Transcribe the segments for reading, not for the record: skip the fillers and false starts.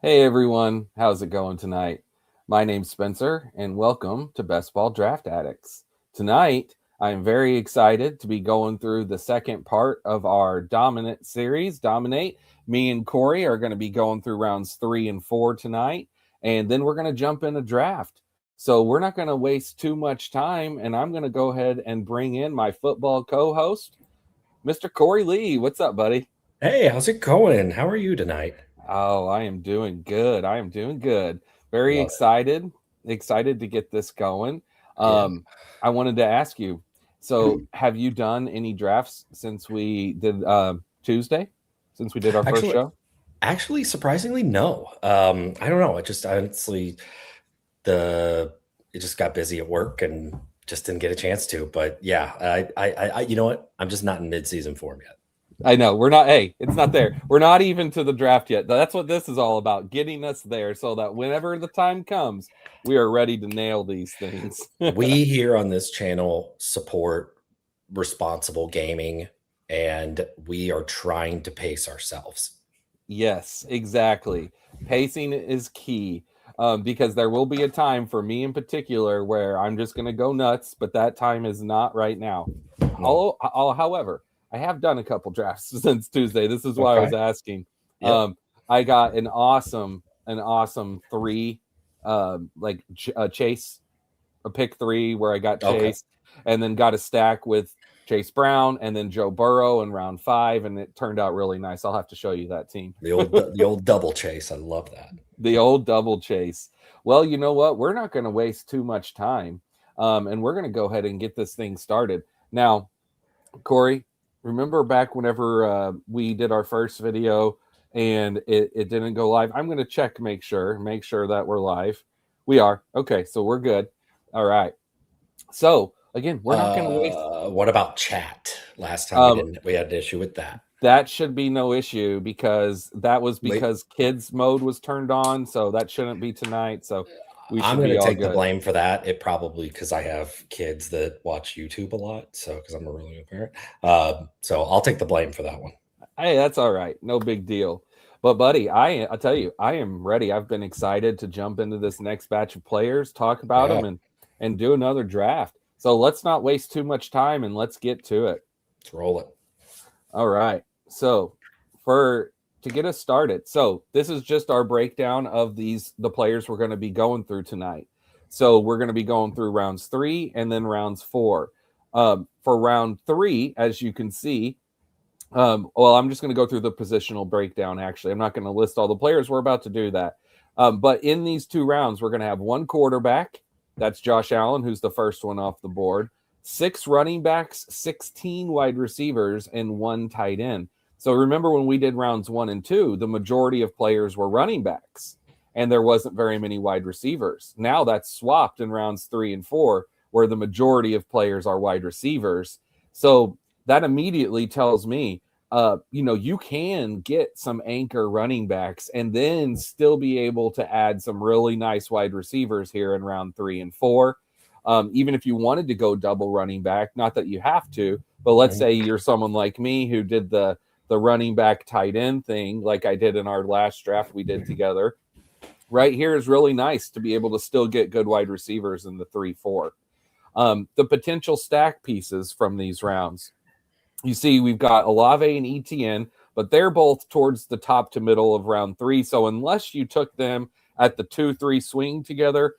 Hey everyone, how's it going tonight? My name's Spencer, and welcome to Best Ball Draft Addicts. Tonight, I'm very excited to be going through the second part of our Dominant series. Dominate. Me and Corey are going to be going through rounds 3 and 4 tonight, and then we're going to jump in a draft. So we're not going to waste too much time, and I'm going to go ahead and bring in my football co-host, Mr. Corey Lee. What's up, buddy? Hey, how's it going? How are you tonight? Oh, I am doing good. I am doing good. Very Love it. excited to get this going. Yeah. I wanted to ask you, so have you done any drafts since we did Tuesday, since we did our first Actually, show? actually, surprisingly, no. I don't know. It just honestly the it just got busy at work and just didn't get a chance to. But yeah, you know what? I'm just not in mid-season form yet. I know we're not. Hey, it's not there. We're not even to the draft yet. That's what this is all about, getting us there so that whenever the time comes, we are ready to nail these things. We here on this channel support responsible gaming, and we are trying to pace ourselves. Yes, exactly. Pacing is key because there will be a time for me in particular where I'm just going to go nuts, but that time is not right now. No. However, I have done a couple drafts since Tuesday. This is why I was Okay. asking. Yep. I got an awesome three, Chase, a pick three where I got Okay. Chase, and then got a stack with Chase Brown and then Joe Burrow in round 5, and it turned out really nice. I'll have to show you that team. The old double chase. I love that. The old double chase. Well, you know what? We're not going to waste too much time, and we're going to go ahead and get this thing started. Now, Corey, remember back whenever we did our first video and it didn't go live? I'm going to check, make sure that we're live. We are. Okay, so we're good. All right. So, again, we're not going to waste. What about chat? Last time Um, we had an issue with that. that should be no issue because that was Late. because kids mode was turned on, so that shouldn't be tonight. So we I'm should going be to all take the good. blame for that. It probably because I have kids that watch YouTube a lot, so because I'm a really good parent, so I'll take the blame for that one. Hey, that's all right. No big deal. But buddy, I tell you, I am ready. I've been excited to jump into this next batch of players, talk about Yeah, them, and do another draft. So let's not waste too much time and let's get to it. let's roll it. All right. So for to get us started, so this is just our breakdown of the players we're going to be going through tonight. So we're going to be going through rounds 3 and then rounds 4. For round 3, as you can see, well, I'm just going to go through the positional breakdown. Actually, I'm not going to list all the players. We're about to do that. But in these 2 rounds, we're going to have one quarterback. That's Josh Allen, who's the first one off the board. 6 running backs, 16 wide receivers, and 1 tight end. So remember when we did rounds 1 and 2, the majority of players were running backs, and there wasn't very many wide receivers. Now that's swapped in rounds 3 and 4, where the majority of players are wide receivers. So that immediately tells me, you can get some anchor running backs and then still be able to add some really nice wide receivers here in round 3 and 4. Even if you wanted to go double running back, not that you have to, but let's Mhm. say you're someone like me who did the running back tight end thing, like I did in our last draft we did together. Right here is really nice to be able to still get good wide receivers in the 3-4. The potential stack pieces from these rounds. You see, we've got Olave and Etienne, but they're both towards the top to middle of round 3. So unless you took them at the 2-3 swing together,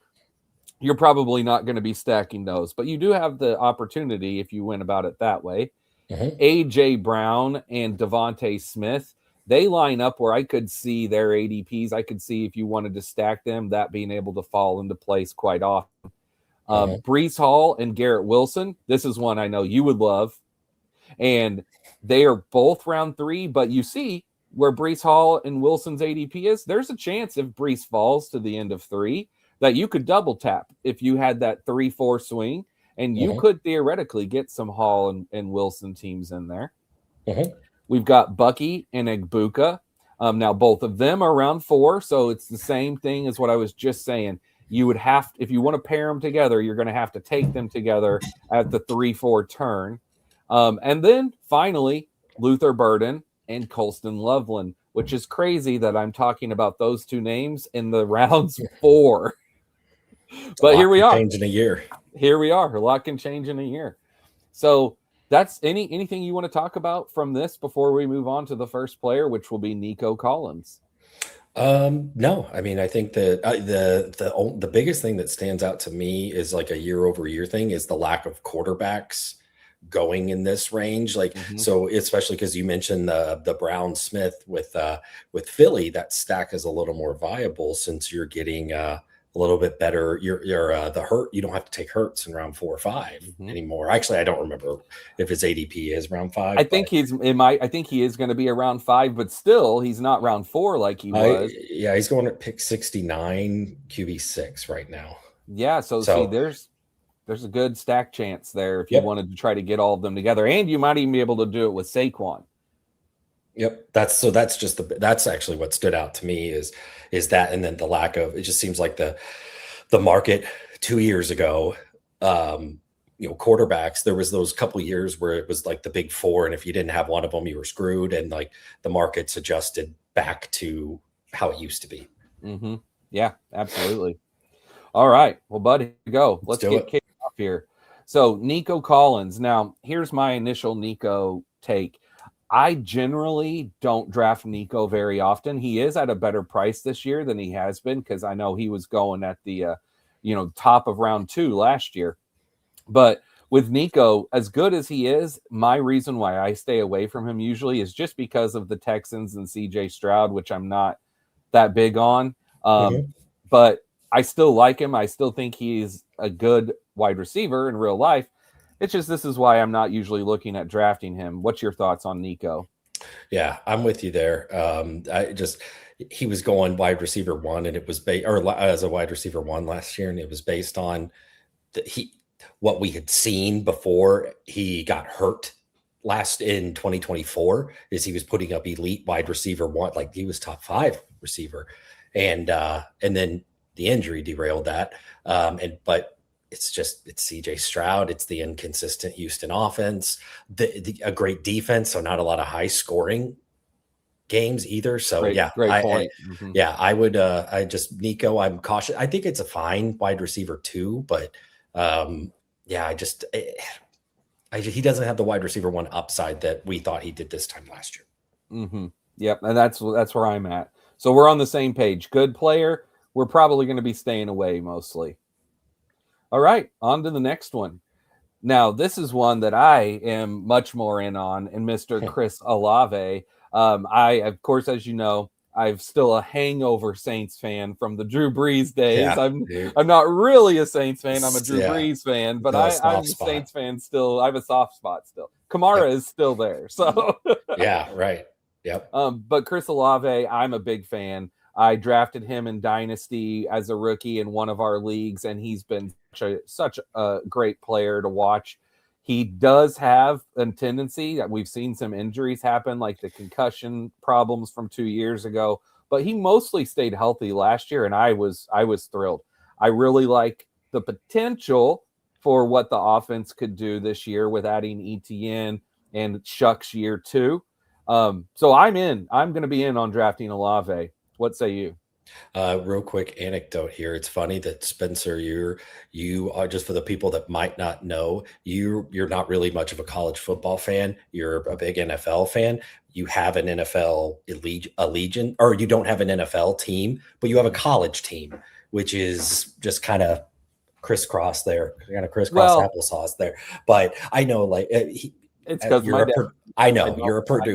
you're probably not going to be stacking those. But you do have the opportunity if you went about it that way. Mhm. A.J. Brown and Devonta Smith, they line up where I could see their ADPs. I could see if you wanted to stack them, that being able to fall into place quite often. Mhm. Breece Hall and Garrett Wilson, this is one I know you would love. And they are both round 3, but you see where Breece Hall and Wilson's ADP is, there's a chance if Breece falls to the end of 3 that you could double tap if you had that 3-4 swing, and you Mhm. could theoretically get some Hall and Wilson teams in there. Mhm. We've got Bucky and Egbuka. Now, both of them are round 4, so it's the same thing as what I was just saying. You would have, if you want to pair them together, you're going to have to take them together at the 3-4 turn. And then finally, Luther Burden and Colston Loveland. which is crazy that I'm talking about those two names in the rounds 4. But here we are. Change in a year. Here we are. A lot can change in a year. So that's anything you want to talk about from this before we move on to the first player, which will be Nico Collins. No, I mean, I think that the biggest thing that stands out to me is like a year-over-year thing is the lack of quarterbacks going in this range. Like, so especially because you mentioned the Brown Smith with Philly, that stack is a little more viable since you're getting a little bit better. You're the hurt. You don't have to take Hurts in round 4 or 5 anymore. Actually, I don't remember if his ADP is round 5. I think I think he is going to be around 5, but still, he's not round 4 like he was. Yeah, he's going at pick 69, QB6 right now. Yeah, so see, there's a good stack chance there if you wanted to try to get all of them together, and you might even be able to do it with Saquon. Yep, that's actually what stood out to me is that, and then the lack of, it just seems like the market 2 years ago, quarterbacks, there was those couple years where it was like the big 4, and if you didn't have one of them, you were screwed, and like the market's adjusted back to how it used to be. Yeah, absolutely. All right, well, buddy, go. Let's get kicked off here. So Nico Collins. Now, here's my initial Nico take. I generally don't draft Nico very often. He is at a better price this year than he has been because I know he was going at the top of round 2 last year. But with Nico, as good as he is, my reason why I stay away from him usually is just because of the Texans and CJ Stroud, which I'm not that big on. But I still like him. I still think he's a good wide receiver in real life. It's just, this is why I'm not usually looking at drafting him. What's your thoughts on Nico? Yeah, I'm with you there. He was going wide receiver 1, and it was as a wide receiver 1 last year, and it was based on what we had seen before he got hurt last in 2024 is he was putting up elite wide receiver 1, like he was top 5 receiver, and then the injury derailed that. But it's CJ Stroud. It's the inconsistent Houston offense, a great defense. So not a lot of high scoring games either. So great point. I would, Nico, I'm cautious. I think it's a fine wide receiver 2, but he doesn't have the wide receiver 1 upside that we thought he did this time last year. Yep. And that's where I'm at. So we're on the same page. Good player. We're probably going to be staying away mostly. All right, on to the next one. Now, this is one that I am much more in on, and Mr. Chris Olave. Of course, as you know, I'm still a hangover Saints fan from the Drew Brees days. Yeah, I'm not really a Saints fan. I'm a Drew Brees fan, but I'm a Saints fan still. I have a soft spot still. Kamara is still there. So yeah, right. Yep. But Chris Olave, I'm a big fan. I drafted him in Dynasty as a rookie in one of our leagues, and he's been such a great player to watch. He does have a tendency that we've seen some injuries happen, like the concussion problems from 2 years ago, but he mostly stayed healthy last year, and I was thrilled. I really like the potential for what the offense could do this year with adding Etienne and Shucks year 2. So I'm going to be in on drafting Olave. What say you? Real quick anecdote here. It's funny that Spencer, you are, just for the people that might not know, you're not really much of a college football fan. You're a big NFL fan. You have an NFL allegiance, or you don't have an NFL team, but you have a college team, which is just kind of crisscross there, kind of crisscross applesauce there. But I know, like it's because I know you're a Purdue.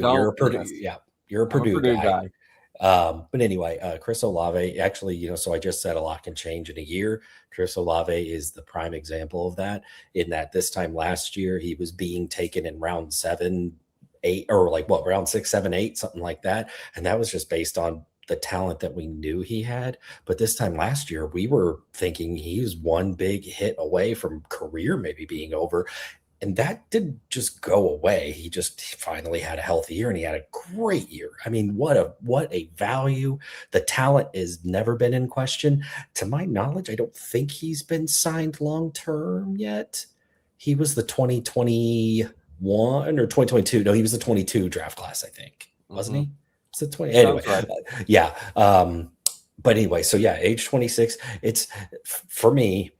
You're a Purdue guy. But anyway, Chris Olave, actually, so I just said a lot can change in a year. Chris Olave is the prime example of that, in that this time last year, he was being taken in round 7, 8, or round 6, 7, 8, something like that. And that was just based on the talent that we knew he had. But this time last year, we were thinking he was one big hit away from career maybe being over. And that didn't just go away. He just finally had a healthy year, and he had a great year. I mean, what a value. The talent has never been in question. To my knowledge, I don't think he's been signed long-term yet. He was the 2021 or 2022. No, he was the 22 draft class, I think. Wasn't he? It's a 20. Anyway, right. Yeah. But anyway, so yeah, age 26. It's for me.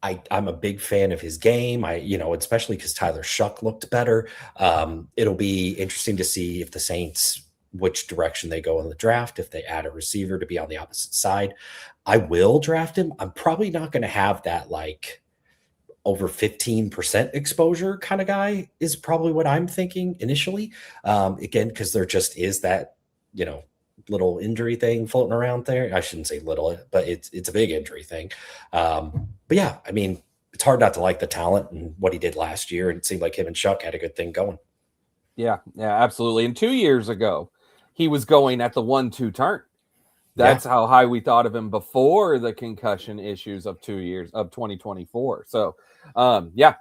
I'm a big fan of his game. Especially because Tyler Shuck looked better. It'll be interesting to see if the Saints, which direction they go in the draft, if they add a receiver to be on the opposite side. I will draft him. I'm probably not going to have that like over 15% exposure kind of guy is probably what I'm thinking initially. Again, because there just is that, little injury thing floating around there. I shouldn't say little, but it's a big injury thing. But yeah, I mean, it's hard not to like the talent and what he did last year. And it seemed like him and Shuck had a good thing going. Yeah, absolutely. And 2 years ago, he was going at the 1-2 turn. That's how high we thought of him before the concussion issues of 2 years of 2024. So,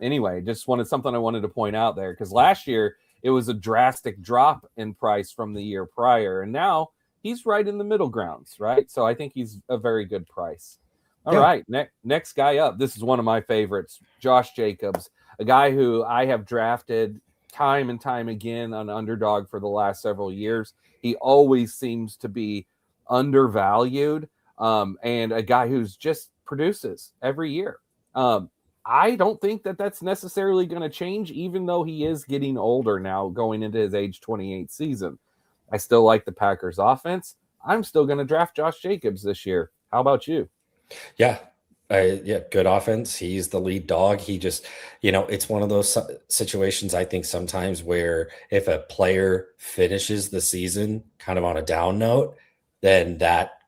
anyway, just something I wanted to point out there, because last year it was a drastic drop in price from the year prior. And now he's right in the middle grounds, right? So I think he's a very good price. All right. Next guy up. This is one of my favorites, Josh Jacobs, a guy who I have drafted time and time again on Underdog for the last several years. He always seems to be undervalued, and a guy who's just produces every year. I don't think that that's necessarily going to change, even though he is getting older now, going into his age 28 season. I still like the Packers offense. I'm still going to draft Josh Jacobs this year. How about you? Yeah. Good offense. He's the lead dog. He just, it's one of those situations I think sometimes where if a player finishes the season kind of on a down note, then that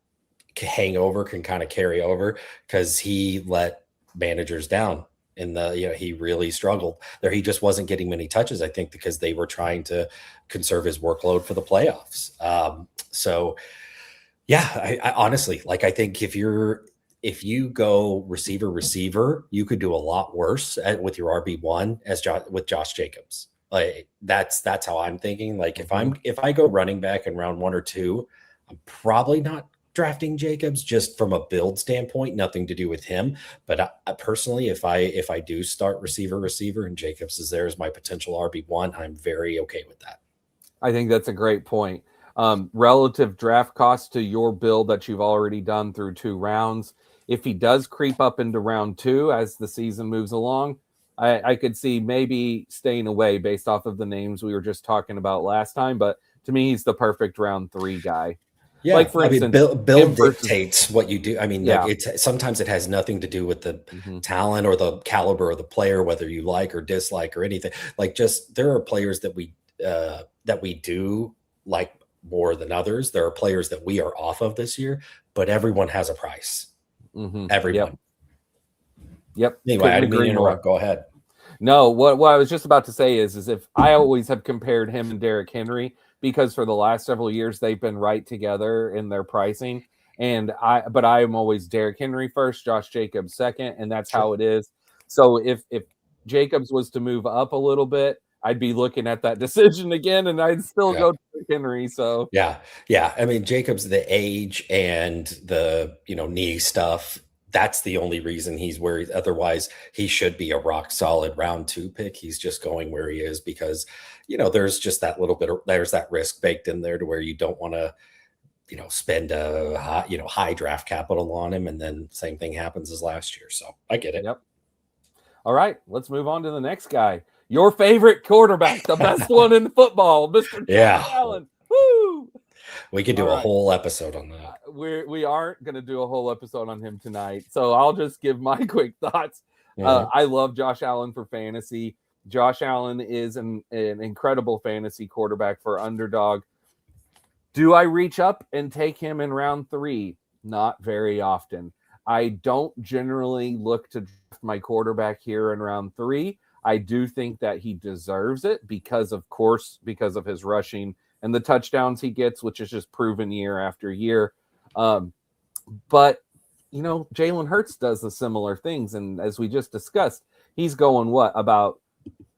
hangover can kind of carry over, because he let managers down he really struggled there. He just wasn't getting many touches, I think, because they were trying to conserve his workload for the playoffs. I honestly, like, I think if you go receiver, you could do a lot worse with your RB1 with Josh Jacobs. Like that's how I'm thinking. Like if I go running back in round 1 or 2, I'm probably not drafting Jacobs just from a build standpoint, nothing to do with him. But I personally, if I do start receiver and Jacobs is there as my potential RB1, I'm very okay with that. I think that's a great point. Relative draft cost to your build that you've already done through 2 rounds. If he does creep up into round 2 as the season moves along, I could see maybe staying away based off of the names we were just talking about last time. But to me, he's the perfect round 3 guy. Yeah, like for instance, build dictates what you do. I mean, Yeah. like sometimes it has nothing to do with the talent or the caliber of the player, whether you like or dislike or anything. Like, just there are players that we do like more than others. There are players that we are off of this year, but everyone has a price. Everyone. Yep. Anyway, I didn't mean to interrupt. Go ahead. No, what I was just about to say is if I always have compared him and Derrick Henry, because for the last several years they've been right together in their pricing. But I am always Derrick Henry first, Josh Jacobs second, and that's how it is. So if Jacobs was to move up a little bit, I'd be looking at that decision again, and I'd still go to Henry. So yeah. I mean, Jacobs, the age and the knee stuff, that's the only reason he's where otherwise he should be a rock solid round 2 pick. He's just going where he is because there's just that little bit there's that risk baked in there to where you don't want to spend a high draft capital on him, and then same thing happens as last year. So I get it. Yep. All right, let's move on to the next guy. Your favorite quarterback, the best one in football, Mr. Josh Allen. Woo! We could do a whole episode on that. We aren't going to do a whole episode on him tonight, so I'll just give my quick thoughts. I love Josh Allen for fantasy. Josh Allen is an incredible fantasy quarterback for Underdog. Do I reach up and take him in round 3? Not very often. I don't generally look to draft my quarterback here in round 3. I do think that he deserves it because of his rushing and the touchdowns he gets, which is just proven year after year. But, Jalen Hurts does the similar things. And as we just discussed, he's going about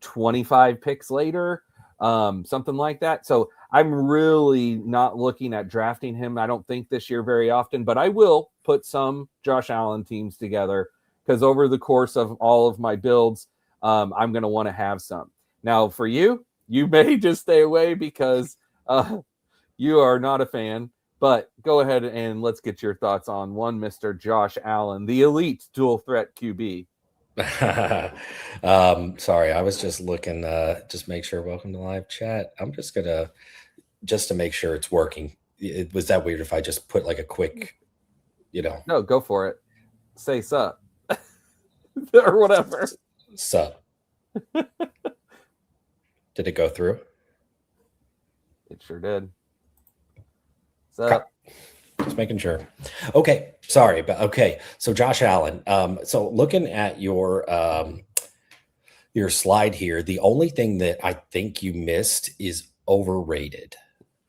25 picks later, something like that. So I'm really not looking at drafting him, I don't think, this year very often, but I will put some Josh Allen teams together because over the course of all of my builds, I'm going to want to have some. Now, for you may just stay away because you are not a fan. But go ahead and let's get your thoughts on one Mr. Josh Allen, the elite dual threat QB. Sorry, I was just looking, just make sure. Welcome to live chat. I'm just gonna, just to make sure it's working. Was that weird if I just put like a quick, No, go for it. Say sup. Or whatever. Sup. Did it go through? It sure did. Sup. Just making sure. Okay, sorry, but okay. So Josh Allen. So looking at your slide here, the only thing that I think you missed is overrated.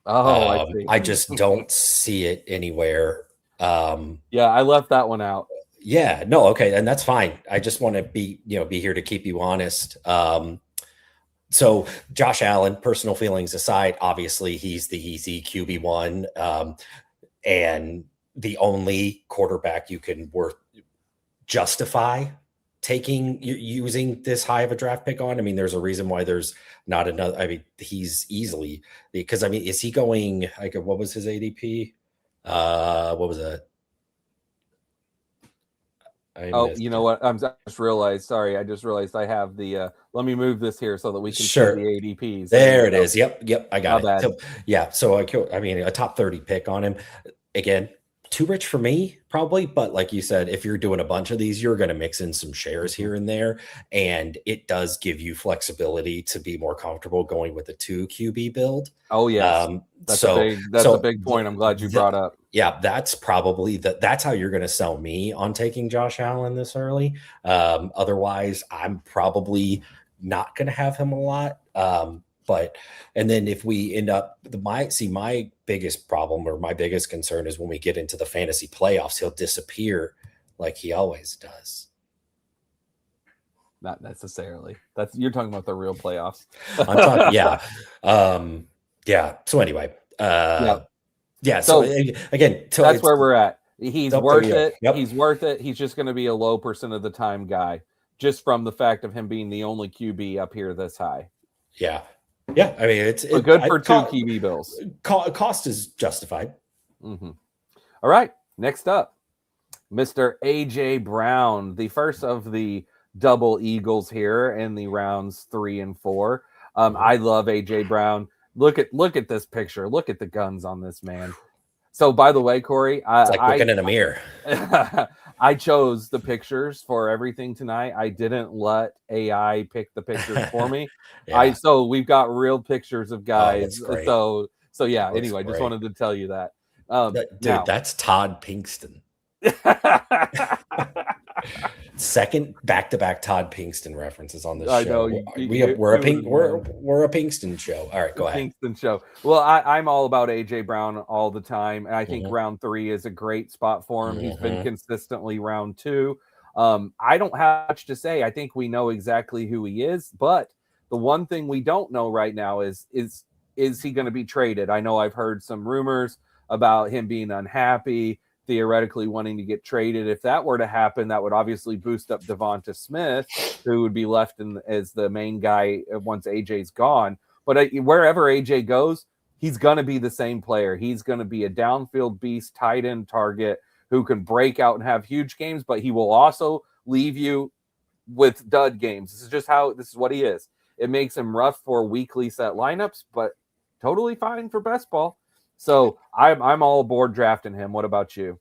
Oh, I see. I just don't see it anywhere. Yeah, I left that one out. Yeah, no, okay, and that's fine. I just want to be here to keep you honest. So Josh Allen, personal feelings aside, obviously he's the easy QB1, and the only quarterback you can justify using this high of a draft pick on. I mean, there's a reason why there's not another. I mean, he's easily, because I mean, is he going like, what was his ADP? What was that? You know what? I just realized I have the, let me move this here so that we can see Sure. the ADPs. There it is. Yep. I got Not it. bad. So, yeah. So I mean, a top 30 pick on him. Again, too rich for me, probably. But like you said, if you're doing a bunch of these, you're going to mix in some shares here and there. And it does give you flexibility to be more comfortable going with a 2 QB build. Oh, yes. That's a big point. I'm glad you brought up. Yeah, that's probably that's how you're going to sell me on taking Josh Allen this early. Otherwise, I'm probably not going to have him a lot. And then if we end up, my biggest problem or my biggest concern is when we get into the fantasy playoffs, he'll disappear like he always does. Not necessarily. You're talking about the real playoffs. I'm talking, yeah. Yeah. So anyway, yeah. So again, that's where we're at. He's worth it. Yep. He's worth it. He's just going to be a low % of the time guy, just from the fact of him being the only QB up here this high. Yeah. Yeah. I mean, it's good for 2 QB bills. Cost is justified. Mm-hmm. All right. Next up, Mr. AJ Brown, the first of the double Eagles here in the rounds 3 and 4. I love AJ Brown. Look at this picture. Look at the guns on this man. So, by the way, Corey, it's like looking in a mirror. I chose the pictures for everything tonight. I didn't let AI pick the pictures for me. Yeah. So we've got real pictures of guys. So yeah. Anyway, just wanted to tell you that. Dude, that's Todd Pinkston. Second back-to-back Todd Pinkston references on this show. I know we're a Pinkston show. All right, go ahead. Pinkston show. Well, I'm all about AJ Brown all the time, and I think round 3 is a great spot for him. He's been consistently round 2. I don't have much to say. I think we know exactly who he is, but the one thing we don't know right now is he going to be traded? I know I've heard some rumors about him being unhappy, theoretically wanting to get traded. If that were to happen, that would obviously boost up Devonta Smith, who would be left as the main guy once AJ's gone. But wherever AJ goes, he's going to be the same player. He's going to be a downfield beast, tight end target who can break out and have huge games, but he will also leave you with dud games. This is what he is. It makes him rough for weekly set lineups, but totally fine for best ball. So I'm all aboard drafting him. What about you?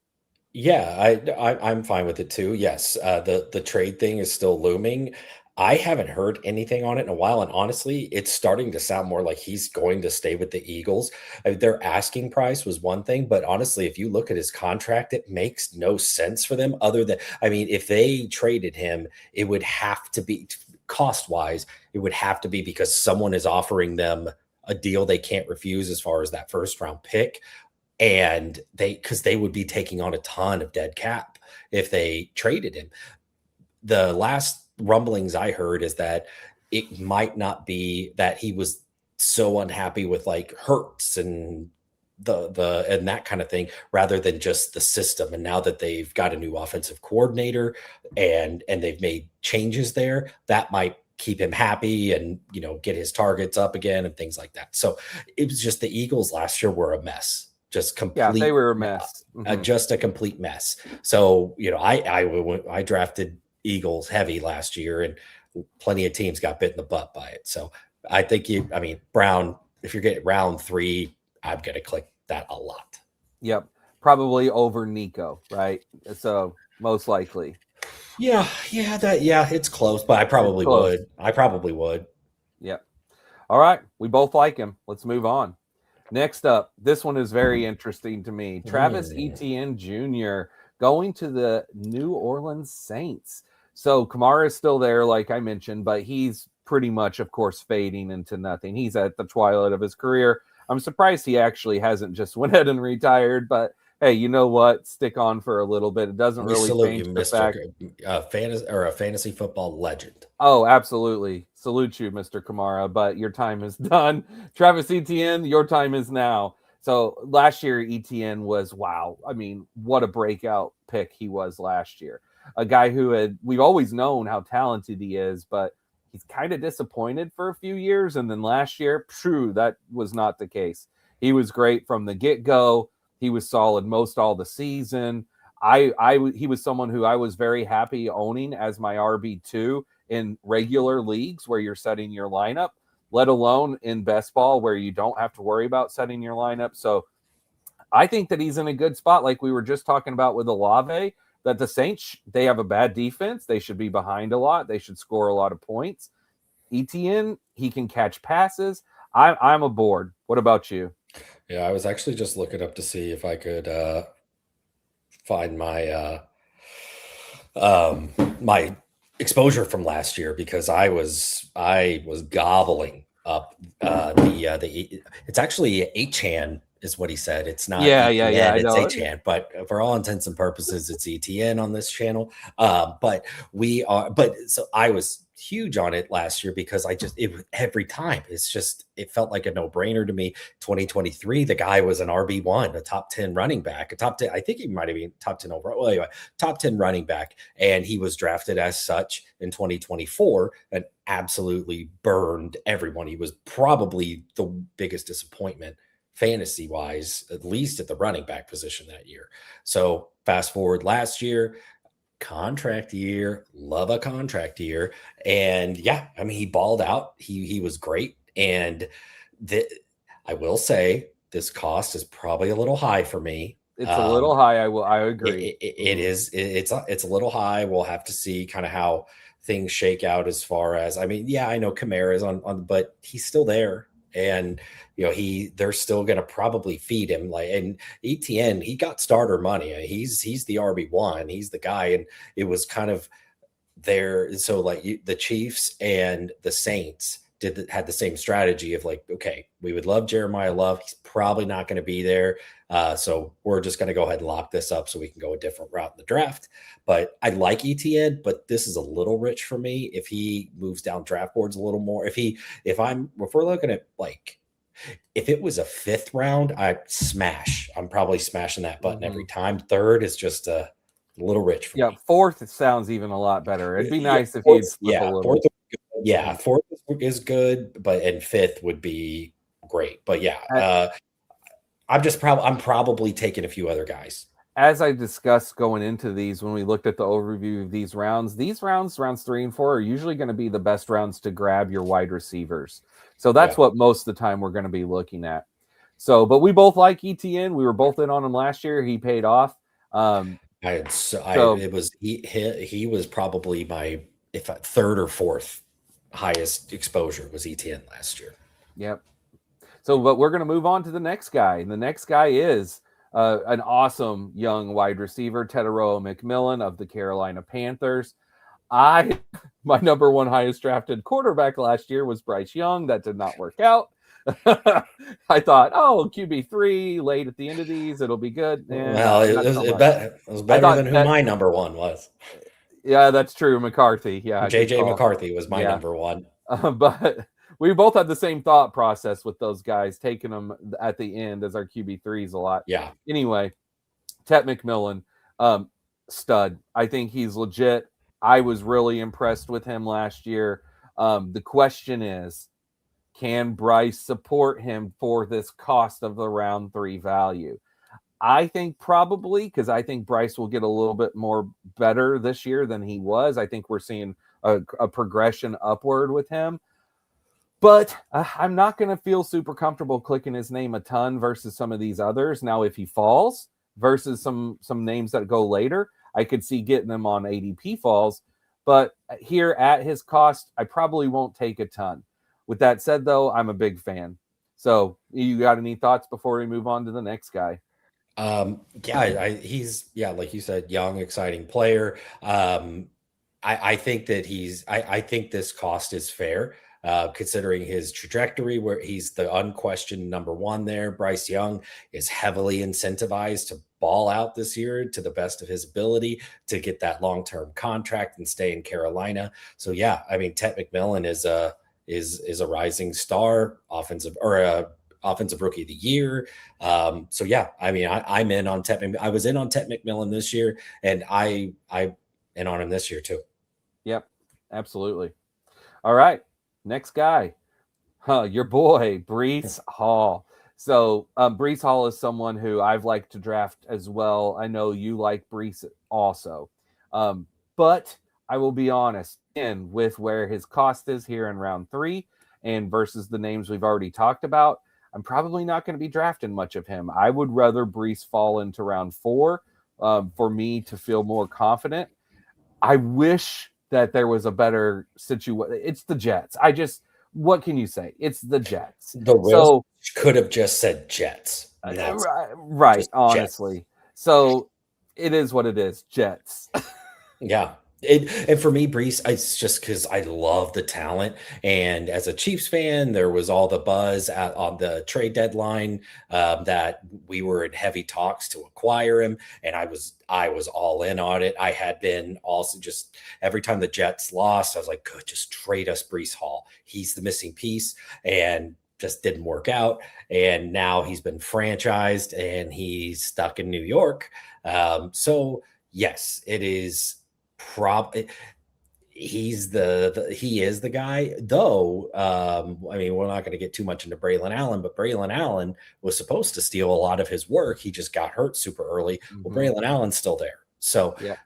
Yeah, I'm fine with it too. Yes, the trade thing is still looming. I haven't heard anything on it in a while, and honestly, it's starting to sound more like he's going to stay with the Eagles. Their asking price was one thing, but honestly, if you look at his contract, it makes no sense for them other than, if they traded him, it would have to be cost-wise, it would have to be because someone is offering them a deal they can't refuse as far as that first round pick. And because they would be taking on a ton of dead cap if they traded him. The last rumblings I heard is that it might not be that he was so unhappy with like Hurts and and that kind of thing, rather than just the system. And now that they've got a new offensive coordinator and they've made changes there, that might keep him happy and, get his targets up again and things like that. So it was just the Eagles last year were a mess. Just complete. Yeah, they were a mess. Just a complete mess. So, I drafted Eagles heavy last year, and plenty of teams got bit in the butt by it. So I think Brown, if you're getting round 3, I'm going to click that a lot. Yep. Probably over Nico, right? So most likely. Yeah, it's close, but I probably would. Yep. All right. We both like him. Let's move on. Next up, this one is very interesting to me. Travis Etienne Jr. going to the New Orleans Saints. So Kamara is still there, like I mentioned, but he's pretty much, of course, fading into nothing. He's at the twilight of his career. I'm surprised he actually hasn't just went ahead and retired, but hey, you know what? Stick on for a little bit. It doesn't really change the fact. A fantasy football legend. Oh, absolutely. Salute you, Mr. Kamara, but your time is done. Travis Etienne, your time is now. So last year, Etienne was, wow. I mean, what a breakout pick he was last year. A guy who we've always known how talented he is, but he's kind of disappointed for a few years. And then last year, that was not the case. He was great from the get-go. He was solid most all the season. He was someone who I was very happy owning as my RB2 in regular leagues where you're setting your lineup, let alone in best ball where you don't have to worry about setting your lineup. So I think that he's in a good spot. Like we were just talking about with Olave, that the Saints, they have a bad defense. They should be behind a lot. They should score a lot of points. Etienne, he can catch passes. I'm aboard. What about you? Yeah, I was actually just looking up to see if I could find my my exposure from last year, because I was gobbling up it's actually Etienne is what he said. It's not Etienne, it's Etienne, but for all intents and purposes, it's Etienne on this channel. But so I was huge on it last year because every time it felt like a no-brainer to me. 2023, the guy was an RB1, a top 10 running back, a top 10, I think he might have been top 10 overall. Well, anyway, top 10 running back, and he was drafted as such in 2024 and absolutely burned everyone. He was probably the biggest disappointment fantasy wise, at least at the running back position that year. So fast forward last year, contract year, love a contract year. And yeah, I mean, he balled out. He was great. And I will say this cost is probably a little high for me. It's a little high. I agree. It is. It's a little high. We'll have to see kind of how things shake out as far as, I mean, yeah, I know Kamara is on, but he's still there. And they're still going to probably feed him. And Etienne, he got starter money. He's the RB1. He's the guy, and it was kind of there. So the Chiefs and the Saints had the same strategy of okay, we would love Jeremiah Love. He's probably not going to be there. So we're just going to go ahead and lock this up so we can go a different route in the draft. But I like Etienne, but this is a little rich for me. If he moves down draft boards a little more, if we're looking at if it was a 5th round, I'm probably smashing that button every time. 3rd is just a little rich for me. 4th sounds even a lot better. It'd be nice if he'd flip a little. 4th is good, and 5th would be great. But I'm probably taking a few other guys. As I discussed going into these, when we looked at the overview of these rounds, rounds 3 and 4 are usually going to be the best rounds to grab your wide receivers. So that's what most of the time we're going to be looking at. So, but we both like Etienne. We were both in on him last year. He paid off. He was probably my 3rd or 4th highest exposure was Etienne last year. Yep. So, but we're going to move on to the next guy. And the next guy is an awesome young wide receiver, Tetairoa McMillan of the Carolina Panthers. My number 1 highest drafted quarterback last year was Bryce Young. That did not work out. I thought, QB3 late at the end of these, it'll be good. Well, it was better than who my number 1 was. Yeah, that's true. McCarthy. Yeah, JJ McCarthy was my number 1. But we both had the same thought process with those guys, taking them at the end as our QB3s a lot. Yeah. Anyway, Tet McMillan, stud. I think he's legit. I was really impressed with him last year. The question is, can Bryce support him for this cost of the round 3 value? I think probably, because I think Bryce will get a little bit more better this year than he was. I think we're seeing a progression upward with him. But I'm not going to feel super comfortable clicking his name a ton versus some of these others. Now, if he falls versus some names that go later, I could see getting him on ADP falls. But here at his cost, I probably won't take a ton. With that said, though, I'm a big fan. So you got any thoughts before we move on to the next guy? He's like you said, young, exciting player. I think that I think this cost is fair, considering his trajectory, where he's the unquestioned number one there. Bryce Young is heavily incentivized to ball out this year to the best of his ability to get that long-term contract and stay in Carolina. So yeah, I mean, Ted McMillan is a rising star, offensive rookie of the year. So yeah, I mean, I'm in on Ted. I was in on Ted McMillan this year, and I in on him this year too. Yep, absolutely. All right, next guy, your boy Breece Hall. So Breece Hall is someone who I've liked to draft as well. I know you like Breece also, but I will be honest, in with where his cost is here in round 3 and versus the names we've already talked about, I'm probably not going to be drafting much of him. I would rather Breece fall into round 4 for me to feel more confident. I wish that there was a better situation. It's the Jets. What can you say? It's the Jets. The Wills could have just said Jets. Right, honestly. Jets. So it is what it is, Jets. Yeah. And for me, Breece, it's just because I love the talent. And as a Chiefs fan, there was all the buzz on the trade deadline that we were in heavy talks to acquire him. And I was all in on it. I had been also just every time the Jets lost, I was like, good, just trade us Breece Hall. He's the missing piece. And just didn't work out. And now he's been franchised and he's stuck in New York. So yes, it is. He is the guy, though. I mean, we're not going to get too much into Braylon Allen, but Braylon Allen was supposed to steal a lot of his work. He just got hurt super early. Mm-hmm. Well, Braylon Allen's still there. So yeah.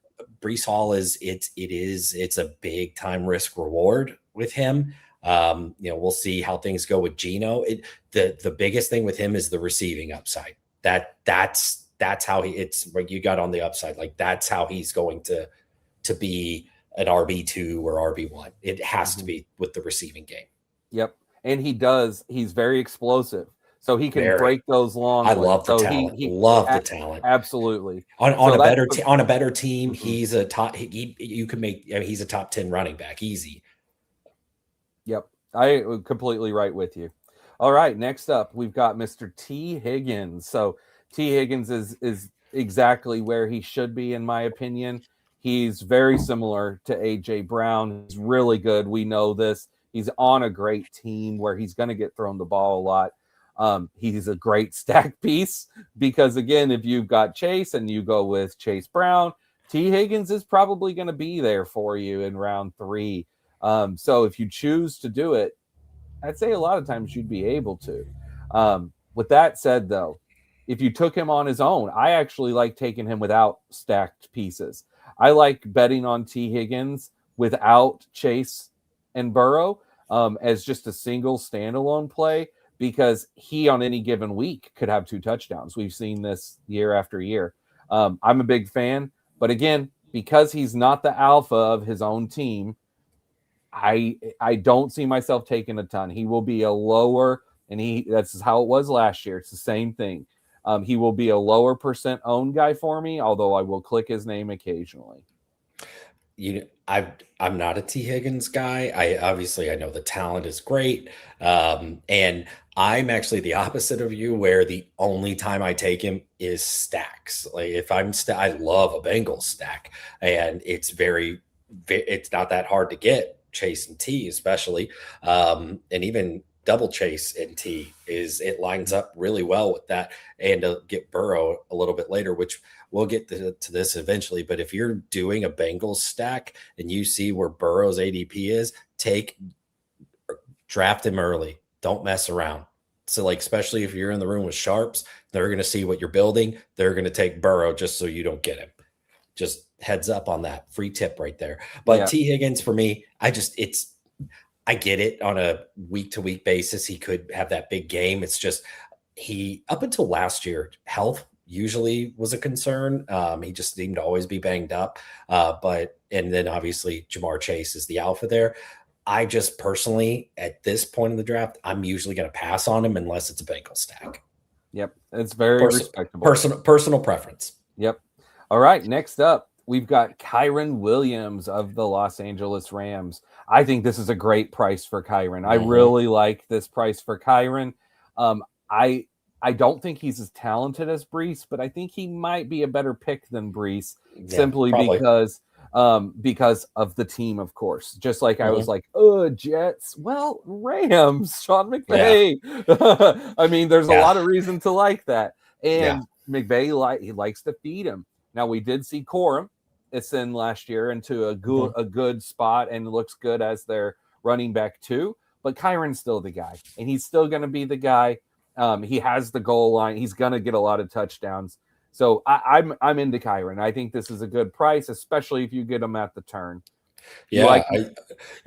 Breece Hall it's a big time risk reward with him. We'll see how things go with Geno. The biggest thing with him is the receiving upside. That's how it's what you got on the upside. Like that's how he's going to be an RB2 or RB1. It has to be with the receiving game. Yep. And he's very explosive. So he can break those long. I love the talent. The talent. Absolutely. On a better team, mm-hmm. He's a top. He's a top 10 running back, easy. Yep, I completely right with you. All right, next up we've got Mr. T. Higgins. So T. Higgins is exactly where he should be, in my opinion. He's very similar to A.J. Brown. He's really good. We know this. He's on a great team where he's going to get thrown the ball a lot. He's a great stack piece because, again, if you've got Chase and you go with Chase Brown, T. Higgins is probably going to be there for you in round 3. So if you choose to do it, I'd say a lot of times you'd be able to. With that said, though, if you took him on his own, I actually like taking him without stacked pieces. I like betting on T. Higgins without Chase and Burrow as just a single standalone play because he on any given week could have 2 touchdowns. We've seen this year after year. I'm a big fan, but again, because he's not the alpha of his own team, I don't see myself taking a ton. He will be a lower, and that's how it was last year. It's the same thing. He will be a lower percent owned guy for me, although I will click his name occasionally. I'm not a T. Higgins guy. I know the talent is great. And I'm actually the opposite of you, where the only time I take him is stacks. Like if I love a Bengals stack, and it's not that hard to get Chase and T, especially, and even double Chase and T it lines up really well with that, and to get Burrow a little bit later, which we'll get to this eventually. But if you're doing a Bengals stack and you see where Burrow's ADP is, take draft him early. Don't mess around. So, like, especially if you're in the room with sharps, they're going to see what you're building. They're going to take Burrow just so you don't get him. Just heads up on that. Free tip right there. But T. Higgins, for me, I get it on a week-to-week basis. He could have that big game. It's just up until last year, health usually was a concern. He just seemed to always be banged up. And then obviously Jamar Chase is the alpha there. I just personally, at this point in the draft, I'm usually going to pass on him unless it's a Bengal stack. Yep. It's very respectable. Personal preference. Yep. All right. Next up, we've got Kyren Williams of the Los Angeles Rams. I think this is a great price for Kyren. I really like this price for Kyren. I don't think he's as talented as Breece, but I think he might be a better pick than Breece simply because of the team, of course. Just like I was like, Jets. Well, Rams, Sean McVay. Yeah. I mean, there's a lot of reason to like that. And McVay, he likes to feed him. Now, we did see Corum ascend last year into a good spot and looks good as their running back too. But Kyren's still the guy, and he's still going to be the guy. He has the goal line. He's going to get a lot of touchdowns. So I'm into Kyren. I think this is a good price, especially if you get him at the turn. Yeah,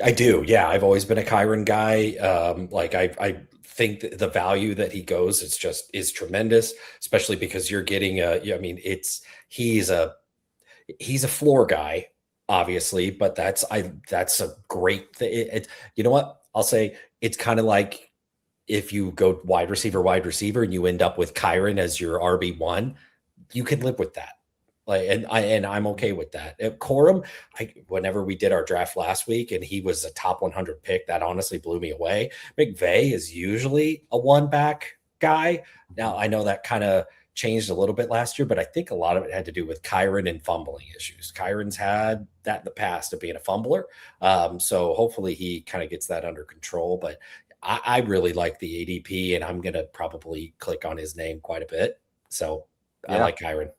I do. Yeah, I've always been a Kyren guy. I think that the value that he goes is tremendous, especially because you're getting he's a floor guy, obviously, but that's a great thing. You know what? I'll say it's kind of like if you go wide receiver, and you end up with Kyren as your RB1, you can live with that. And I'm okay with that. Corum, whenever we did our draft last week and he was a top 100 pick, that honestly blew me away. McVay is usually a one-back guy. Now, I know that kind of changed a little bit last year, but I think a lot of it had to do with Kyren and fumbling issues. Kyren's had that in the past of being a fumbler. So hopefully he kind of gets that under control. But I really like the ADP, and I'm going to probably click on his name quite a bit. So I like Kyren.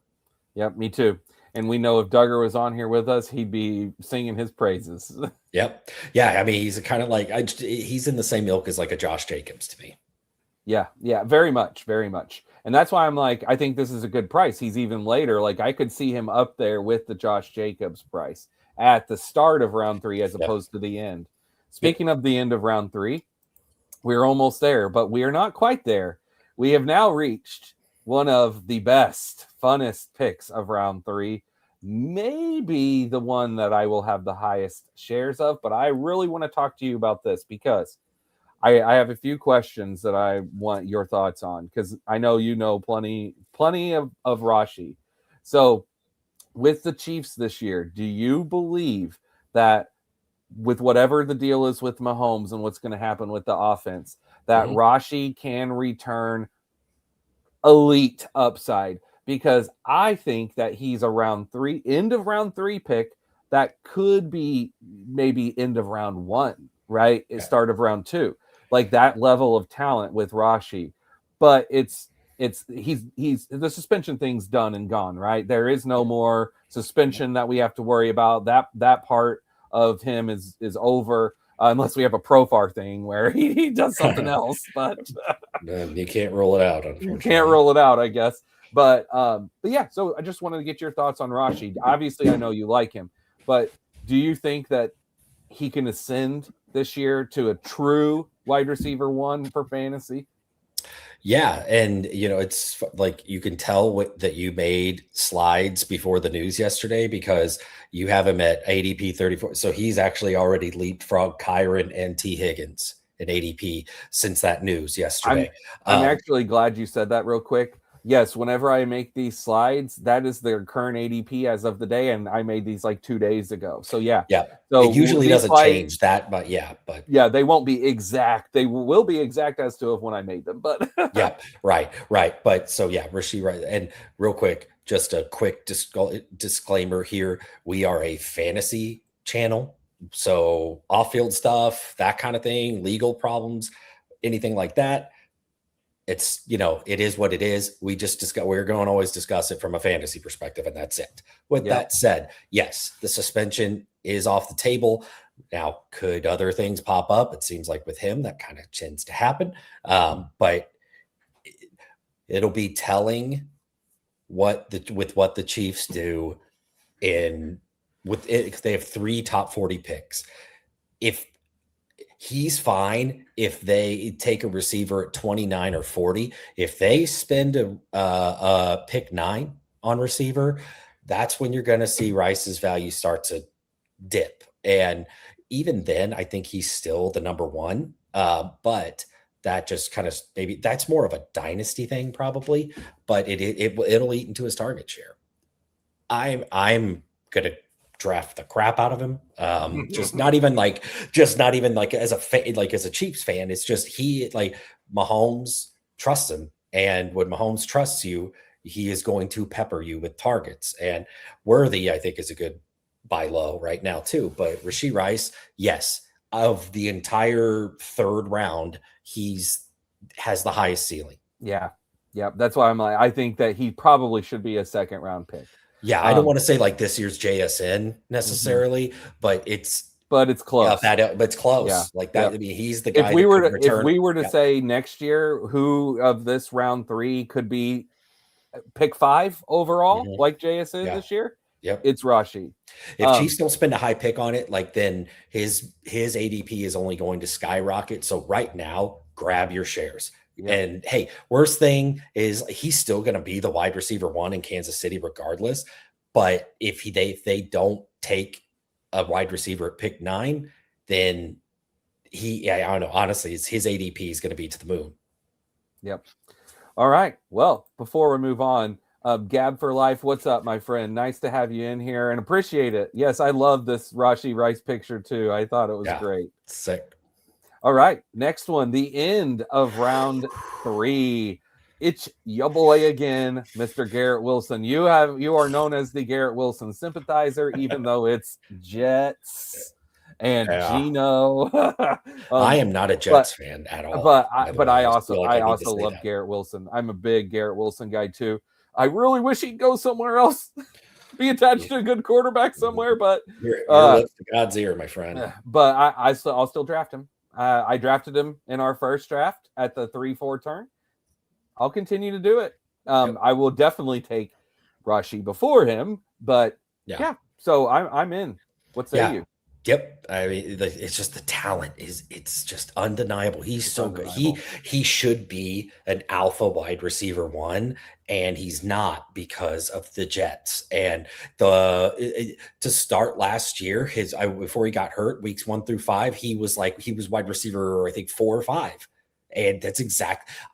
Yep, me too. And we know if Duggar was on here with us, he'd be singing his praises. Yep. Yeah, I mean, he's kind of like he's in the same ilk as like a Josh Jacobs to me. Yeah, very much, very much. And that's why I'm like, I think this is a good price. He's even later. Like, I could see him up there with the Josh Jacobs price at the start of round 3 as opposed to the end. Speaking of the end of round 3, we're almost there, but we are not quite there. We have now reached one of the best, funnest picks of round 3. Maybe the one that I will have the highest shares of, but I really want to talk to you about this because I have a few questions that I want your thoughts on, because I know you know plenty of Rashee. So with the Chiefs this year, do you believe that with whatever the deal is with Mahomes and what's going to happen with the offense, that Rashee can return elite upside? Because I think that he's a end of round 3 pick that could be maybe end of round 1, right? Start of round 2, like that level of talent with Rashee. But he's the suspension thing's done and gone, right? There is no more suspension that we have to worry about. That part of him is over, unless we have a Profar thing where he does something else. But you can't rule it out. Unfortunately, you can't rule it out, I guess. But yeah. So I just wanted to get your thoughts on Rashee. Obviously, I know you like him, but do you think that he can ascend this year to a true wide receiver 1 for fantasy? Yeah, and it's like you can tell that you made slides before the news yesterday, because you have him at ADP 34. So he's actually already leapfrogged Kyren and T. Higgins at ADP since that news yesterday. I'm actually glad you said that real quick. Yes, whenever I make these slides, that is their current ADP as of the day, and I made these like 2 days ago. So yeah. So it usually doesn't change that, but they won't be exact. They will be exact as to when I made them, but right. But so Rashee, right. And real quick, just a quick disclaimer here: we are a fantasy channel, so off-field stuff, that kind of thing, legal problems, anything like that. It's, it is what it is. We're going to always discuss it from a fantasy perspective, and that's it. With that said, yes, the suspension is off the table. Now, could other things pop up? It seems like with him, that kind of tends to happen. But it'll be telling what the Chiefs do if they have 3 top 40 picks. If he's fine if they take a receiver at 29 or 40. If they spend a pick 9 on receiver, that's when you're going to see Rice's value start to dip. And even then, I think he's still the number 1. But that just kind of maybe that's more of a dynasty thing, probably. But it'll eat into his target share. I'm gonna draft the crap out of him. Just not even like as a Chiefs fan. It's just Mahomes trusts him, and when Mahomes trusts you, he is going to pepper you with targets. And Worthy, I think, is a good buy low right now too. But Rashee Rice, yes, of the entire 3rd round, has the highest ceiling. Yeah. That's why I'm like, I think that he probably should be a 2nd round pick. Yeah, I don't want to say like this year's JSN necessarily, but it's close. But it's close. Yeah. Like that. I mean, he's the guy. If we were to say next year, who of this round 3 could be pick 5 overall, like JSN this year? Yep, it's Rashee. If Chiefs don't spend a high pick on it, like then his ADP is only going to skyrocket. So right now, grab your shares. Yep. And hey, worst thing is he's still going to be the wide receiver 1 in Kansas City regardless. But if they don't take a wide receiver at pick 9, then I don't know. Honestly, his ADP is going to be to the moon. Yep. All right. Well, before we move on, Gab for Life, what's up, my friend? Nice to have you in here and appreciate it. Yes, I love this Rashee Rice picture too. I thought it was great. Sick. All right, next one, the end of round 3. It's your boy again, Mr. Garrett Wilson. You are known as the Garrett Wilson sympathizer, even though it's Jets and Gino. I am not a Jets fan at all. But I also love Garrett Wilson. I'm a big Garrett Wilson guy too. I really wish he'd go somewhere else. Be attached to a good quarterback somewhere, but your lips to God's ear, my friend. But I'll still draft him. I drafted him in our first draft at the 3-4 turn. I'll continue to do it. I will definitely take Rashee before him, but yeah. So I'm in. What say you? Yep. I mean, it's just the talent it's just undeniable. He's so good. He should be an alpha wide receiver 1, and he's not because of the Jets. And to start last year, before he got hurt, weeks 1 through 5, he was wide receiver, I think 4 or 5. And that's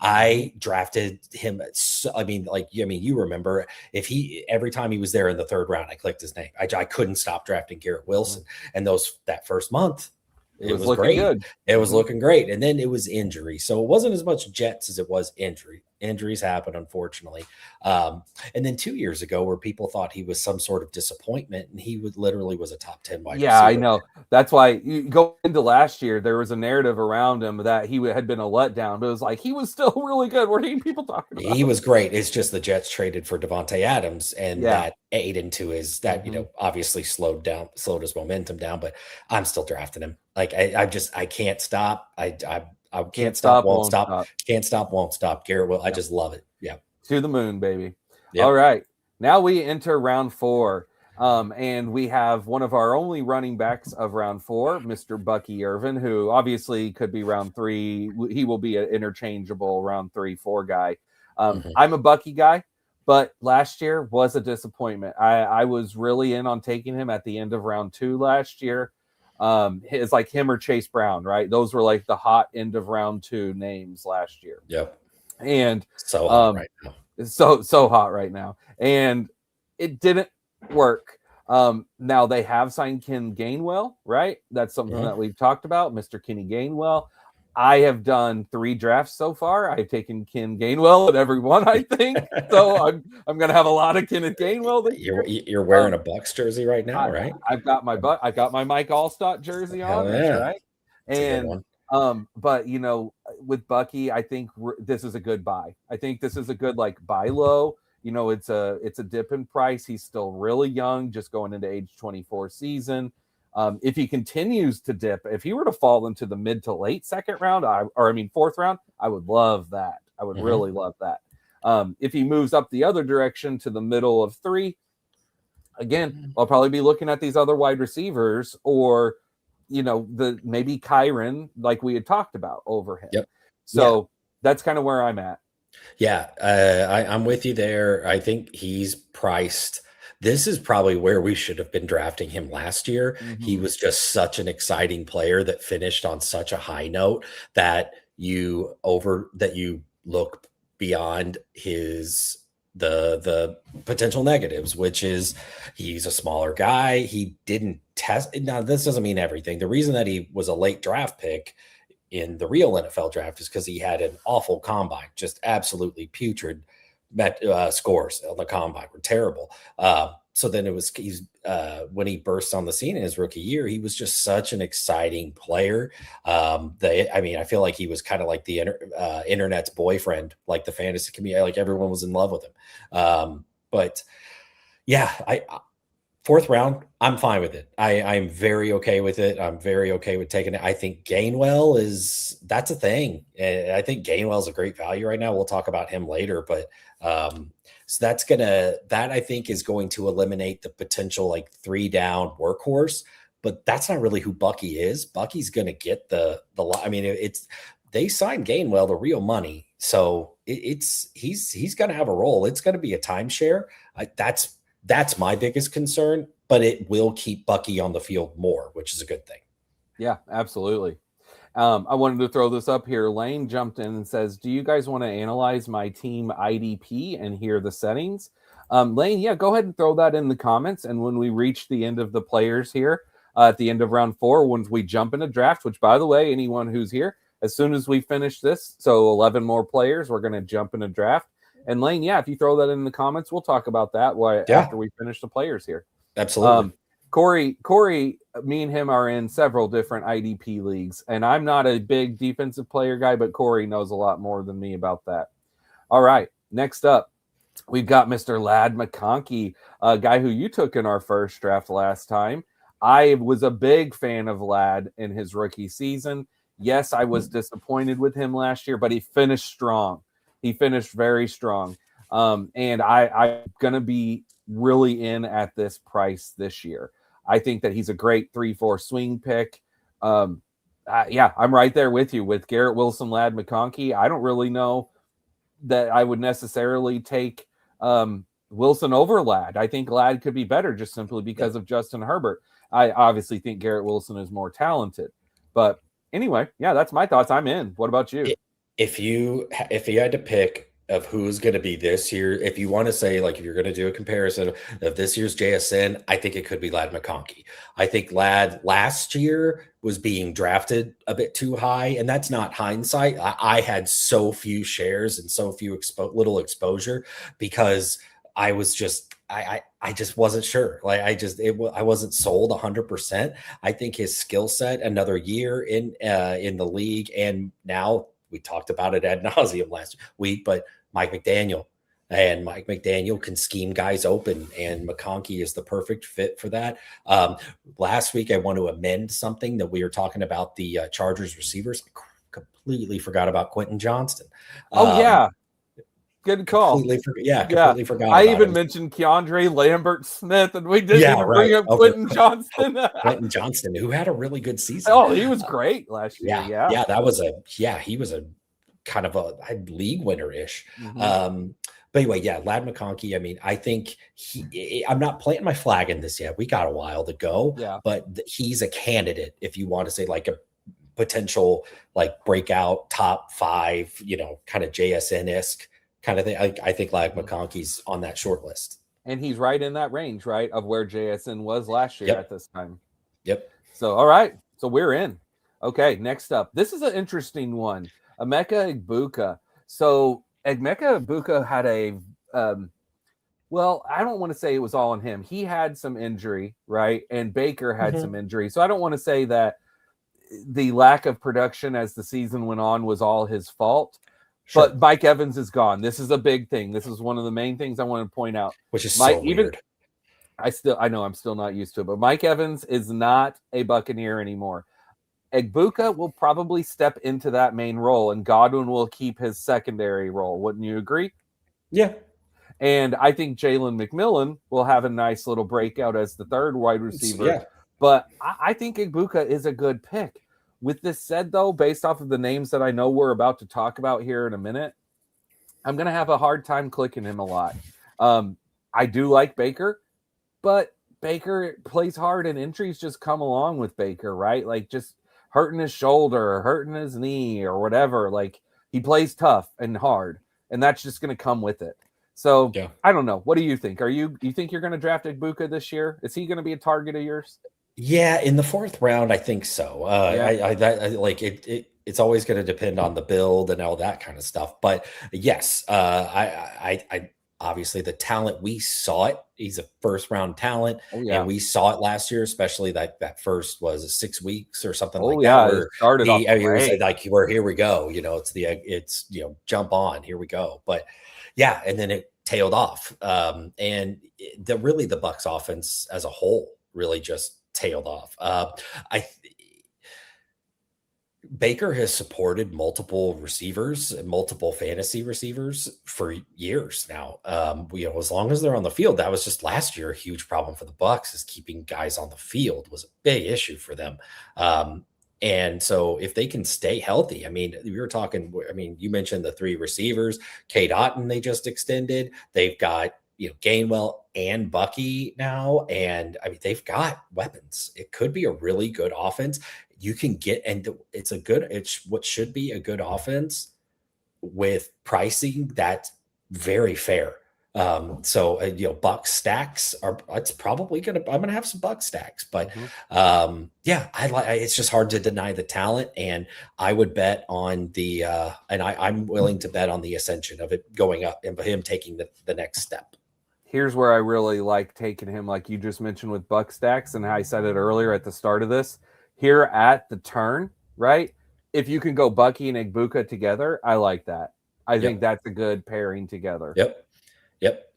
I drafted him. You remember every time he was there in the 3rd round, I clicked his name. I couldn't stop drafting Garrett Wilson. And that first month, it was great. Good. It was looking great. And then it was injury. So it wasn't as much Jets as it was injury. Injuries happen, unfortunately. And then 2 years ago, where people thought he was some sort of disappointment, and he literally was a top 10 wide receiver. Yeah, I know. That's why you go into last year, there was a narrative around him that he had been a letdown, but it was like he was still really good. What are people talking about? He was great. It's just the Jets traded for Davante Adams, and that ate into his obviously slowed his momentum down. But I'm still drafting him. Like I can't stop. I can't stop, won't stop. Can't stop, won't stop. Garrett will. I just love it. Yeah. To the moon, baby. Yep. All right. Now we enter round 4. And we have one of our only running backs of round 4, Mr. Bucky Irving, who obviously could be round 3. He will be an interchangeable round 3-4 guy. I'm a Bucky guy, but last year was a disappointment. I was really in on taking him at the end of round 2 last year. It's like him or Chase Brown, right? Those were like the hot end of round 2 names last year. Yep. And so hot right now. So hot right now. And it didn't work. Now they have signed Ken Gainwell, right? That's something that we've talked about, Mr. Kenny Gainwell. I have done 3 drafts so far. I've taken Ken Gainwell at every one, I think. So I'm going to have a lot of Kenneth Gainwell this year. You're wearing a Bucks jersey right now, right? I've got my Mike Allstott jersey on, right? And but with Bucky, I think this is a good buy. I think this is a good buy low. It's a dip in price. He's still really young, just going into age 24 season. If he continues to dip, if he were to fall into the mid to late second round, fourth round, I would love that. I would really love that. If he moves up the other direction to the middle of 3, again, I'll probably be looking at these other wide receivers or, maybe Kyren, like we had talked about, over him. Yep. So that's kind of where I'm at. Yeah, I'm with you there. I think he's priced. This is probably where we should have been drafting him last year. He was just such an exciting player that finished on such a high note that you look beyond the potential negatives, which is he's a smaller guy. He didn't test. Now, this doesn't mean everything. The reason that he was a late draft pick in the real NFL draft is because he had an awful combine, just absolutely putrid scores on the combine were terrible. So then when he burst on the scene in his rookie year, he was just such an exciting player. I feel like he was kind of like the internet's boyfriend, like the fantasy community, like everyone was in love with him. But yeah, fourth round, I'm fine with it. I'm very okay with it. I'm very okay with taking it. I think Gainwell that's a thing. And I think Gainwell is a great value right now. We'll talk about him later, but so that I think is going to eliminate the potential like 3 down workhorse, but that's not really who Bucky is. Bucky's going to get they signed Gainwell the real money. So he's going to have a role. It's going to be a timeshare. That's my biggest concern, but it will keep Bucky on the field more, which is a good thing. Yeah, absolutely. I wanted to throw this up here. Lane jumped in and says, do you guys want to analyze my team IDP and hear the settings? Lane, yeah, go ahead and throw that in the comments. And when we reach the end of the players here, at the end of round 4, once we jump into draft, which, by the way, anyone who's here, as soon as we finish this, so 11 more players, we're going to jump into draft. And Lane, yeah, if you throw that in the comments, we'll talk about that after we finish the players here. Absolutely. Corey, me and him are in several different IDP leagues, and I'm not a big defensive player guy, but Corey knows a lot more than me about that. All right, next up, we've got Mr. Lad McConkey, a guy who you took in our first draft last time. I was a big fan of Lad in his rookie season. Yes, I was disappointed with him last year, but he finished strong. He finished very strong. And I'm going to be really in at this price this year. I think that he's a great 3-4 swing pick. I'm right there with you with Garrett Wilson, Lad McConkey. I don't really know that I would necessarily take Wilson over Lad. I think Lad could be better just simply because of Justin Herbert. I obviously think Garrett Wilson is more talented. But anyway, yeah, that's my thoughts. I'm in. What about you? If you had to pick of who's going to be this year, if you want to say, like, if you're going to do a comparison of this year's JSN, I think it could be Lad McConkey. I think Lad last year was being drafted a bit too high, and that's not hindsight. I had so few shares and so few little exposure because I was just I just wasn't sure. Like I wasn't sold 100%. I think his skill set, another year in the league, and now we talked about it ad nauseum last week, but Mike McDaniel can scheme guys open, and McConkey is the perfect fit for that. Last week, I want to amend something that we were talking about the Chargers receivers. I completely forgot about Quentin Johnston. Yeah. Good call. Completely forgot. I even mentioned Keandre Lambert-Smith, and we didn't even bring up Quentin Johnston. Quentin Johnston, who had a really good season. Oh, he was great last year. He was a kind of a league winner-ish. Mm-hmm. But anyway, yeah, Lad McConkey. I mean, I think I'm not planting my flag in this yet. We got a while to go. Yeah. But he's a candidate if you want to say like a potential like breakout top 5, kind of JSN-esque kind of thing. I think Lad McConkey's on that short list. And he's right in that range, right, of where JSN was last year at this time. Yep. So, all right. So we're in. Okay, next up. This is an interesting one. Emeka Egbuka. So Emeka Egbuka had a I don't want to say it was all on him. He had some injury, right? And Baker had some injury. So I don't want to say that the lack of production as the season went on was all his fault. Sure. But Mike Evans is gone. This is a big thing. This is one of the main things I want to point out. Which is so weird. I know I'm still not used to it, but Mike Evans is not a Buccaneer anymore. Egbuka will probably step into that main role, and Godwin will keep his secondary role. Wouldn't you agree? Yeah. And I think Jalen McMillan will have a nice little breakout as the third wide receiver. Yeah. But I think Egbuka is a good pick. With this said, though, based off of the names that I know we're about to talk about here in a minute, I'm going to have a hard time clicking him a lot. I do like Baker, but Baker plays hard and injuries just come along with Baker, right? Like just hurting his shoulder or hurting his knee or whatever. Like he plays tough and hard, and that's just going to come with it. So yeah. I don't know. What do you think? You think you're going to draft Egbuka this year? Is he going to be a target of yours? Yeah, in the 4th round, I think so. I like it. It's always going to depend on the build and all that kind of stuff. But yes, I obviously the talent, we saw it. He's a 1st round talent, and we saw it last year, especially that first was 6 weeks or something that. Where it started off was like, "We're here we go." It's jump on, here we go. But yeah, and then it tailed off, and the Bucs offense as a whole really just tailed off. Baker has supported multiple receivers and multiple fantasy receivers for years now. As long as they're on the field, that was just last year a huge problem for the Bucs, is keeping guys on the field was a big issue for them. And so if they can stay healthy, you mentioned the 3 receivers, Cade Otton, they just extended. They've got Gainwell and Bucky now, and they've got weapons. It could be a really good offense. You can get, and it's what should be a good offense with pricing that's very fair. Buck stacks it's probably I'm gonna have some Buck stacks, but it's just hard to deny the talent, and I would bet on the I'm willing to bet on the ascension of it going up and him taking the next step. Here's where I really like taking him, like you just mentioned with Buck stacks, and I said it earlier at the start of this. Here at the turn, right? If you can go Bucky and Egbuka together, I like that. I think that's a good pairing together. Yep.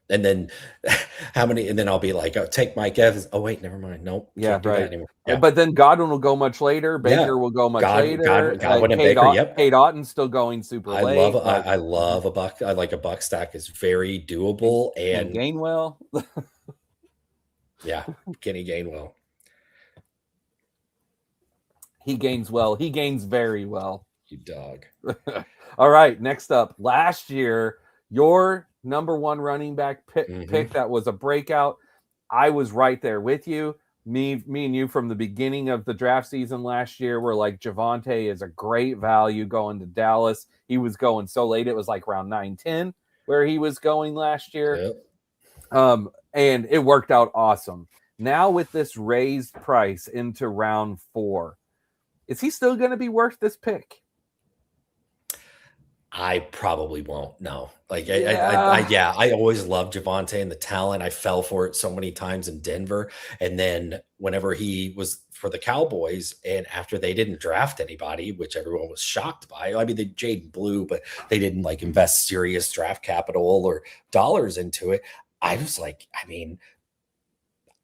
And then how many? And then I'll be like, "Oh, take Mike Evans." Oh wait, never mind. Nope. Yeah, right. Yeah. But then Godwin will go much later. Baker will go much later. Godwin and Baker. Yep. Cade Otton's still going super late. I love a Buck. I like a Buck stack is very doable. And Gainwell. Yeah, Kenny Gainwell. He gains well. He gains very well. You dog. All right. Next up, last year, your number 1 running back pick that was a breakout. I was right there with you. Me and you from the beginning of the draft season last year were like, Javonte is a great value going to Dallas. He was going so late. It was like round 9-10 where he was going last year. Yep. And it worked out awesome. Now with this raised price into round 4, is he still going to be worth this pick? I probably won't. No, I always loved Javonte and the talent. I fell for it so many times in Denver. And then whenever he was for the Cowboys, and after they didn't draft anybody, which everyone was shocked by, they Jaden Blue, but they didn't invest serious draft capital or dollars into it. I was like,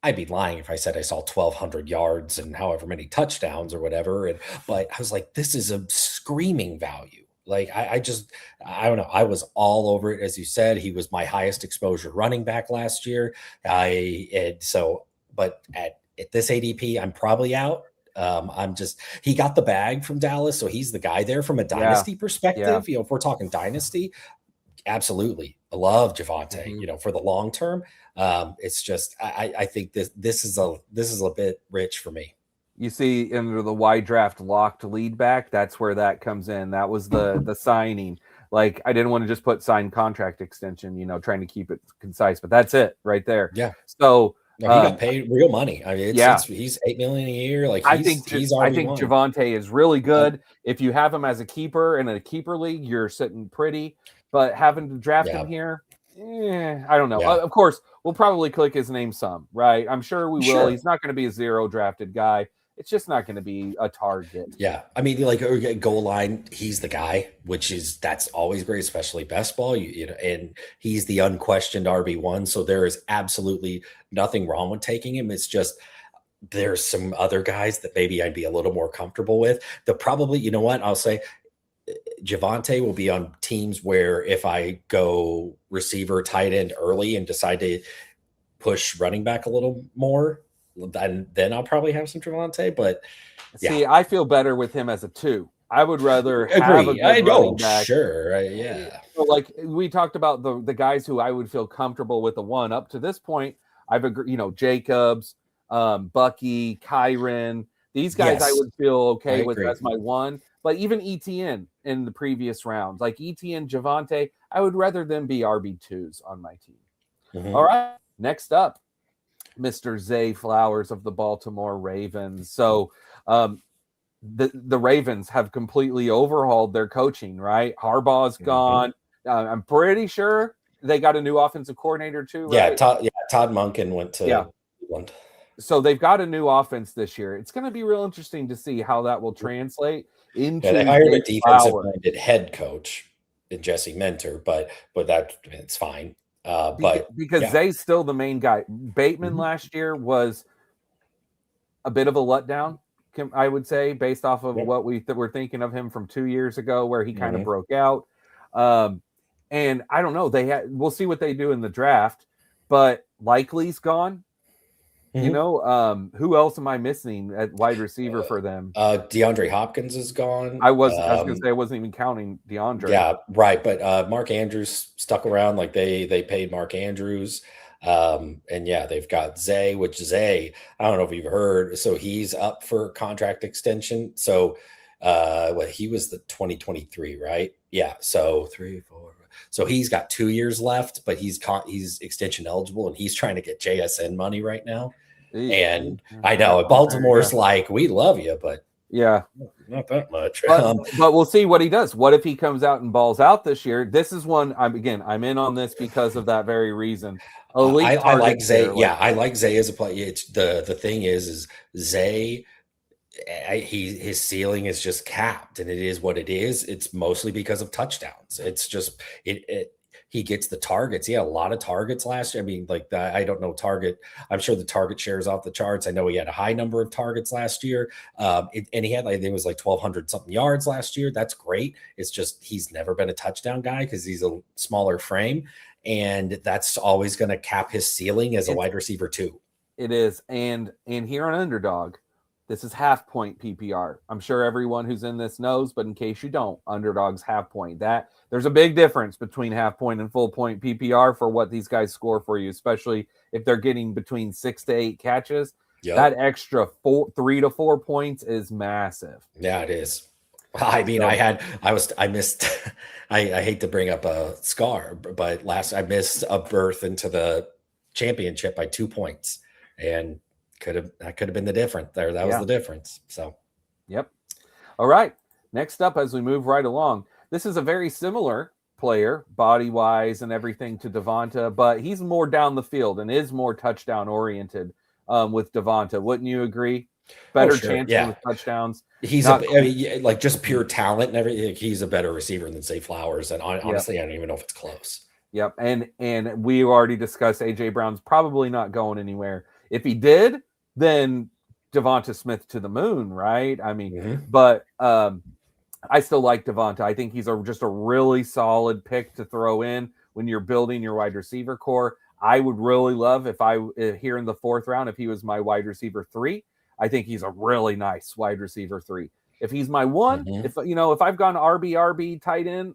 I'd be lying if I said I saw 1,200 yards and however many touchdowns or whatever. But I was like, this is a screaming value. I don't know. I was all over it. As you said, he was my highest exposure running back last year. But at this ADP, I'm probably out. He got the bag from Dallas. So he's the guy there from a dynasty perspective. If we're talking dynasty, absolutely. I love Javonte, for the long term. It's just, I think this is a bit rich for me. You see under the wide draft locked lead back, that's where that comes in. That was the signing. I didn't want to just put signed contract extension, trying to keep it concise, but that's it right there. Yeah. So he got paid real money. He's $8 million a year. I think Javonte is really good. If you have him as a keeper in a keeper league, you're sitting pretty. But having to draft him here, I don't know. Yeah. Of course, we'll probably click his name some, right? I'm sure we will. He's not going to be a 0 drafted guy. it's just not going to be a target. Yeah. I mean, like goal line, he's the guy, that's always great, especially best ball, and he's the unquestioned RB1. So there is absolutely nothing wrong with taking him. It's just, there's some other guys that maybe I'd be a little more comfortable with. You know what? I'll say Javonte will be on teams where if I go receiver, tight end early and decide to push running back a little more, then I'll probably have some Javonte. But yeah. See, I feel better with him as a 2. I would rather have a good running back. Sure, yeah. So like we talked about the guys who I would feel comfortable with a 1 up to this point. I've agreed, Jacobs, Bucky, Kyren. These guys I would feel okay with as my 1. But even Etienne in the previous rounds, like Etienne, Javonte, I would rather them be RB2s on my team. Mm-hmm. All right, next up, Mr. Zay Flowers of the Baltimore Ravens. So the Ravens have completely overhauled their coaching, right? Harbaugh's gone. I'm pretty sure they got a new offensive coordinator too, right? Todd Monken went to Cleveland. So they've got a new offense this year. It's going to be real interesting to see how that will translate into. They hired a defensive-minded head coach in Jesse Minter, but it's fine. Because Zay's still the main guy. Bateman last year was a bit of a letdown, I would say, based off of what we were thinking of him from 2 years ago, where he kind of broke out. And I don't know. We'll see what they do in the draft, but Likely's gone. Who else am I missing at wide receiver for them? DeAndre Hopkins is gone. I was going to say I wasn't even counting DeAndre. Yeah, right. But Mark Andrews stuck around. Like they paid Mark Andrews. And they've got Zay, I don't know if you've heard. So he's up for contract extension. So he was the 2023, right? Yeah. So 3, 4. So he's got 2 years left, but he's extension eligible, and he's trying to get JSN money right now. And I know Baltimore's like, we love you, but not that much. But we'll see what he does. What if he comes out and balls out this year? This is one I'm in on this because of that very reason. I like Zay. I like Zay as a player. It's the thing is Zay. His ceiling is just capped, and it is what it is. It's mostly because of touchdowns. It's just he gets the targets. He had a lot of targets last year. I mean, I don't know target. I'm sure the target share is off the charts. I know he had a high number of targets last year. And he had it was 1,200 something yards last year. That's great. It's just he's never been a touchdown guy because he's a smaller frame, and that's always going to cap his ceiling as a wide receiver too. It is, and here on Underdog, this is half point PPR. I'm sure everyone who's in this knows, but in case you don't, Underdog's half point. There's a big difference between half point and full point PPR for what these guys score for you, especially if they're getting between 6 to 8 catches. Yep. That extra 3 to 4 points is massive. Yeah, it is. I mean, I missed. I hate to bring up a scar, but I missed a berth into the championship by 2 points, and that could have been the difference there. That was the difference. So, yep. All right. Next up, as we move right along, this is a very similar player, body wise and everything, to Devonta, but he's more down the field and is more touchdown oriented with Devonta. Wouldn't you agree? Better chances with touchdowns. He's just pure talent and everything. He's a better receiver than Zay Flowers, and honestly, I don't even know if it's close. Yep. And we already discussed AJ Brown's probably not going anywhere. If he did, then Devonta Smith to the moon, right? I mean, but I still like Devonta. I think he's just a really solid pick to throw in when you're building your wide receiver core. I would really love if here in the 4th round, if he was my wide receiver 3. I think he's a really nice wide receiver 3. If he's my 1, if I've gone RB tight end,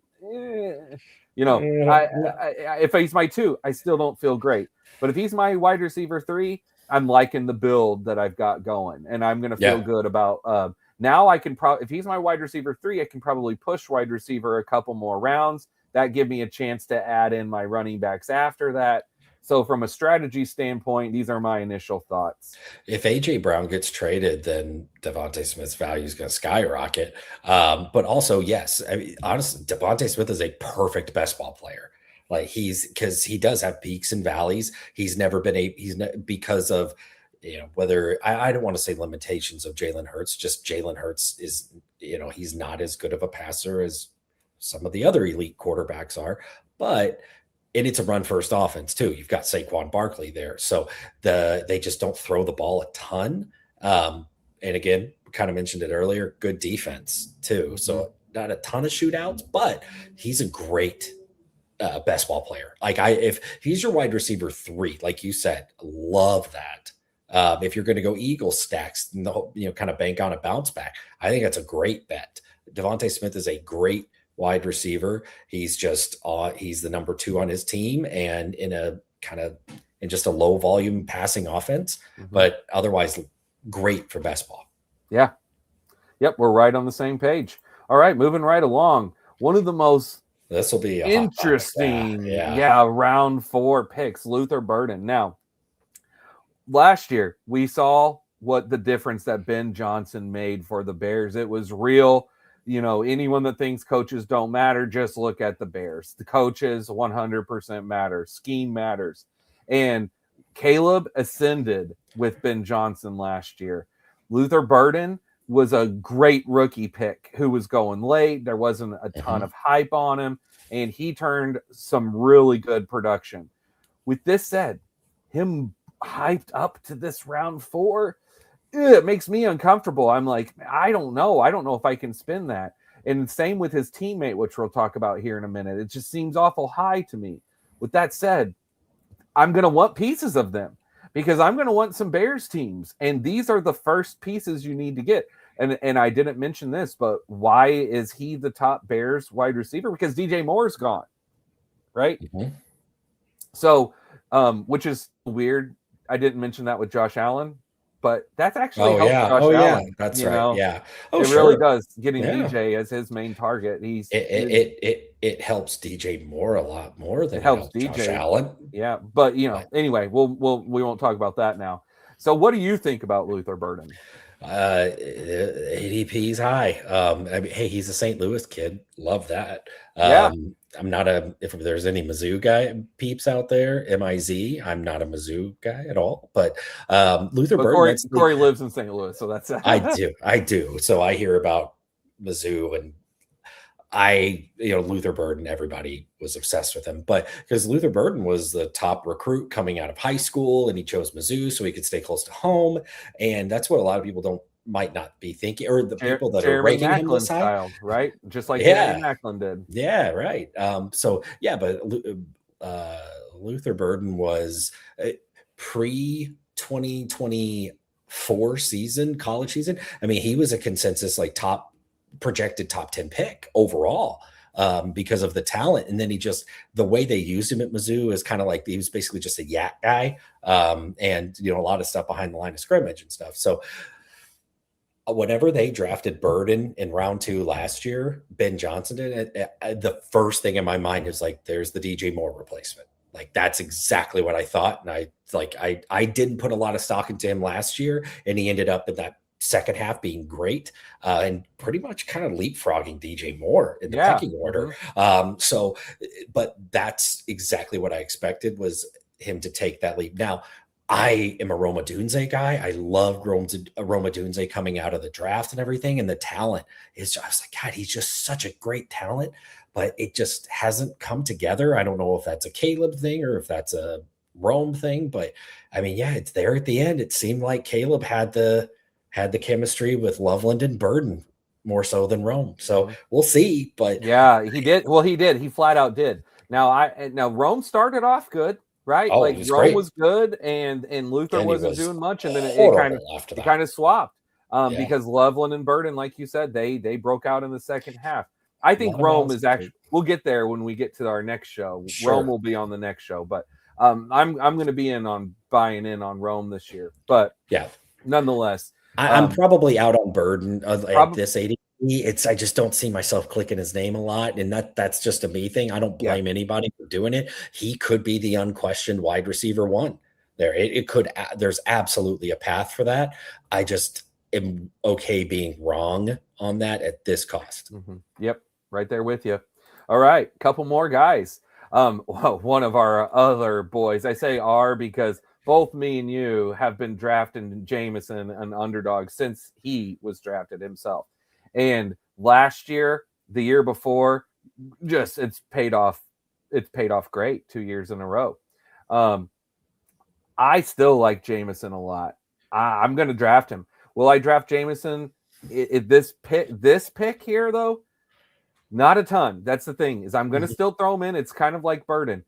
if he's my 2, I still don't feel great. But if he's my wide receiver 3, I'm liking the build that I've got going, and I'm going to feel good about. Now I can if he's my wide receiver 3, I can probably push wide receiver a couple more rounds. That give me a chance to add in my running backs after that. So from a strategy standpoint, these are my initial thoughts. If AJ Brown gets traded, then Devonta Smith's value is going to skyrocket. But also, yes, I mean, honestly, Devonta Smith is a perfect best ball player. Because he does have peaks and valleys. He's never been because of whether I don't want to say limitations of Jalen Hurts, just Jalen Hurts is, he's not as good of a passer as some of the other elite quarterbacks are, and it's a run first offense too. You've got Saquon Barkley there. So they just don't throw the ball a ton. And again, kind of mentioned it earlier, good defense too. So not a ton of shootouts, but he's a great best ball player. If he's your wide receiver 3, like you said, love that. If you're going to go Eagles stacks, kind of bank on a bounce back, I think that's a great bet. Devonta Smith is a great wide receiver. He's just he's the number 2 on his team, and in just a low volume passing offense, but otherwise great for best ball. Yeah. Yep. We're right on the same page. All right. Moving right along. One of the most This will be interesting. Round 4 picks, Luther Burden. Now, last year we saw what the difference that Ben Johnson made for the Bears. It was real. Anyone that thinks coaches don't matter, just look at the Bears. The coaches 100% matter. Scheme matters. And Caleb ascended with Ben Johnson last year. Luther Burden was a great rookie pick who was going late. There wasn't a ton of hype on him, and he turned some really good production. With this said, him hyped up to this round 4, it makes me uncomfortable. I'm like, I don't know if I can spin that. And same with his teammate, which we'll talk about here in a minute. It just seems awful high to me. With that said, I'm going to want pieces of them because I'm going to want some Bears teams. And these are the first pieces you need to get. And I didn't mention this, but why is he the top Bears wide receiver? Because DJ Moore's gone, right? So, which is weird. I didn't mention that with Josh Allen, but that's actually helped Josh Allen. That's right. Yeah. It really does. Getting DJ as his main target. It helps DJ Moore a lot more than it helps DJ Josh Allen. Yeah, but anyway, we won't talk about that now. So, what do you think about Luther Burden? ADP's high. Hey, he's a St. Louis kid. Love that. I'm not if there's any Mizzou guy peeps out there, MIZ, I'm not a Mizzou guy at all, but Luther Burden. Cory lives in St. Louis, so that's I do. So I hear about Mizzou, and Luther Burden, everybody was obsessed with him, but because Luther Burden was the top recruit coming out of high school, and he chose Mizzou so he could stay close to home, and that's what a lot of people might not be thinking, or the people that are ranking him this high, right? Just like Jeremy Maclin did. Yeah, right. But Luther Burden was pre-2024 season, college season. I mean, he was a consensus projected top 10 pick overall because of the talent. And then the way they used him at Mizzou is kind of like he was basically just a yak guy, and a lot of stuff behind the line of scrimmage and stuff. So whenever they drafted Burden in round 2 last year, Ben Johnson did it, the first thing in my mind is there's the DJ Moore replacement. That's exactly what I thought. And I didn't put a lot of stock into him last year, and he ended up in that second half being great, and pretty much kind of leapfrogging DJ Moore in the pecking order. But that's exactly what I expected, was him to take that leap. Now, I am a Rome Odunze guy. I loved Rome Odunze coming out of the draft and everything. And the talent I was like, God, he's just such a great talent, but it just hasn't come together. I don't know if that's a Caleb thing or if that's a Rome thing, but I mean, it's there at the end. It seemed like Caleb had the chemistry with Loveland and Burden more so than Rome. So we'll see, but he did. Well, he did. He flat out did. Now Rome started off good. Right, Rome great. Was good, and Luther wasn't doing much, and then it kind of swapped because Loveland and Burden, like you said, they broke out in the second half. I think Rome is actually. We'll get there when we get to our next show. Sure. Rome will be on the next show, but I'm going to be buying in on Rome this year. But nonetheless, I'm probably out on Burden at this 80. I just don't see myself clicking his name a lot, and that's just a me thing. I don't blame anybody for doing it. He could be the unquestioned wide receiver 1 there. It could. There's absolutely a path for that. I just am okay being wrong on that at this cost. Yep, right there with you. All right, couple more guys. One of our other boys. I say "our" because both me and you have been drafting Jameson an underdog since he was drafted himself. And last year, the year before, just it's paid off. It's paid off great 2 years in a row. I still like Jameson a lot. I'm going to draft him. Will I draft Jameson? This pick here, though, not a ton. That's the thing, is I'm going to still throw him in. It's kind of like Burden.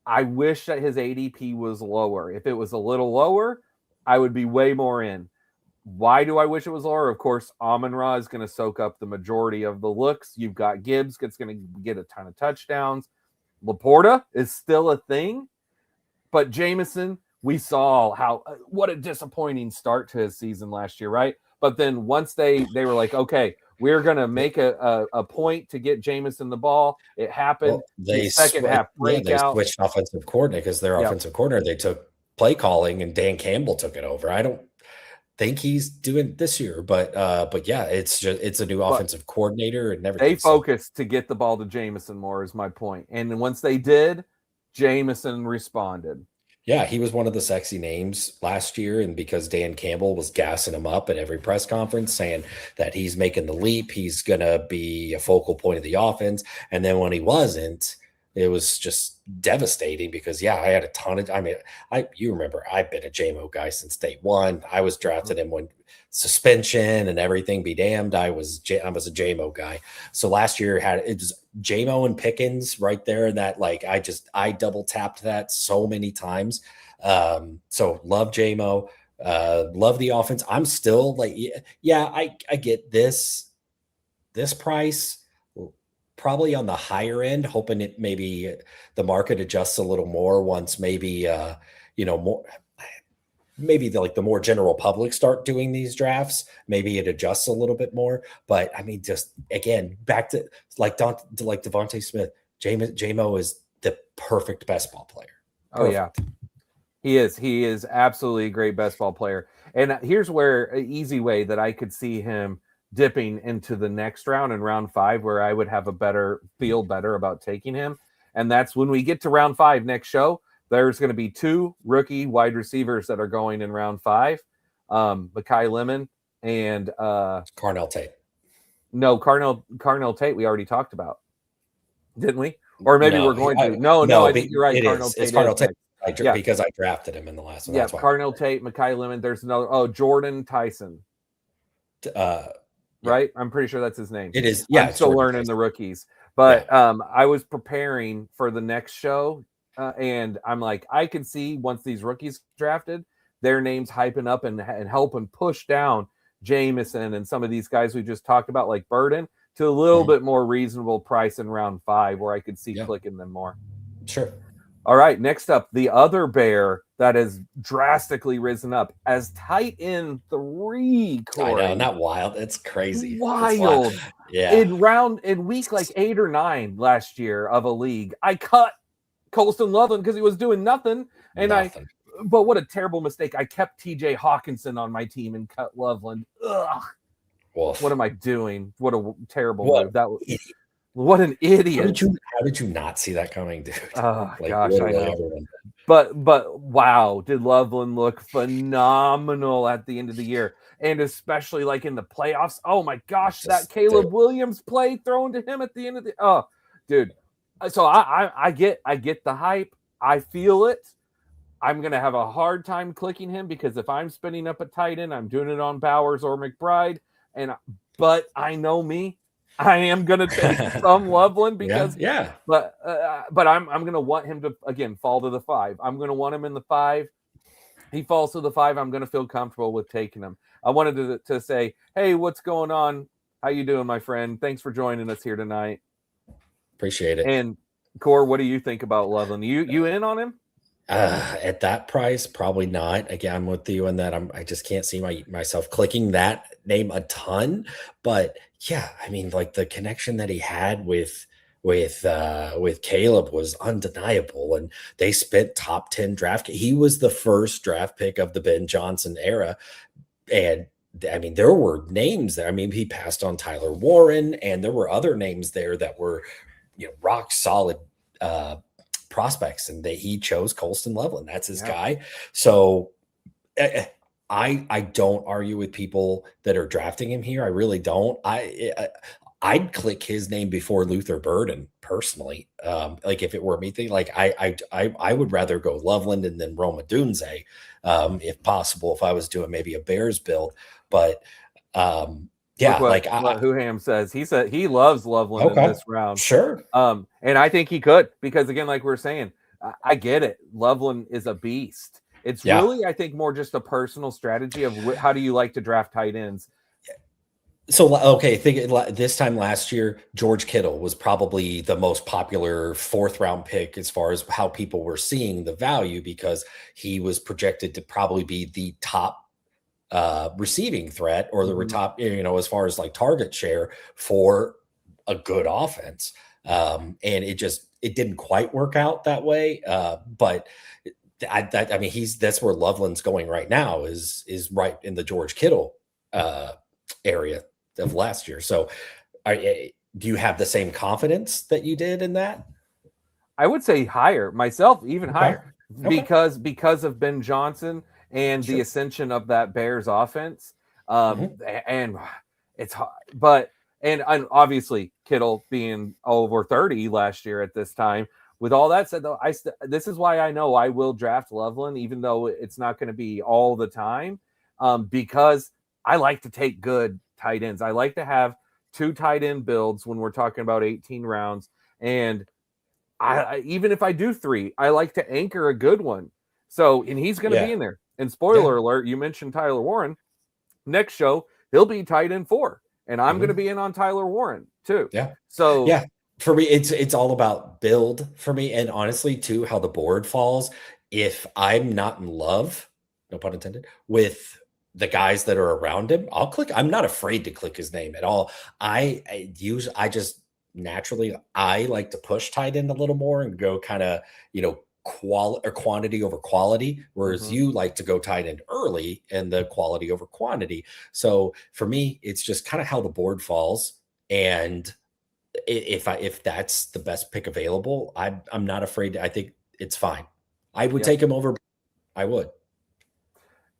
I wish that his ADP was lower. If it was a little lower, I would be way more in. Why do I wish it was lower? Of course, Amon-Ra is going to soak up the majority of the looks. You've got Gibbs that's going to get a ton of touchdowns. Laporta is still a thing. But Jameson, we saw what a disappointing start to his season last year, right? But then once they were like, okay, we're going to make a point to get Jameson the ball. It happened. They second half breakout. They switched offensive coordinator because their offensive coordinator, they took play calling and Dan Campbell took it over. I don't think he's doing this year, but yeah, it's a new offensive coordinator and everything. They focused to get the ball to Jameson more is my point. And once they did, Jameson responded. Yeah, he was one of the sexy names last year, and because Dan Campbell was gassing him up at every press conference saying that he's making the leap, he's going to be a focal point of the offense. And then when he wasn't, it was just devastating because, yeah, I had a ton of – you remember I've been a JMO guy since day one. I was drafted him when suspension and everything be damned. I was a JMO guy. So last year it was JMO and Pickens right there. And that, like, I double tapped that so many times. So love JMO, love the offense. I'm still like, yeah, I get this price. Probably on the higher end, hoping it maybe the market adjusts a little more once maybe more maybe the more general public start doing these drafts. Maybe it adjusts a little bit more. But I mean, just again, back to like Davante Smith, JMO is the perfect best ball player. Perfect. Oh yeah, he is. He is absolutely a great best ball player. And here's where an easy way that I could see him dipping into the next round in round 5, where I would have feel better about taking him. And that's when we get to round 5 next show. There's going to be 2 rookie wide receivers that are going in round 5. McCilliman and Carnell Tate. No, Carnell Tate we already talked about, didn't we? Or maybe we're going to. No, I think you're right. It's Carnell Tate. Because I drafted him in the last one. Yeah, Carnell Tate, McCilliman. There's another. Jordan Tyson. Right? I'm pretty sure that's his name. It is. Yeah. I'm still learning the rookies. But I was preparing for the next show, and I'm like, I can see once these rookies drafted, their names hyping up and helping push down Jameson and some of these guys we just talked about, like Burden, to a little bit more reasonable price in round 5, where I could see clicking them more. Sure. All right, next up, the other bear that has drastically risen up as tight end 3. Cory. I know, not wild. It's crazy. Wild. Yeah. In week like 8 or 9 last year of a league, I cut Colston Loveland because he was doing nothing. But what a terrible mistake. I kept TJ Hawkinson on my team and cut Loveland. Ugh. Wolf. What am I doing? What a terrible move. What an idiot. How did you not see that coming, dude? Oh, gosh, I know. But wow, did Loveland look phenomenal at the end of the year, and especially like in the playoffs. Oh my gosh, that Caleb Williams play thrown to him at the end of the dude. So I get the hype. I feel it. I'm gonna have a hard time clicking him because if I'm spinning up a tight end, I'm doing it on Bowers or McBride, but I know me. I am going to take some Loveland because, but I'm going to want him to, again, fall to the 5. I'm going to want him in the 5. He falls to the 5. I'm going to feel comfortable with taking him. I wanted to say, hey, what's going on? How you doing, my friend? Thanks for joining us here tonight. Appreciate it. And Core, what do you think about Loveland? You in on him? At that price, probably not. Again, I'm with you in that I just can't see myself clicking that name a ton. But yeah, I mean, like the connection that he had with Caleb was undeniable, and they spent top 10 draft. He was the first draft pick of the Ben Johnson era, and I mean, there were names there. I mean, he passed on Tyler Warren, and there were other names there that were, rock solid prospects, and he chose Colston Loveland. That's his guy. So I don't argue with people that are drafting him here. I really don't. I'd click his name before Luther Burden personally. Like if it were me, like I would rather go Loveland and then Roma Dunze, if possible, if I was doing maybe a Bears build. But yeah, what Huham says. He said he loves Loveland in this round. Sure. And I think he could, because again, like we're saying, I get it. Loveland is a beast. It's really, I think, more just a personal strategy of how do you like to draft tight ends. So, okay, think this time last year, George Kittle was probably the most popular 4th round pick as far as how people were seeing the value, because he was projected to probably be the top receiving threat, or the top, as far as like target share for a good offense. And it didn't quite work out that way. But I mean, that's where Loveland's going right now, is right in the George Kittle area of last year. So do you have the same confidence that you did in that? I would say higher myself, even higher, because of Ben Johnson and the ascension of that Bears offense. And it's hard, but obviously Kittle being over 30 last year at this time. With all that said, though, this is why I know I will draft Loveland, even though it's not going to be all the time, because I like to take good tight ends. I like to have 2 tight end builds when we're talking about 18 rounds. And I even if I do 3, I like to anchor a good one. So, and he's going to be in there. And spoiler alert, you mentioned Tyler Warren. Next show, he'll be tight end 4. And I'm going to be in on Tyler Warren too. Yeah. So for me, it's all about build for me. And honestly, too, how the board falls. If I'm not in love, no pun intended, with the guys that are around him, I'll click. I'm not afraid to click his name at all. I just naturally, I like to push tight end a little more and go kind of, quantity over quality, whereas you like to go tight end early and the quality over quantity. So for me, it's just kind of how the board falls. And if that's the best pick available, I'm not afraid. I think it's fine. I would take him over. I would.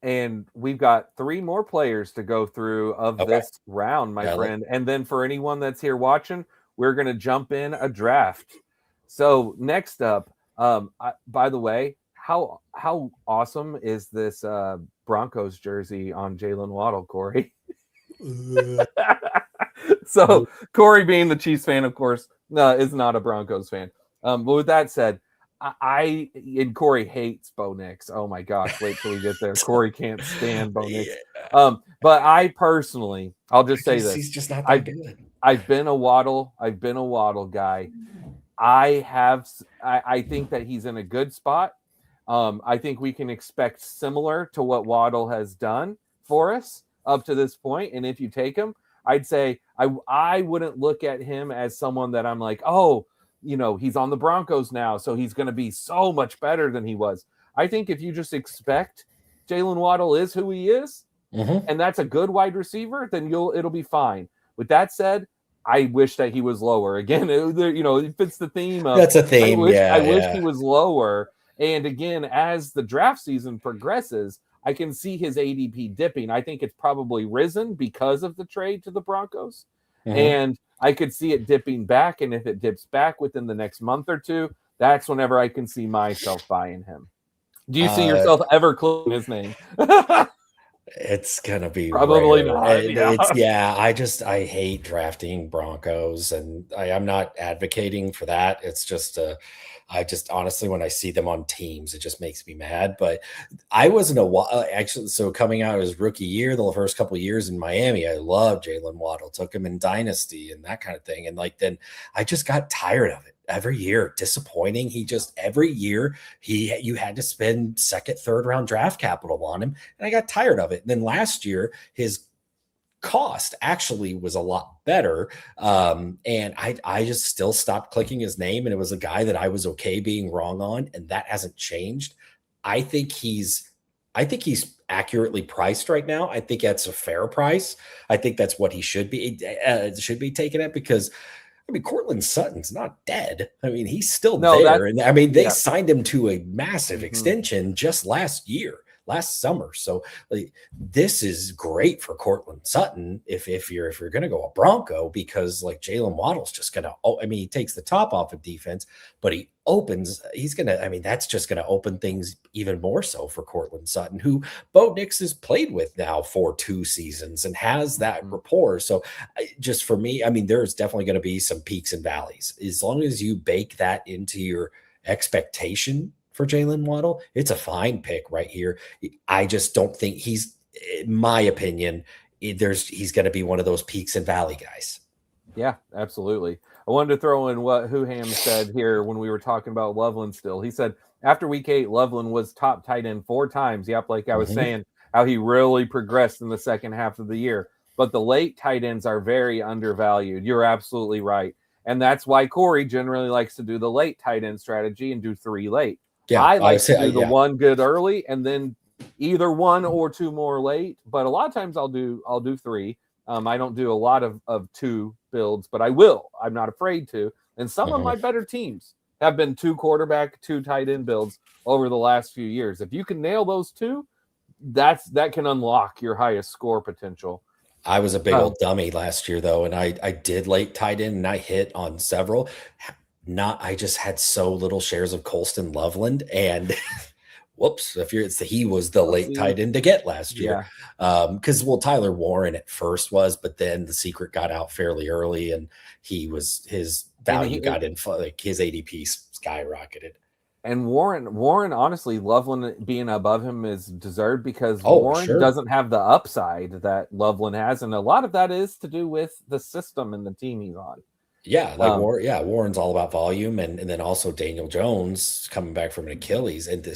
And we've got 3 more players to go through of this round, my friend. And then for anyone that's here watching, we're going to jump in a draft. So next up, by the way, how awesome is this Broncos jersey on Jaylen Waddle, Corey? So Corey, being the Chiefs fan, of course, is not a Broncos fan. But with that said, and Corey hates Bo Nix. Oh my gosh, wait till we get there. Corey can't stand Bo Nix. But I personally, I'll just say this. He's just not that good. I've been a Waddle guy. I think that he's in a good spot. I think we can expect similar to what Waddle has done for us up to this point. And if you take him, I'd say I wouldn't look at him as someone that I'm like, oh, he's on the Broncos now, so he's going to be so much better than he was. I think if you just expect Jaylen Waddle is who he is, and that's a good wide receiver, then it'll be fine. With that said, I wish that he was lower. Again, it fits the theme of that's a theme. I wish he was lower. And again, as the draft season progresses, I can see his ADP dipping. I think it's probably risen because of the trade to the Broncos. And I could see it dipping back. And if it dips back within the next month or 2, that's whenever I can see myself buying him. Do you see yourself ever clicking his name? It's gonna be probably not. I hate drafting Broncos, and I'm not advocating for that. It's just I just honestly, when I see them on teams, it just makes me mad. But I wasn't actually. So coming out of his rookie year, the first couple of years in Miami, I loved Jaylen Waddle, took him in Dynasty and that kind of thing. And then I just got tired of it. Every year, disappointing. Every year you had to spend 2nd, 3rd round draft capital on him, and I got tired of it. And then last year, his cost actually was a lot better, and I just still stopped clicking his name, and it was a guy that I was okay being wrong on, and that hasn't changed. I think he's accurately priced right now. I think that's a fair price. I think that's what he should be taken at, because I mean, Cortland Sutton's not dead. I mean, he's still No, there. And I mean, they yeah. signed him to a massive Mhm. extension just last summer. So like, this is great for Cortland Sutton if you're going to go a Bronco, because like Jaylen Waddle's just going to, he takes the top off of defense, but that's just going to open things even more so for Cortland Sutton, who Bo Nix has played with now for 2 seasons and has that rapport. So just for me, I mean, there's definitely going to be some peaks and valleys. As long as you bake that into your expectation for Jaylen Waddle, it's a fine pick right here. I just don't think he's, in my opinion, he's going to be one of those peaks and valley guys. Yeah, absolutely. I wanted to throw in what Huham said here when we were talking about Loveland still. He said after week 8, Loveland was top tight end 4 times. Yep, like I was saying, how he really progressed in the second half of the year. But the late tight ends are very undervalued. You're absolutely right. And that's why Corey generally likes to do the late tight end strategy and do 3 late. Yeah, I like to do the 1 good early and then either 1 or 2 more late. But a lot of times I'll do 3. I don't do a lot of 2 builds, but I will. I'm not afraid to. And some of my better teams have been 2 quarterback, 2 tight end builds over the last few years. If you can nail those 2, that can unlock your highest score potential. I was a big old dummy last year, though, and I did late tight end, and I hit on several. I just had so little shares of Colston Loveland, and whoops, he was the late tight end to get last year. Because Tyler Warren at first was, but then the secret got out fairly early, and his value got in, like his ADP skyrocketed. And Warren, honestly, Loveland being above him is deserved because Warren doesn't have the upside that Loveland has, and a lot of that is to do with the system and the team he's on. Yeah, Warren's all about volume, and then also Daniel Jones coming back from an Achilles. And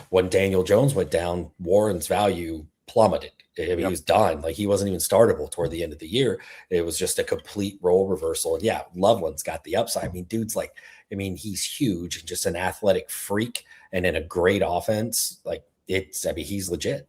when Daniel Jones went down, Warren's value plummeted. I mean, he was done. Like, he wasn't even startable toward the end of the year. It was just a complete role reversal. And yeah, Loveland's got the upside. I mean, he's huge and just an athletic freak, and in a great offense. He's legit.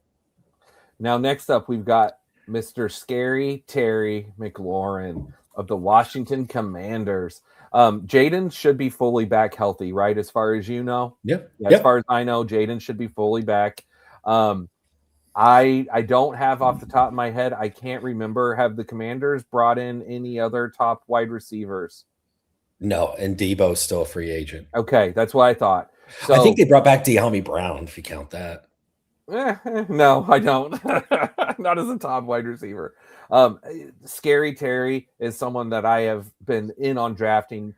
Now, next up, we've got Mr. Scary Terry McLaurin of the Washington Commanders. Jaden should be fully back healthy, right? As far as you know? As far as I know, Jaden should be fully back. I don't have off the top of my head, I can't remember, have the Commanders brought in any other top wide receivers? No, and Debo's still a free agent. Okay, that's what I thought. So, I think they brought back De'Ami Brown, if you count that. No, I don't. Not as a top wide receiver. Scary Terry is someone that I have been in on drafting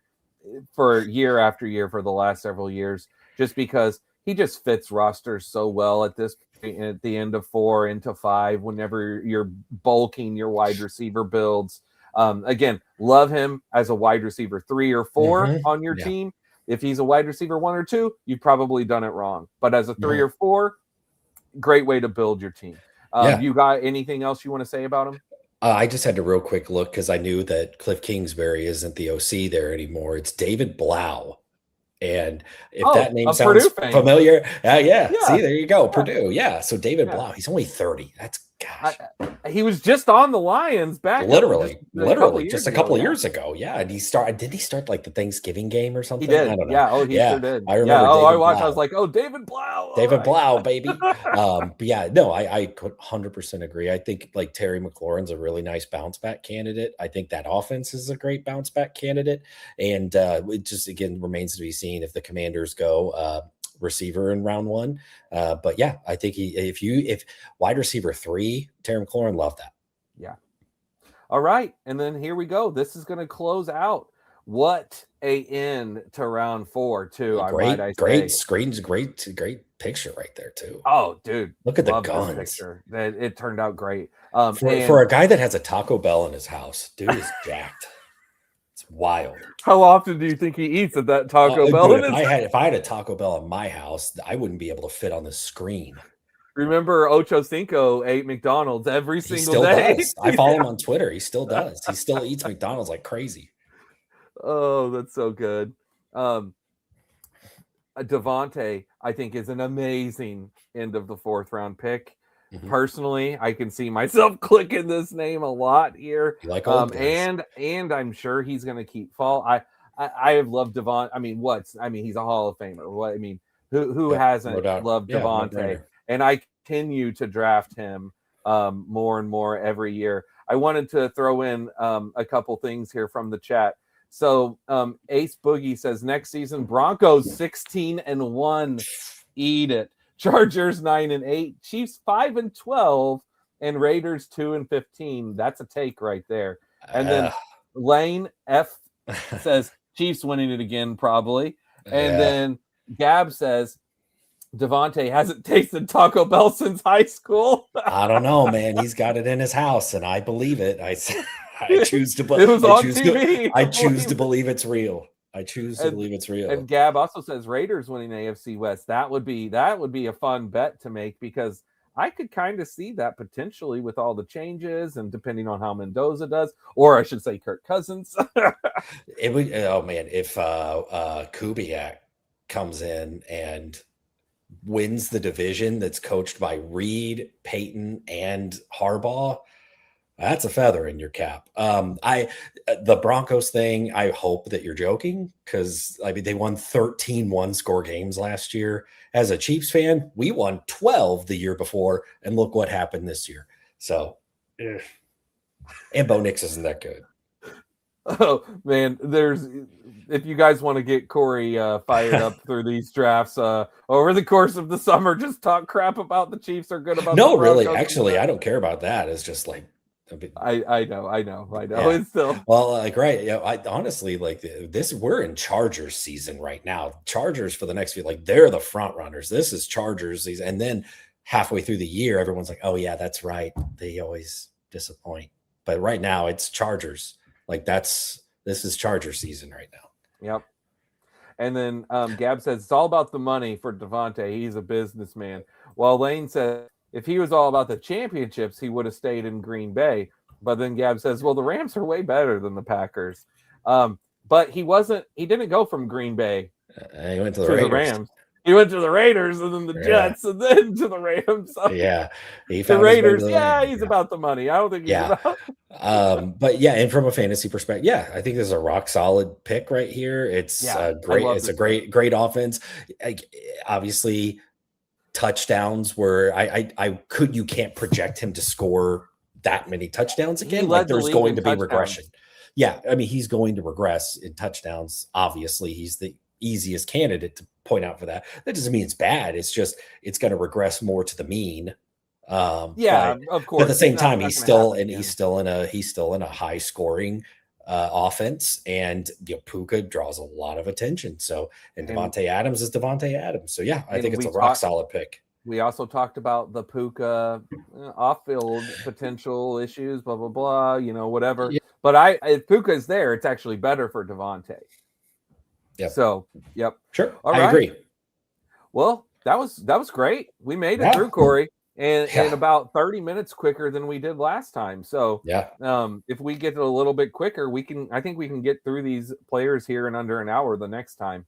for year after year for the last several years, just because he just fits rosters so well at this point, at the end of 4 into 5, whenever you're bulking your wide receiver builds. Again, love him as a wide receiver 3 or 4 on your team. If he's a wide receiver 1 or 2, you've probably done it wrong. But as a 3 or 4, great way to build your team. You got anything else you want to say about him? I just had to real quick look because I knew that Cliff Kingsbury isn't the OC there anymore. It's David Blau. And if that name sounds familiar, see, there you go. Purdue. Yeah. So David Blau, he's only 30. That's he was just on the Lions back literally just a couple of years ago. Yeah. And did he start like the Thanksgiving game or something? He did. I don't know. Yeah. He sure did. I remember. I watched. I was like, David Blau. David Blau, baby. But yeah, no, I could 100% agree. I think like Terry McLaurin's a really nice bounce back candidate. I think that offense is a great bounce back candidate. And it just, again, remains to be seen if the Commanders go receiver in round 1. But yeah, I think if wide receiver 3, Terry McLaurin, love that. Yeah. All right. And then here we go. This is going to close out. What a end to round 4 too. Great screens, great picture right there too. Oh, dude, look at the guns. Picture. It turned out great. For a guy that has a Taco Bell in his house, dude is jacked. It's wild. How often do you think he eats at that Taco Bell? Dude, if I had a Taco Bell in my house, I wouldn't be able to fit on the screen. Remember, Ocho Cinco ate McDonald's every single day. Does. I follow him on Twitter. He still does. He still eats McDonald's like crazy. Oh, that's so good. Davante, I think, is an amazing end of the 4th round pick. Personally, I can see myself clicking this name a lot here. You like old boys. And I'm sure he's going to keep fall. I have loved Devonta. He's a Hall of Famer. Who hasn't no loved Davante? And I continue to draft him more and more every year. I wanted to throw in a couple things here from the chat. So Ace Boogie says next season Broncos 16-1, eat it. Chargers 9-8, Chiefs 5-12, and Raiders 2-15. That's a take right there. And then Lane F says Chiefs winning it again, probably. And then Gab says Davante hasn't tasted Taco Bell since high school. I don't know, man. He's got it in his house, and I believe it. I choose to believe it was on TV. I choose to believe it's real. I choose to believe it's real. And Gab also says Raiders winning AFC West. That would be a fun bet to make, because I could kind of see that potentially with all the changes and depending on how Mendoza does, or I should say Kirk Cousins. It would. Oh man, if Kubiak comes in and wins the division that's coached by Reed, Peyton, and Harbaugh, that's a feather in your cap. The Broncos thing, I hope that you're joking, because they won 13 one-score games last year. As a Chiefs fan, we won 12 the year before, and look what happened this year. So, and Bo Nix isn't that good. Oh man, if you guys want to get Corey fired up through these drafts over the course of the summer, just talk crap about the Chiefs or good about. No, really, actually, I don't care about that. It's just like. I know. Yeah. It's still right. Yeah. I honestly this. We're in Chargers season right now. Chargers for the next few, they're the front runners. This is Chargers season, and then halfway through the year, everyone's like, "Oh yeah, that's right." They always disappoint, but right now it's Chargers. This is Charger season right now. Yep. And then Gab says it's all about the money for Davante. He's a businessman. While Lane says, if he was all about the championships, he would have stayed in Green Bay. But then Gab says, well, the Rams are way better than the Packers. But he didn't go from Green Bay he went to the Rams. He went to the Raiders and then the Jets and then to the Rams. So yeah. The Raiders, he's about the money. I don't think he's about but yeah, and from a fantasy perspective, I think this is a rock solid pick right here. It's great offense. Obviously, touchdowns where you can't project him to score that many touchdowns again. There's going to be regression. Yeah, he's going to regress in touchdowns. Obviously, he's the easiest candidate to point out for that. That doesn't mean it's bad. It's just it's going to regress more to the mean. Of course. But at the same time, he's still in a high scoring offense, and Puka draws a lot of attention. So, and Davante Adams is Davante Adams. So I think it's a rock solid pick. We also talked about the Puka off-field potential issues, blah blah blah. Whatever. Yeah. But if Puka is there, it's actually better for Davante. Yep. So, sure. I agree. Well, that was great. We made it through, Corey. And about 30 minutes quicker than we did last time. So if we get it a little bit quicker, I think we can get through these players here in under an hour the next time.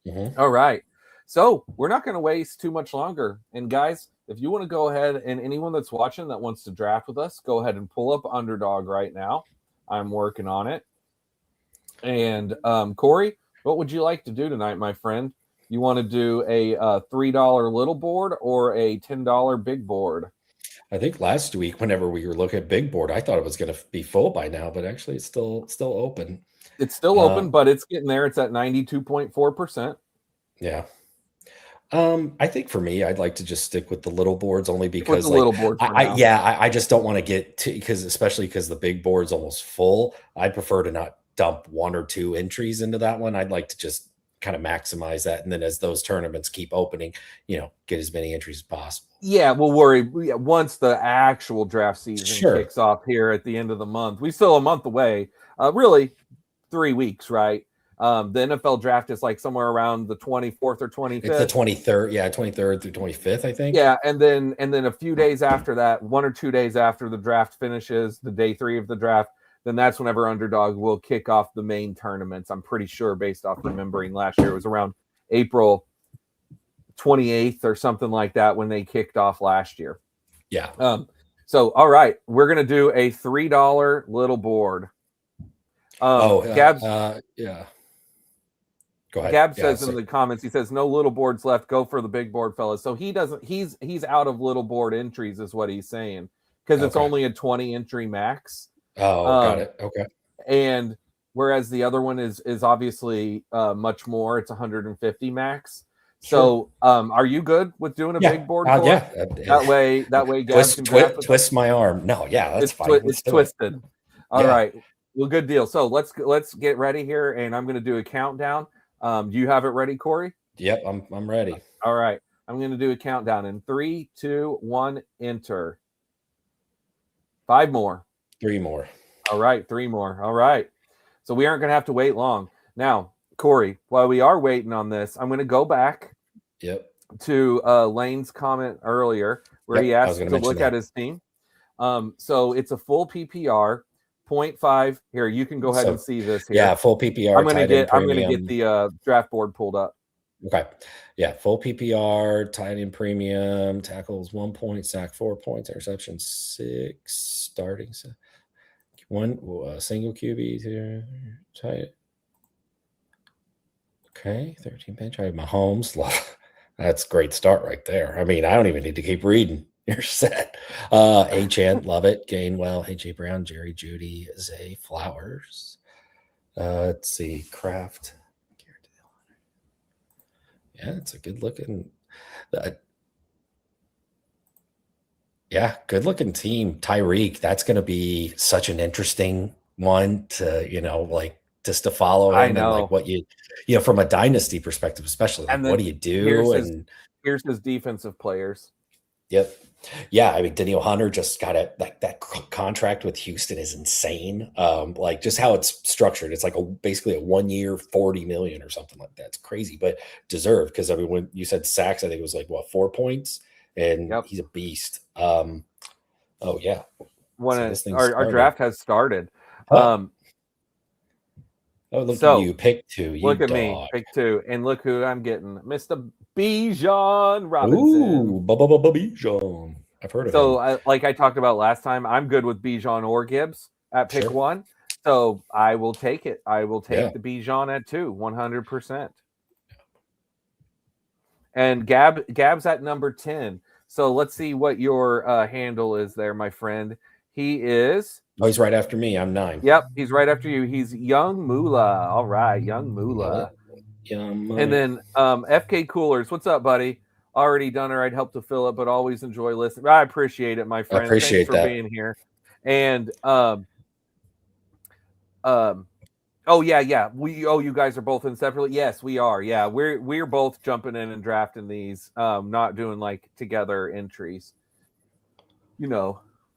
Mm-hmm. All right. So we're not going to waste too much longer. And guys, if you want to go ahead, and anyone that's watching that wants to draft with us, go ahead and pull up Underdog right now. I'm working on it. And Corey, what would you like to do tonight, my friend? You want to do a $3 little board or a $10 big board? I think last week, whenever we were looking at big board, I thought it was going to be full by now, but actually it's still open. It's still open, but it's getting there. It's at 92.4%. Yeah. I think for me, I'd like to just stick with the little boards only because little board I just don't want to get to, especially because the big board's almost full. I'd prefer to not dump one or two entries into that one. I'd like to just kind of maximize that, and then as those tournaments keep opening, get as many entries as possible. Yeah, we'll worry once the actual draft season kicks off here at the end of the month. We still a month away, really 3 weeks, right? The NFL draft is somewhere around the 24th or 25th. It's the 23rd, 23rd through 25th, I think. Yeah, and then a few days after that, 1 or 2 days after the draft finishes, the day 3 of the draft, then that's whenever Underdog will kick off the main tournaments. I'm pretty sure, based off remembering last year, it was around April 28th or something like that when they kicked off last year. Yeah. So all right, we're gonna do a $3 little board. Gabs. Yeah. Go ahead. Gab Yeah, says in the comments, he says no little boards left. Go for the big board, fellas. So he doesn't. He's out of little board entries, is what he's saying, because it's only a 20 entry max. Oh, got it. Okay. And whereas the other one is obviously much more. It's 150 max. Sure. So are you good with doing a big board? Yeah. That way, Gab can twist my arm. No, yeah, that's fine. It's twisted. All right. Well, good deal. So let's get ready here, and I'm going to do a countdown. Do you have it ready, Corey? Yep, I'm ready. All right. I'm going to do a countdown in 3, 2, 1, enter. 5 more. 3 more. All right, 3 more. All right. So we aren't going to have to wait long. Now, Corey, while we are waiting on this, I'm going to go back to Lane's comment earlier where he asked to look at his team. So it's a full PPR. 0.5 here. You can go ahead and see this here. Yeah, full PPR. I'm gonna get the draft board pulled up. Okay. Yeah, full PPR, tight end premium, tackles 1 point, sack 4 points, interception 6, starting 1 single QB here. Tight. Okay, 13 bench. I have Mahomes. That's a great start right there. I mean, I don't even need to keep reading. You're set. Etienne, love it. Gainwell, AJ Brown, Jerry Judy, Zay Flowers. Let's see, Kraft. Yeah, it's a good looking. Good looking team. Tyreek, that's going to be such an interesting one to just to follow him. I know. And like what from a dynasty perspective, especially. Like, what do you do? Here's his defensive players. Yep. Yeah, I mean, Daniel Hunter just got that contract with Houston is insane. Like just how it's structured, it's like basically a 1 year, $40 million or something like that. It's crazy, but deserved because when you said sacks, I think it was like 4 points, and he's a beast. Oh yeah, our draft has started. Oh, look at you, pick 2. Look at me, pick 2, and look who I'm getting, Mr. Bijan Robinson. Ooh, Bijan. I've heard of him. So, like I talked about last time, I'm good with Bijan or Gibbs at pick 1. So I will take it. I will take the Bijan at 2, 100%. And Gab's at number 10. So let's see what your handle is there, my friend. He is. Oh, he's right after me. I'm 9. Yep, he's right after you. He's Young Moolah. All right, Young Moolah. And then FK Coolers. What's up, buddy? Already done or I'd help to fill it, but always enjoy listening. I appreciate it, my friend. Thanks for being here. And you guys are both in separately. Yes, we are. Yeah, we're both jumping in and drafting these, not doing like together entries.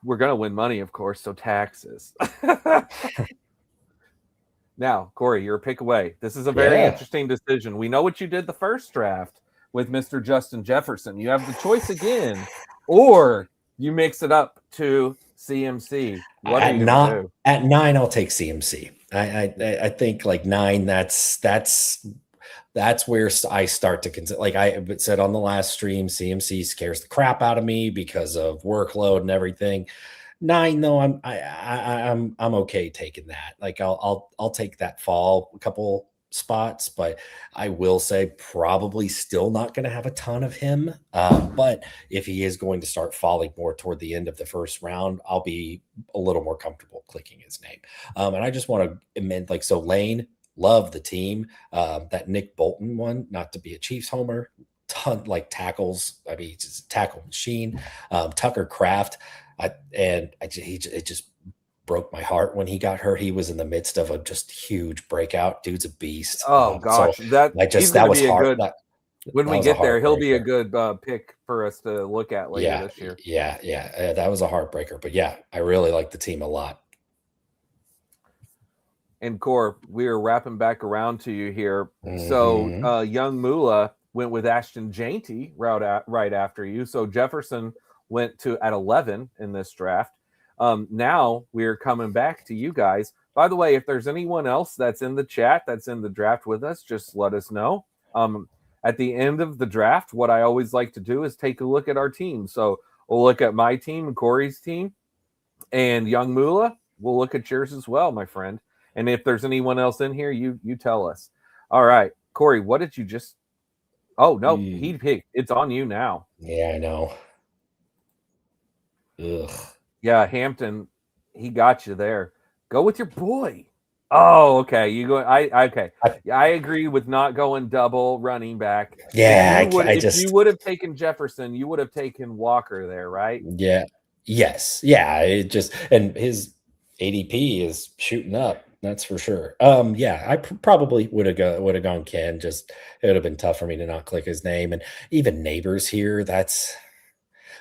We're going to win money, of course, so taxes. Now, Corey, you're a pick away. This is a very interesting decision. We know what you did the first draft with Mr. Justin Jefferson. You have the choice again, or you mix it up to CMC. What are you going to do? At 9, I'll take CMC. I think like 9, that's where I start to consider. Like I said on the last stream, CMC scares the crap out of me because of workload and everything. 9, though, I'm okay taking that. Like I'll take that fall a couple spots, but I will say probably still not going to have a ton of him. But if he is going to start falling more toward the end of the first round, I'll be a little more comfortable clicking his name. And I just want to amend, Lane. Love the team. That Nick Bolton one, not to be a Chiefs homer, ton tackles. I mean, he's just a tackle machine. Tucker Kraft, it just broke my heart when he got hurt. He was in the midst of a just huge breakout. Dude's a beast. Oh gosh, so that was hard. When we get there, he'll be a good pick for us to look at later this year. Yeah, that was a heartbreaker. But yeah, I really like the team a lot. And Cor, we are wrapping back around to you here. Mm-hmm. So Young Moolah went with Ashton Janty right after you. So Jefferson went to at 11 in this draft. Now we're coming back to you guys. By the way, if there's anyone else that's in the chat that's in the draft with us, just let us know. At the end of the draft, what I always like to do is take a look at our team. So We'll look at my team and Corey's team. And Young Mula, we'll look at yours as well, my friend. And if there's anyone else in here, you tell us. All right. Corey, what did you just... Oh, no, he picked. It's on you now. Yeah, I know. Ugh. Yeah, Hampton, he got you there. Go with your boy. Oh, okay. You go. I agree with not going double running back. Yeah, if you would have taken Jefferson, you would have taken Walker there, right? Yeah. Yes. Yeah. And his ADP is shooting up. That's for sure. Yeah, I probably would have gone Ken. Just it would have been tough for me to not click his name, and even Neighbors here. That's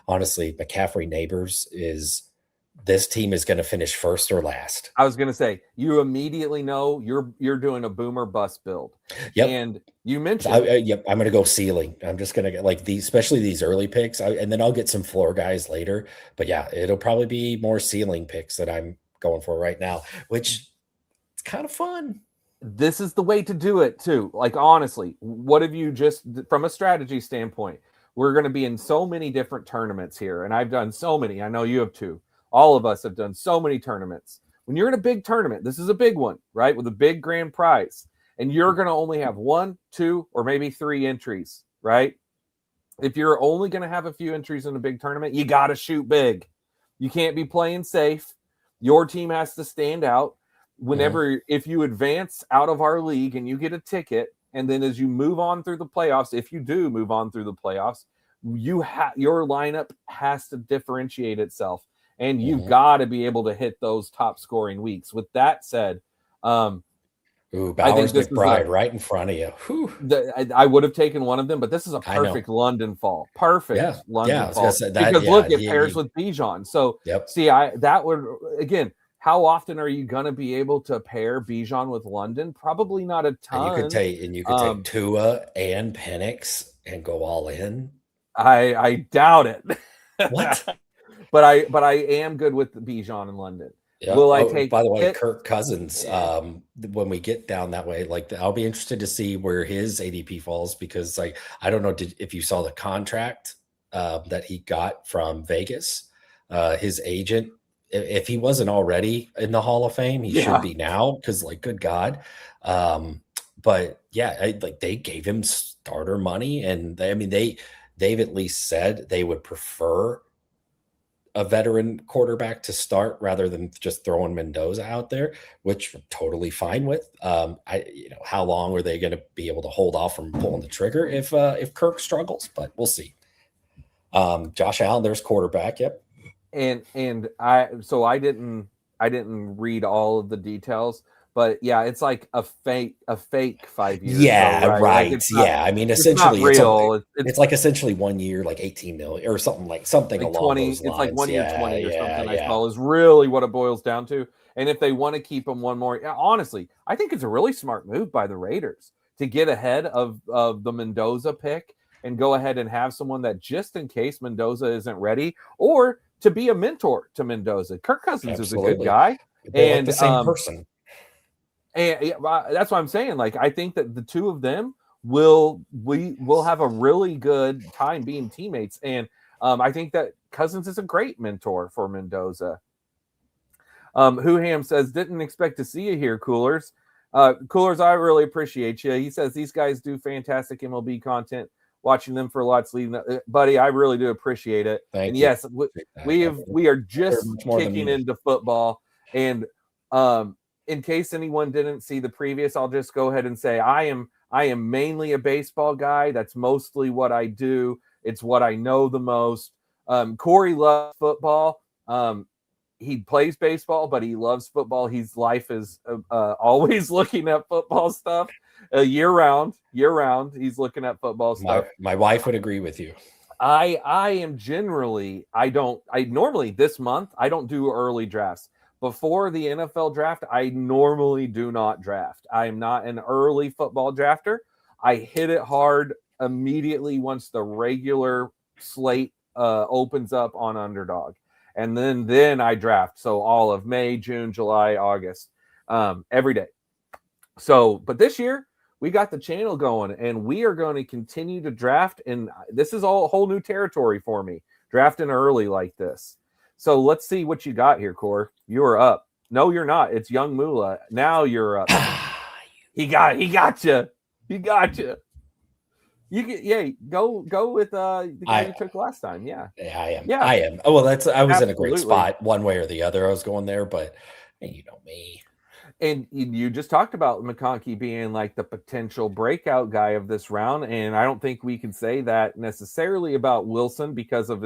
honestly McCaffrey Neighbors is. This team is going to finish first or last. I was going to say, you immediately know you're doing a boomer bust build. Yep. And you mentioned, I'm going to go ceiling. I'm just going to get like these, especially these early picks, and then I'll get some floor guys later. But yeah, it'll probably be more ceiling picks that I'm going for right now, which it's kind of fun. This is the way to do it too. Like, honestly, what have you just, from a strategy standpoint, we're going to be in so many different tournaments here. And I've done so many. I know you have too. All of us have done so many tournaments. When you're in a big tournament, this is a big one, right? With a big grand prize. And you're going to only have 1, 2, or maybe 3 entries, right? If you're only going to have a few entries in a big tournament, you got to shoot big. You can't be playing safe. Your team has to stand out. Whenever, if you advance out of our league and you get a ticket, and then as you move on through the playoffs, if you do move on through the playoffs, your lineup has to differentiate itself. And you've got to be able to hit those top scoring weeks. With that said, Bowers McBride right in front of you. I would have taken one of them, but this is a perfect London fall. Perfect London fall. Because look, it pairs with Bijan. So see, that would, again, how often are you going to be able to pair Bijan with London? Probably not a ton. And you could take Tua and Penix and go all in. I doubt it. What? But I am good with Bijan in London. Yeah. Will I take? By the way, Kirk Cousins. When we get down that way, like I'll be interested to see where his ADP falls because, like, I don't know if you saw the contract that he got from Vegas. His agent, if he wasn't already in the Hall of Fame, he should be now because, like, good God. But yeah, they gave him starter money, and they've at least said they would prefer a veteran quarterback to start rather than just throwing Mendoza out there, which I'm totally fine with. How long are they going to be able to hold off from pulling the trigger if Kirk struggles? But we'll see. Josh Allen, there's quarterback. Yep. And I didn't read all of the details, but yeah, it's like a fake 5 years. Yeah, ago, right. Like essentially it's not real. It's like essentially 1 year, like 18 million or something like along 20, those lines. It's like 1 year 20 or something. I saw is really what it boils down to. And if they want to keep him one more, honestly, I think it's a really smart move by the Raiders to get ahead of the Mendoza pick and go ahead and have someone that just in case Mendoza isn't ready, or to be a mentor to Mendoza. Kirk Cousins is a good guy. They're like the same person. And that's what I'm saying. Like, I think that the two of them will have a really good time being teammates. And I think that Cousins is a great mentor for Mendoza. Whoham says, didn't expect to see you here, Coolers. Coolers, I really appreciate you. He says, these guys do fantastic MLB content. Watching them for lots leading up. Buddy, I really do appreciate it. Thank and you. Yes, we are just kicking into football. And in case anyone didn't see the previous, I'll just go ahead and say I am mainly a baseball guy. That's mostly what I do. It's what I know the most. Corey loves football. He plays baseball, but he loves football. His life is always looking at football stuff. Year round, he's looking at football stuff. My wife would agree with you. I am generally, normally this month, I don't do early drafts. Before the NFL draft, I normally do not draft. I am not an early football drafter. I hit it hard immediately once the regular slate opens up on Underdog. And then I draft. So all of May, June, July, August, every day. So, but this year, we got the channel going, and we are going to continue to draft. And this is all whole new territory for me. drafting early like this. So let's see what you got here, Core. You are up. No, you're not. It's Young Mula. Now you're up. He got you. He got you. Go with the guy you took last time. Yeah, I am. Yeah, I am. Oh, well, I was Absolutely. in a great spot one way or the other. I was going there, but you know me. And you just talked about McConkey being like the potential breakout guy of this round, and I don't think we can say that necessarily about Wilson because of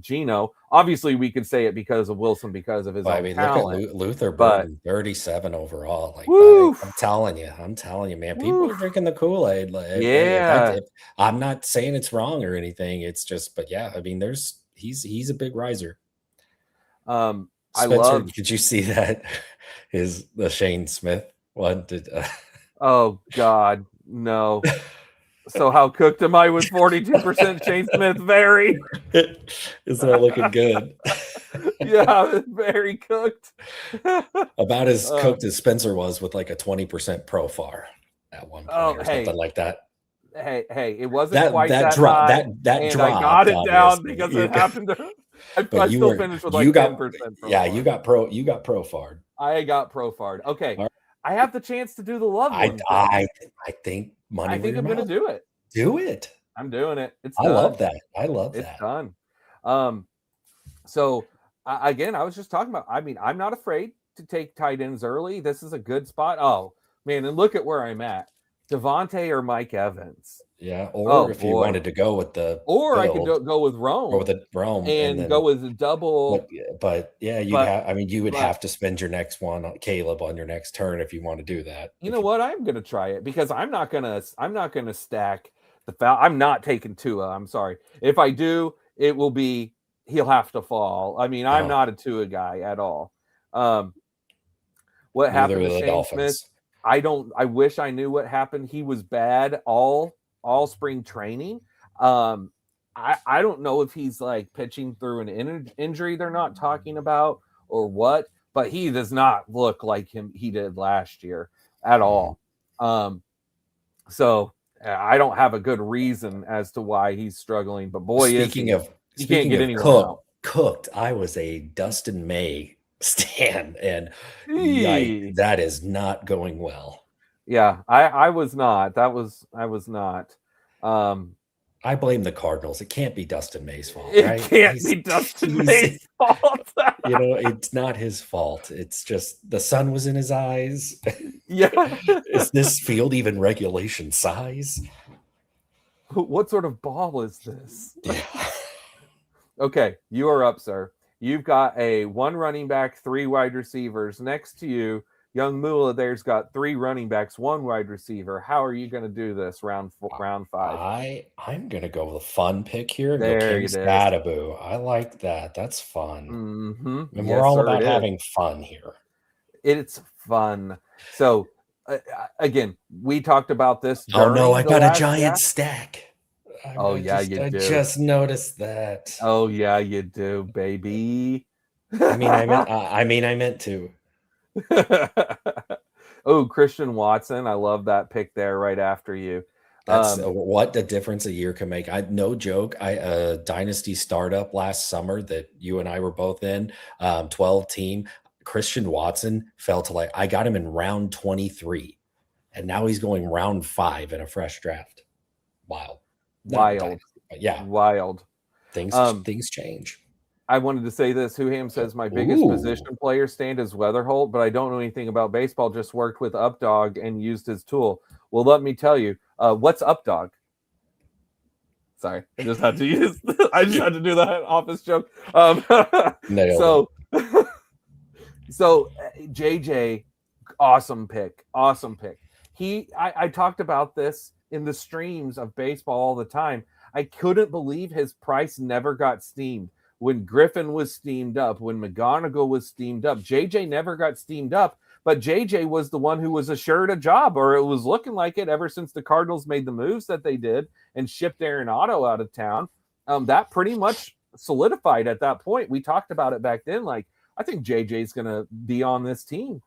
Geno. Obviously, we could say it because of Wilson because of his own talent. Look at Luther Burden, 37 overall. Like I'm telling you, man, people are drinking the Kool-Aid. Like, I'm not saying it's wrong or anything. It's just, but yeah, I mean, he's a big riser. Spencer, did you see that? The Shane Smith one? Oh God, no. So how cooked am I with 42% Shane Smith? Very. It's not looking good. Yeah, very cooked. About as cooked as Spencer was with like a 20% profar at one point or something like that. Hey, it wasn't quite that drop. high, That drop. I got it down because it happened to. I still finished with like 10%. Yeah, you got profard. I got profard. Okay, right. I have the chance to do the Loveland. I think money. I think I'm going to do it. Do it. I'm doing it. It's done. I love that. It's done. So again, I was just talking about. I mean, I'm not afraid to take tight ends early. This is a good spot. Oh man, and look at where I'm at. Davante or Mike Evans. Yeah, or if you wanted to go with the build, I could go with Rome. Or with the Rome and then, go with a double. But yeah, you would have to spend your next one on Caleb on your next turn if you want to do that. You know what? I'm gonna try it because I'm not gonna stack the foul. I'm not taking Tua. I'm sorry. If I do, it will be he'll have to fall. I mean, I'm not a Tua guy at all. What happened to Shane Smith? I wish I knew what happened. He was bad all spring training. I don't know if he's like pitching through an injury they're not talking about or what, but he does not look like he did last year at all. So I don't have a good reason as to why he's struggling. But boy, speaking of cooked, I was a Dustin May stan, and that is not going well. Yeah, I was not. I was not. I blame the Cardinals. It can't be Dustin May's fault. It can't be Dustin May's fault. It's not his fault. It's just the sun was in his eyes. Yeah. Is this field even regulation size? What sort of ball is this? Yeah. Okay, you are up, sir. You've got a 1 running back, 3 wide receivers next to you. Young Mula there's got 3 running backs, 1 wide receiver. How are you going to do this round 5? I'm going to go with a fun pick here. There it is. Gadaboo. I like that. That's fun. Mm-hmm. And we're all about having fun here. It's fun. So, again, we talked about this. Oh, no, I got a giant stack. You do. I just noticed that. Oh, yeah, you do, baby. I meant to. Oh, Christian Watson. I love that pick there right after you. That's what the difference a year can make. No joke. A dynasty startup last summer that you and I were both in, 12 team. Christian Watson fell to I got him in round 23, and now he's going round 5 in a fresh draft. Wild. Yeah. Wild. Things change. I wanted to say this. Whoham says my biggest position player stand is Weatherholt, but I don't know anything about baseball. Just worked with Updog and used his tool. Well, let me tell you, what's Updog? Sorry, I just had to do that office joke. So JJ, awesome pick. I talked about this in the streams of baseball all the time. I couldn't believe his price never got steamed. When Griffin was steamed up, when McGonigal was steamed up, JJ never got steamed up, but JJ was the one who was assured a job, or it was looking like it ever since the Cardinals made the moves that they did and shipped Aaron Otto out of town. That pretty much solidified at that point. We talked about it back then. Like, I think JJ's going to be on this team.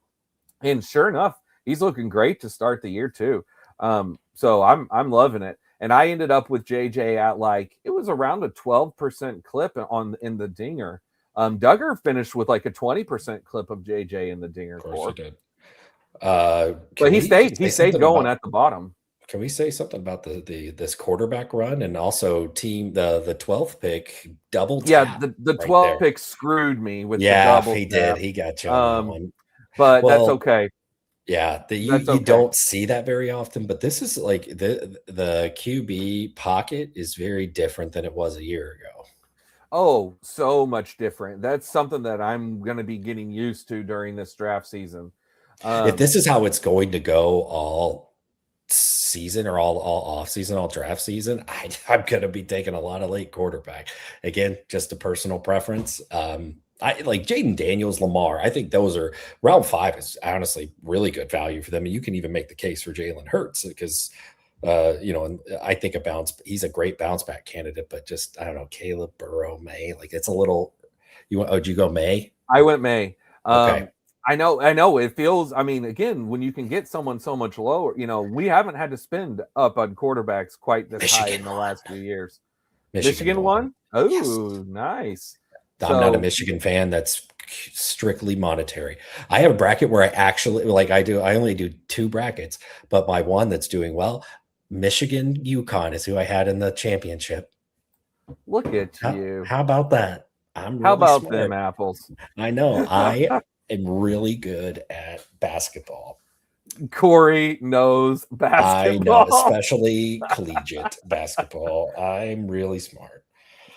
And sure enough, he's looking great to start the year too. So I'm loving it. And I ended up with JJ at like, it was around a 12% clip in the dinger. Duggar finished with like a 20% clip of JJ in the dinger. Of course core. you did. But he stayed going at the bottom. Can we say something about this quarterback run and also the 12th pick double tap? Yeah, the 12th pick screwed me with the double he tap. did. He got you on that one. But that's okay. Yeah, you don't see that very often, but this is like the QB pocket is very different than it was a year ago. Oh, so much different. That's something that I'm going to be getting used to during this draft season. If this is how it's going to go all season or all off season, all draft season, I'm going to be taking a lot of late quarterback. Again, just a personal preference. I like Jaden Daniels, Lamar. I think those are round 5 is honestly really good value for them. And you can even make the case for Jalen Hurts because, and I think he's a great bounce back candidate, but just, I don't know, Caleb, Burrow, May, like it's a little, did you go May? I went May. Okay. I know it feels, I mean, again, when you can get someone so much lower, we haven't had to spend up on quarterbacks quite this high in the last few years. Michigan won? Oh, yes. Nice. I'm not a Michigan fan. That's strictly monetary. I have a bracket where I actually I only do 2 brackets, but my one that's doing well, Michigan UConn is who I had in the championship. Look at you. How about that? I'm really How about smart. them apples? I know. I am really good at basketball. Cory knows basketball. I know, especially collegiate basketball. I'm really smart.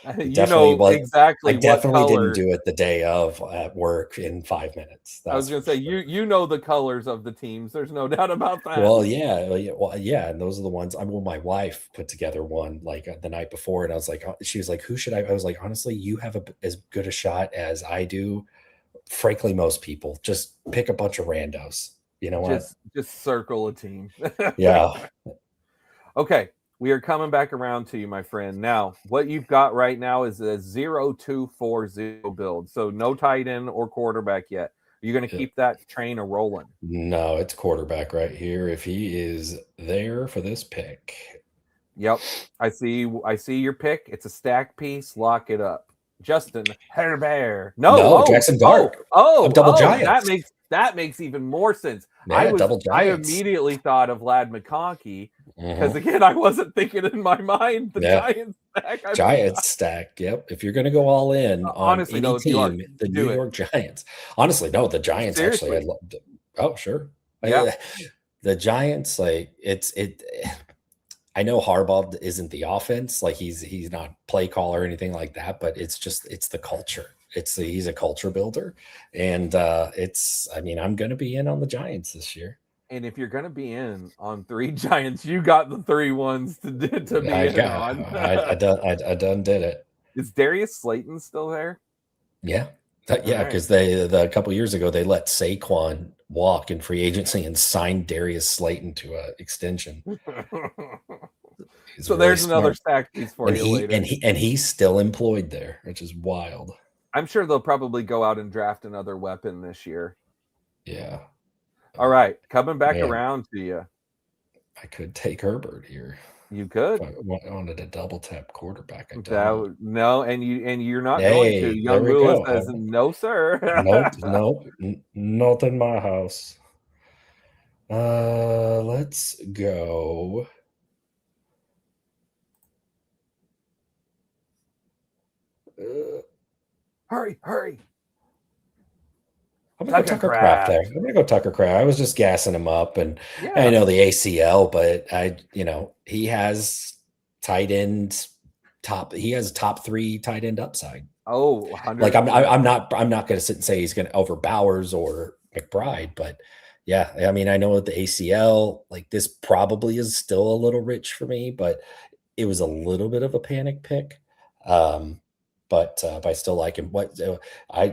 Exactly. I definitely didn't do it the day of at work in 5 minutes. I was going to say, you know the colors of the teams. There's no doubt about that. Well, yeah. And those are the ones. My wife put together one like the night before, and I was like, she was like, who should I was like, honestly, you have as good a shot as I do. Frankly, most people just pick a bunch of randos. You know what? Just circle a team. Yeah. Okay. We are coming back around to you, my friend. Now, what you've got right now is a 0-2-4-0 build. So no tight end or quarterback yet. Are you going to keep that train a rolling? No, it's quarterback right here. If he is there for this pick. Yep. I see your pick. It's a stack piece. Lock it up. Justin Herbert. No, Jackson Dart. Double Giants. That makes even more sense. Yeah, I immediately thought of McConkey because again, I wasn't thinking in my mind the Giants stack. Giants stack. Yep. If you're going to go all in on any team, the New York Giants. Honestly, no, the Giants actually. I loved it. Oh, sure. Yeah. The Giants, like I know Harbaugh isn't the offense, like he's not play call or anything like that, but it's the culture. He's a culture builder, and I'm going to be in on the Giants this year. And if you're going to be in on 3 Giants, you got the 3 ones to be in on. I done did it. Is Darius Slayton still there? Yeah. Because a couple years ago they let Saquon walk in free agency and signed Darius Slayton to an extension. So really there's smart. Another stack piece for you later. And he's still employed there, which is wild. I'm sure they'll probably go out and draft another weapon this year. Yeah. All right, coming back around to you. I could take Herbert here. You could. If I wanted a double tap quarterback. No, and you're not going to. Young Lewis says, no, sir. Nope, not in my house. Let's go. Hurry. I'm going to go Tucker Kraft there. I'm going to go Tucker Kraft. I was just gassing him up, and I know the ACL, but he has tight end he has top 3 tight end upside. Oh, 100%. Like I'm not going to sit and say he's going to over Bowers or McBride, but yeah, I mean, I know with the ACL, like this probably is still a little rich for me, but it was a little bit of a panic pick. But I still like him.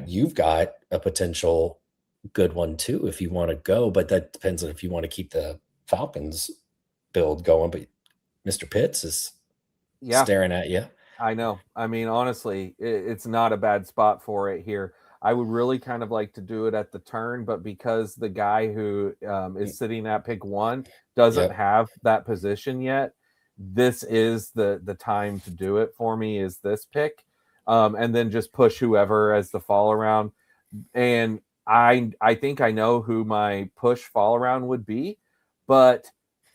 You've got a potential good one too if you want to go, but that depends on if you want to keep the Falcons build going. But Mr. Pitts is staring at you. I know. I mean, honestly, it's not a bad spot for it here. I would really kind of like to do it at the turn, but because the guy who is sitting at pick 1 doesn't have that position yet, this is the time to do it for me is this pick, and then just push whoever as the fall around. And I think I know who my push fall around would be, but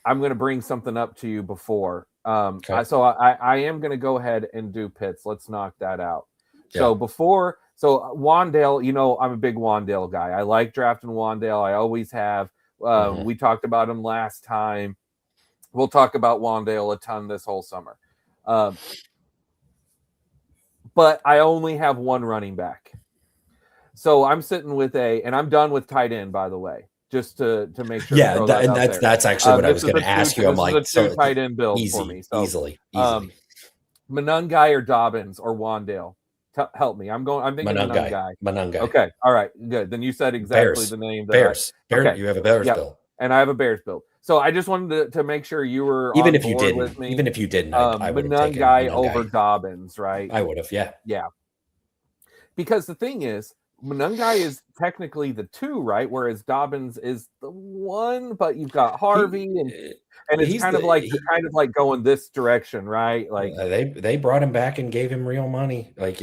I'm going to bring something up to you before. Okay. I am going to go ahead and do Pitts. Let's knock that out. Yeah. So Wan'Dale, I'm a big Wan'Dale guy. I like drafting Wan'Dale. I always have. We talked about him last time. We'll talk about Wan'Dale a ton this whole summer. But I only have one running back. So I'm sitting with and I'm done with tight end, by the way, just to make sure. Yeah, that's actually what I was going to ask you. I'm like, this is a two tight end build for me. So easily. Monangai or Dobbins or Wan'Dale. Help me. I'm thinking Monangai. Okay. All right. Good. Then you said exactly the name. Bears. Okay. You have a Bears build. And I have a Bears build. So I just wanted to make sure you were even if you didn't, I would have taken Monangai over Dobbins, right? I would have, yeah. Because the thing is, Monangai is technically the 2, right? Whereas Dobbins is the 1, but you've got Harvey and it's kind of like going this direction, right? Like they brought him back and gave him real money. Like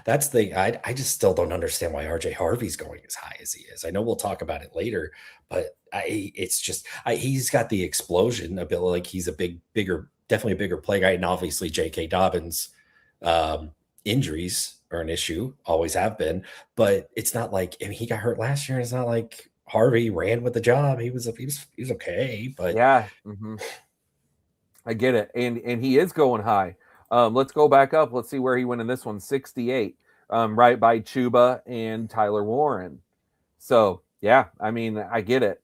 that's the I just still don't understand why RJ Harvey's going as high as he is. I know we'll talk about it later, but he's got the explosion ability. Like he's definitely a bigger play guy, and obviously J.K. Dobbins injuries are an issue, always have been, but it's not like, he got hurt last year. And it's not like Harvey ran with the job. He was okay, but yeah, I get it. And he is going high. Let's go back up. Let's see where he went in this one. 68, right by Chuba and Tyler Warren. So yeah, I mean, I get it.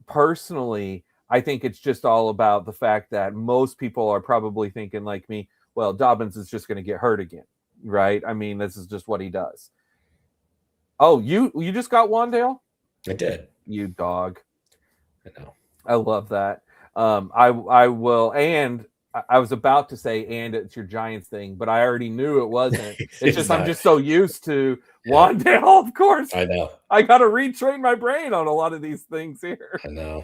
Personally, I think it's just all about the fact that most people are probably thinking like me, well, Dobbins is just going to get hurt again. Right? I mean, this is just what he does. Oh, you just got Wan'Dale? I did. You dog. I know. I love that. I will, and I was about to say, and it's your Giants thing, but I already knew it wasn't. It's just I'm just so used to Wan'Dale, of course. I know. I got to retrain my brain on a lot of these things here. I know.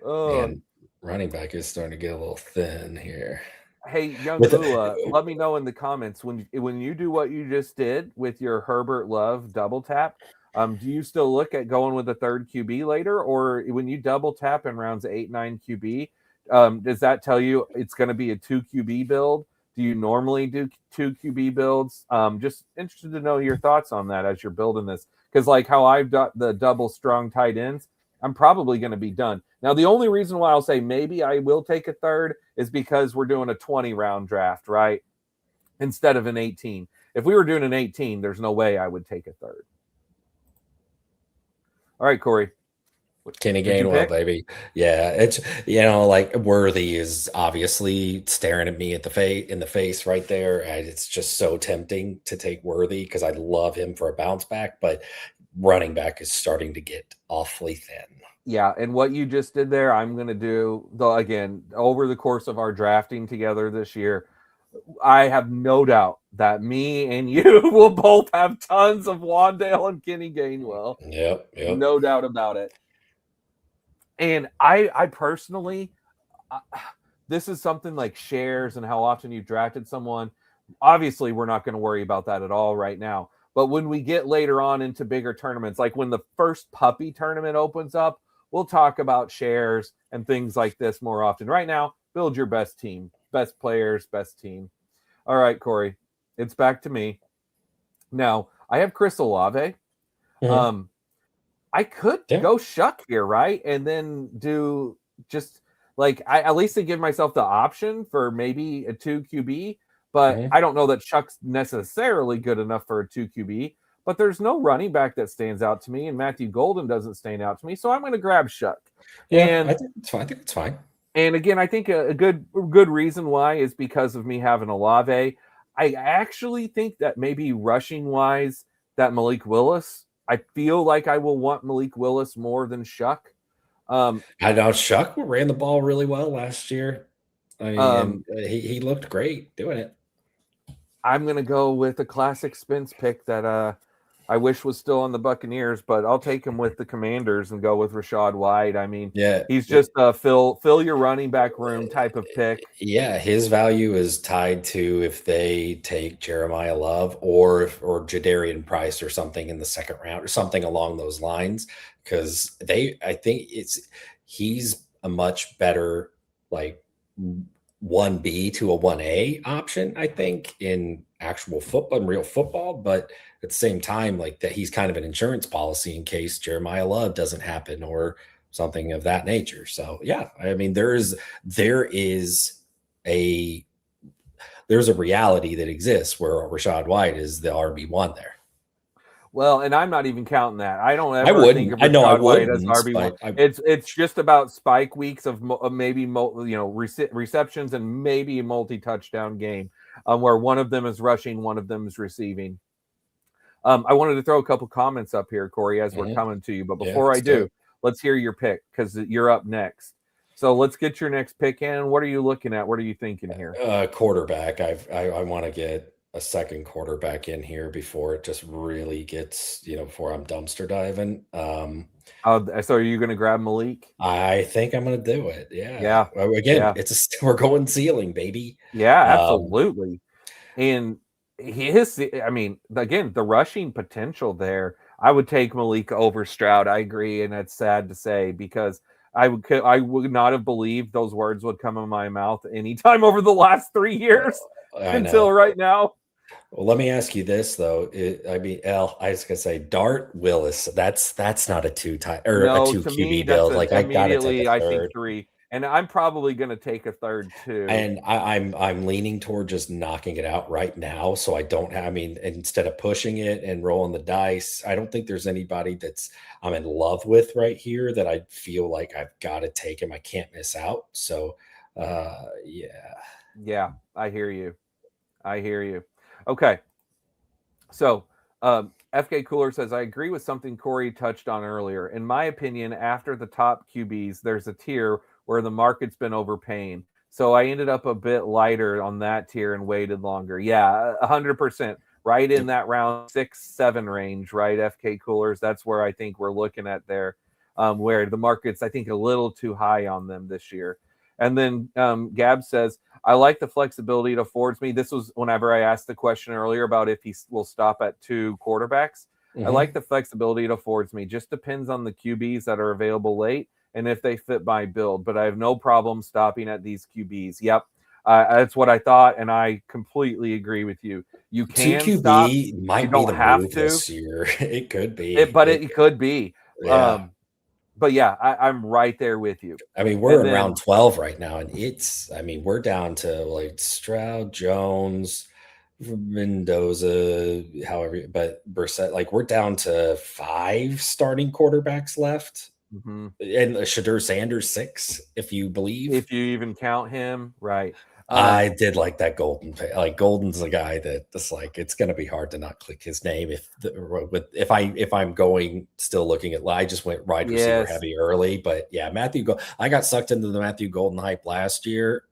Oh, and running back is starting to get a little thin here. Hey, Young Lula, let me know in the comments when you do what you just did with your Herbert Love double tap. Do you still look at going with a third QB later, or when you double tap in rounds 8, 9 QB, does that tell you it's going to be a 2 QB build? Do you normally do 2 QB builds? Just interested to know your thoughts on that as you're building this, because like how I've got the double strong tight ends, I'm probably going to be done. Now, the only reason why I'll say maybe I will take a third is because we're doing a 20-round draft, right? Instead of an 18. If we were doing an 18, there's no way I would take a third. All right, Corey. Kenny Gainwell, baby. Yeah, it's, like Worthy is obviously staring at me in the face right there. And it's just so tempting to take Worthy because I love him for a bounce back, but running back is starting to get awfully thin. Yeah, and what you just did there, I'm going to do, again, over the course of our drafting together this year, I have no doubt that me and you will both have tons of Wan'Dale and Kenny Gainwell. Yep. No doubt about it. And I personally, this is something like shares and how often you've drafted someone. Obviously, we're not going to worry about that at all right now. But when we get later on into bigger tournaments, like when the first puppy tournament opens up, we'll talk about shares and things like this more often. Right now, build your best team, best players, best team. All right, Corey, it's back to me. Now, I have Chris Olave. Mm-hmm. I could go Shuck here, right? And then do just like, at least to give myself the option for maybe a 2 QB. But I don't know that Shuck's necessarily good enough for a 2 QB. But there's no running back that stands out to me, and Matthew Golden doesn't stand out to me. So I'm going to grab Shuck. Yeah, and I think it's fine. And again, I think a good reason why is because of me having Olave. I actually think that maybe rushing wise, that Malik Willis, I feel like I will want Malik Willis more than Shuck. I know Shuck ran the ball really well last year. I mean, he looked great doing it. I'm going to go with a classic Spence pick that I wish was still on the Buccaneers, but I'll take him with the Commanders and go with Rachaad White. I mean, he's just a fill your running back room type of pick. Yeah, his value is tied to if they take Jeremiah Love or Jadarian Price or something in the second round or something along those lines, because I think he's a much better like 1B to a 1A option, I think, in actual football and real football, but at the same time, like that he's kind of an insurance policy in case Jeremiah Love doesn't happen or something of that nature. So yeah, I mean, there's a reality that exists where Rachaad White is the RB1 there. Well, and I'm not even counting that. I don't ever think of Rachaad White as RB1. It's just about spike weeks of maybe receptions and maybe a multi-touchdown game where one of them is rushing, one of them is receiving. I wanted to throw a couple comments up here, Corey, as we're coming to you. But before I do, let's hear your pick because you're up next. So let's get your next pick in. What are you looking at? What are you thinking here? Quarterback. I want to get a second quarterback in here before it just really gets, before I'm dumpster diving. So are you going to grab Malik? I think I'm going to do it. Yeah. Again, we're going ceiling, baby. Yeah, absolutely. And again, the rushing potential there, I would take Malik over Stroud. I agree. And it's sad to say because I would not have believed those words would come in my mouth anytime over the last 3 years until right now. Well, let me ask you this though. I was gonna say Dart Willis. That's not a 2 QB build. Like I gotta take a third. I think 3. And I'm probably going to take a third too. And I'm leaning toward just knocking it out right now. So I don't have, instead of pushing it and rolling the dice, I don't think there's anybody I'm in love with right here that I feel like I've got to take him. I can't miss out. So yeah. Yeah, I hear you. Okay. So FK Cooler says, I agree with something Corey touched on earlier. In my opinion, after the top QBs, there's a tier where the market's been overpaying. So I ended up a bit lighter on that tier and waited longer. Yeah, 100%. Right in that round 6-7 range, right, FK Coolers? That's where I think we're looking at there, where the market's, I think, a little too high on them this year. And then Gab says, I like the flexibility it affords me. This was whenever I asked the question earlier about if he will stop at 2 quarterbacks. Mm-hmm. I like the flexibility it affords me. Just depends on the QBs that are available late and if they fit my build. But I have no problem stopping at these QBs. Yep. That's what I thought, and I completely agree with you. You can 2 QB stop. Might you don't be the have move to this year. It could be. It could be. Yeah. But yeah, I'm right there with you. We're in round 12 right now, and we're down to like Stroud, Jones, Mendoza, however, but Brissett, like we're down to 5 starting quarterbacks left. Mm-hmm. And Shadur Sanders 6, if you believe. If you even count him, right. I did like that Golden. Like Golden's a guy that just like it's going to be hard to not click his name if I'm going still looking at. I just went wide receiver heavy early, but yeah, I got sucked into the Matthew Golden hype last year,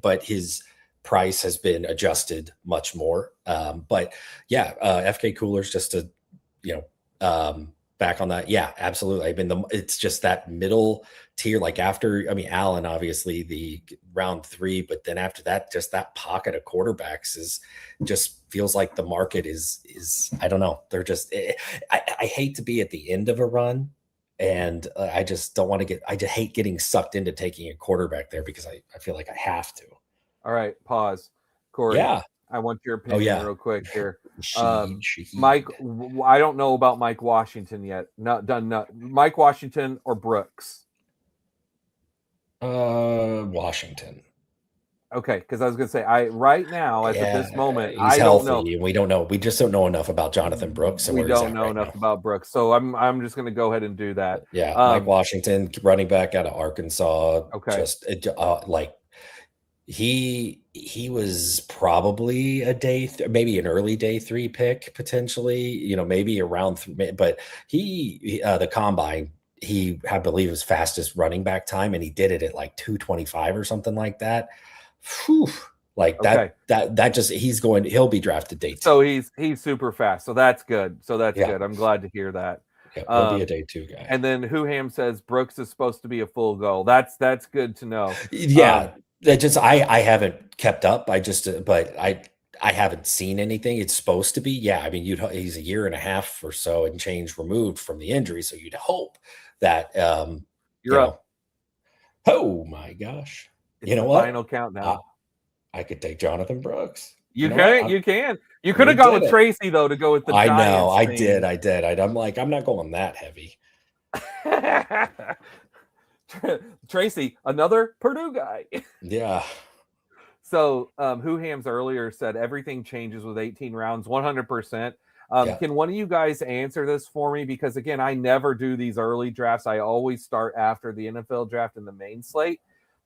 but his price has been adjusted much more. But yeah, FK Coolers just to back on that. Yeah, absolutely. It's just that middle tier, like after, Allen, obviously the round 3, but then after that, just that pocket of quarterbacks just feels like the market is, I don't know. They're just, I hate to be at the end of a run, and I just don't want to I just hate getting sucked into taking a quarterback there because I feel like I have to. All right. Pause. Corey. Yeah. I want your opinion real quick here. Mike, I don't know about Mike Washington yet. Mike Washington or Brooks? Washington. Okay, because I was going to say, right now, at this moment, I don't know. We don't know. We just don't know enough about Jonathan Brooks. So we don't know enough about Brooks. So I'm just going to go ahead and do that. Yeah, Mike Washington, running back out of Arkansas. Okay. Just he was probably maybe an early day 3 pick potentially, maybe around 3, but the combine, I believe his fastest running back time, and he did it at like 2:25 or something like that. Whew. Like Okay. that just he'll be drafted day 2. So he's super fast. So that's good. Yeah. Good. I'm glad to hear that. Yeah, he'll be a day 2 guy. And then Whoham says Brooks is supposed to be a full go. That's good to know. Yeah. That just I haven't kept up. But I haven't seen anything. It's supposed to be. Yeah, I mean, he's a year and a half or so and change removed from the injury, so you'd hope that You're up. Oh my gosh. It's you know the what? Final countdown. I could take Jonathan Brooks. You can. You could have gone with Tracy though to go with the I Giants. know. I did. I'm like, I'm not going that heavy. Tracy, another Purdue guy. Yeah. So Whoham's earlier said everything changes with 18 rounds, 100%. Can one of you guys answer this for me? Because again, I never do these early drafts. I always start after the NFL draft in the main slate.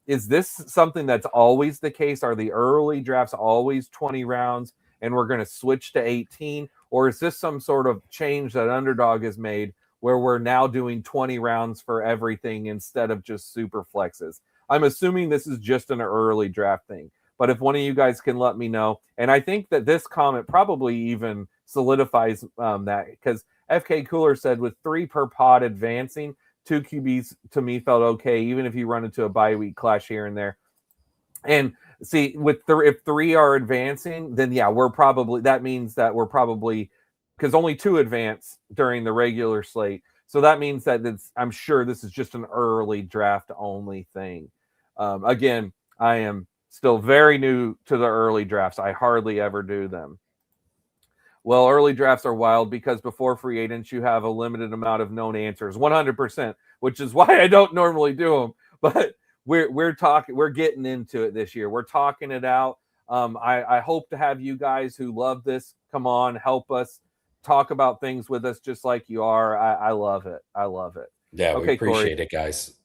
Is this something that's always the case? Are the early drafts always 20 rounds and we're going to switch to 18? Or is this some sort of change that Underdog has made where we're now doing 20 rounds for everything instead of just super flexes? I'm assuming this is just an early draft thing. But if one of you guys can let me know, and I think that this comment probably even solidifies that, because FK Cooler said with 3 per pod advancing, 2 QBs to me felt okay, even if you run into a bye week clash here and there. And see, if 3 are advancing, then yeah, that means that we're probably, because only 2 advance during the regular slate. So that means that I'm sure this is just an early draft only thing. Again, I am still very new to the early drafts. I hardly ever do them. Well, early drafts are wild because before free agents, you have a limited amount of known answers, 100%, which is why I don't normally do them. But we're getting into it this year. We're talking it out. I hope to have you guys who love this come on, help us talk about things with us just like you are. I love it. I love it. Yeah, we appreciate it, guys.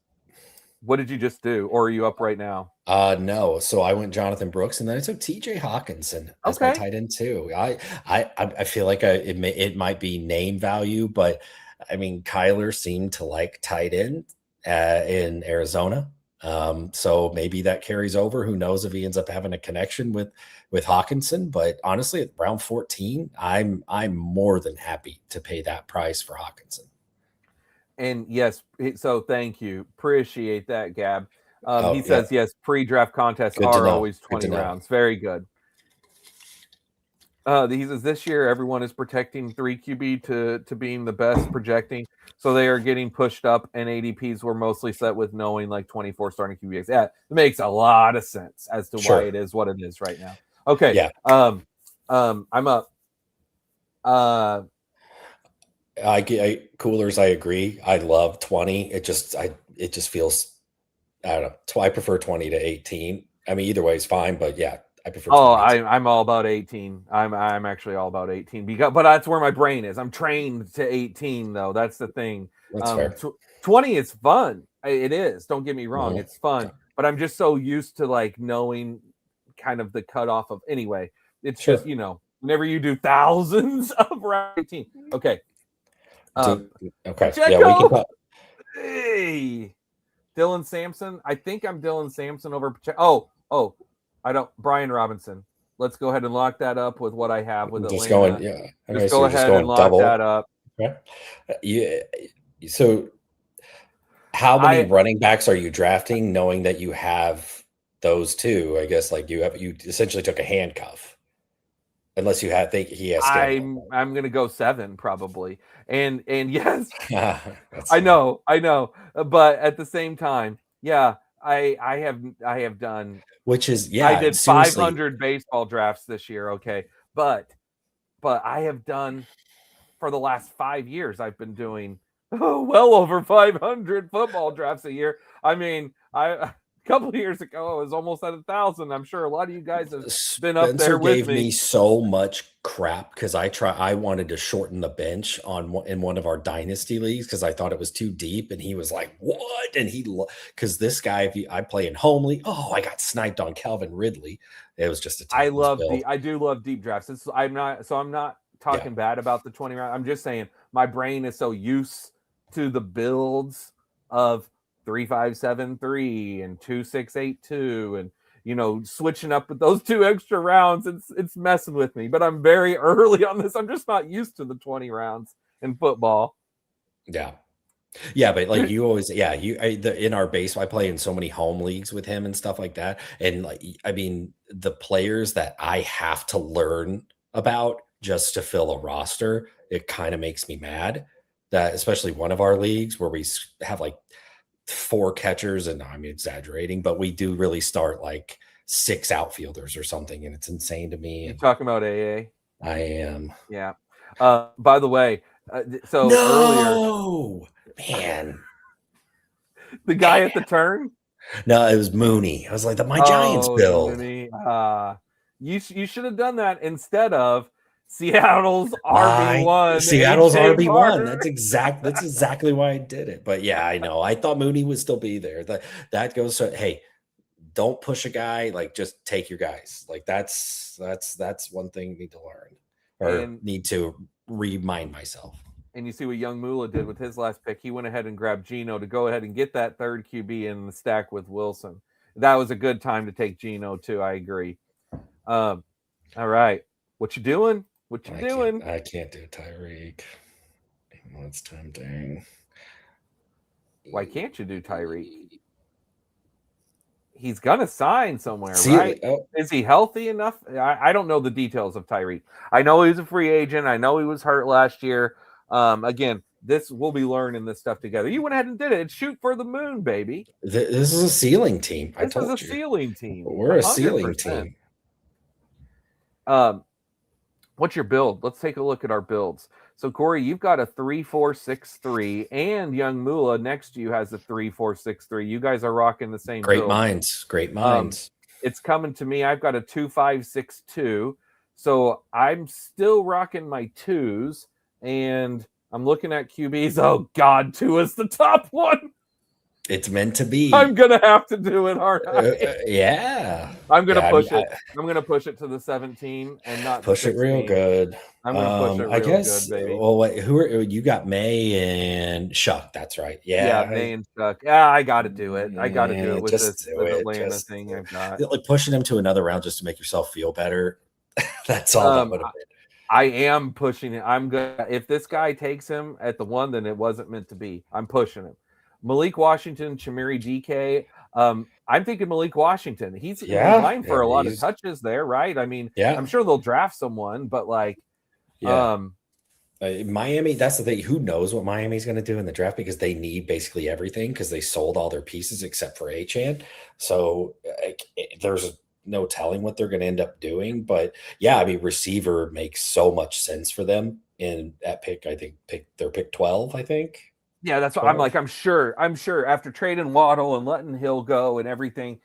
What did you just do? Or are you up right now? No. So I went Jonathan Brooks, and then I took TJ Hawkinson as my tight end too. I feel like it might be name value, but I mean, Kyler seemed to like tight end in Arizona. So maybe that carries over. Who knows if he ends up having a connection with Hawkinson? But honestly, at round 14, I'm more than happy to pay that price for Hawkinson. And yes, so thank you. Appreciate that, Gab. He says, yes, pre-draft contests are always 20 rounds. Very good. He says, this year, everyone is protecting 3 QB to being the best projecting. So they are getting pushed up, and ADPs were mostly set with knowing like 24 starting QBs. Yeah, it makes a lot of sense as to why it is what it is right now. Okay. Yeah. I'm up. Coolers, I agree. I love 20. It just feels, I don't know. I prefer 20 to 18. I mean, either way is fine, but yeah, I prefer 20. I'm all about 18. I'm actually all about 18 but that's where my brain is. I'm trained to 18 though. That's the thing. That's fair. 20 is fun. It is. Don't get me wrong. Mm-hmm. It's fun, but I'm just so used to like knowing kind of the cutoff of anyway. It's just, whenever you do thousands of round 18. Okay. Okay. Checo. Yeah, we can talk. Hey, Dylan Sampson. I think I'm Dylan Sampson over. I don't. Brian Robinson. Let's go ahead and lock that up with what I have with Atlanta. Just going. Yeah. Okay, just go ahead and lock that up. Okay. Yeah. So, how many running backs are you drafting, knowing that you have those 2? I guess like you essentially took a handcuff. Unless he has. I'm going to go 7 probably, and yes, I know, but at the same time, yeah, I have done. Which is I did 500 baseball drafts this year. Okay, but I have done for the last 5 years. I've been doing well over 500 football drafts a year. I mean, a couple of years ago, I was almost at 1,000. I'm sure a lot of you guys have been up there with me. Spencer gave me so much crap because I wanted to shorten the bench in one of our dynasty leagues because I thought it was too deep, and he was like, "What?" And because this guy, I play in home league. Oh, I got sniped on Calvin Ridley. It was just I do love deep drafts. I'm not talking bad about the 20 round. I'm just saying my brain is so used to the builds of 3-5-7-3 and 2-6-8-2, and switching up with those 2 extra rounds. It's messing with me, but I'm very early on this. I'm just not used to the 20 rounds in football. Yeah. Yeah, but like you always, in our base, I play in so many home leagues with him and stuff like that. And like, I mean, the players that I have to learn about just to fill a roster, it kind of makes me mad that, especially one of our leagues where we have like 4 catchers, and I'm exaggerating, but we do really start like 6 outfielders or something. And it's insane to me. You're talking about AA? I am. Yeah. By the way, so earlier, man, the guy at the turn. No, it was Mooney. I was like, my Giants build. Mooney. You should have done that instead of Seattle's RB1. Seattle's RB1. That's exactly why I did it. But yeah, I know. I thought Mooney would still be there. That goes to, hey, don't push a guy. Like, just take your guys. Like, that's one thing you need to learn or need to remind myself. And you see what Young Mula did with his last pick. He went ahead and grabbed Geno to go ahead and get that 3rd QB in the stack with Wilson. That was a good time to take Geno too. I agree. All right. What you doing? I can't do Tyreek. It's tempting. Why can't you do Tyreek? He's gonna sign somewhere, right? Is he healthy enough? I don't know the details of Tyreek. I know he was a free agent. I know he was hurt last year. Again, we'll be learning this stuff together. You went ahead and did it. It's shoot for the moon, baby. This is a ceiling team. This is a ceiling team. We're 100%. A ceiling team. What's your build? Let's take a look at our builds. So, Corey, you've got a 3-4-6-3, and Young Mula next to you has a 3-4-6-3. You guys are rocking the same Great build. Great minds. It's coming to me. I've got a 2-5-6-2. So I'm still rocking my 2s, and I'm looking at QBs. Oh, God, 2 is the top one. It's meant to be. I'm going to have to do it, aren't I? Yeah. I'm going to push it. I'm going to push it to the 17 and not push it real good. I'm going to push it real good, baby. Well, wait, you got May and Shuck. That's right. Yeah, May and Shuck. Yeah, I got to do it. I got to do it with this Atlanta thing I've got. Like pushing him to another round just to make yourself feel better. That's all that would have been. I am pushing it. I'm good. If this guy takes him at the 1, then it wasn't meant to be. I'm pushing him. Malik Washington, Chamiri DK. I'm thinking Malik Washington. He's in line for a lot of touches there, right? I mean, I'm sure they'll draft someone, but like, Miami, that's the thing. Who knows what Miami's going to do in the draft, because they need basically everything because they sold all their pieces except for Etienne. So there's no telling what they're going to end up doing. But yeah, I mean, receiver makes so much sense for them in that pick. I think they're pick 12, I think. Yeah, that's what I'm like. I'm sure after trading Waddle and letting Hill go and everything,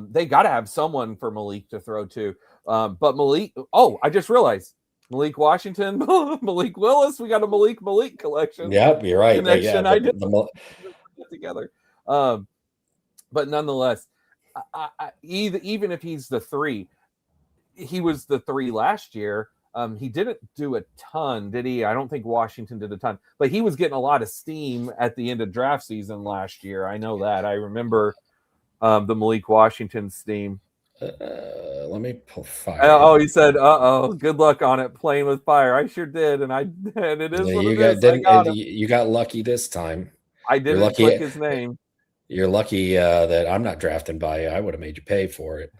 they got to have someone for Malik to throw to. But Malik, I just realized Malik Washington, Malik Willis. We got a Malik collection. Yep, you're right. Connection. I did together. But nonetheless, even if he's the 3, he was the 3 last year. He didn't do a ton, did he? I don't think Washington did a ton, but he was getting a lot of steam at the end of draft season last year. I know that. I remember the Malik Washington steam. Let me pull fire. He said, good luck on it playing with fire. I sure did. And it is what it is. You got lucky this time. I didn't click his name. You're lucky that I'm not drafting by you. I would have made you pay for it.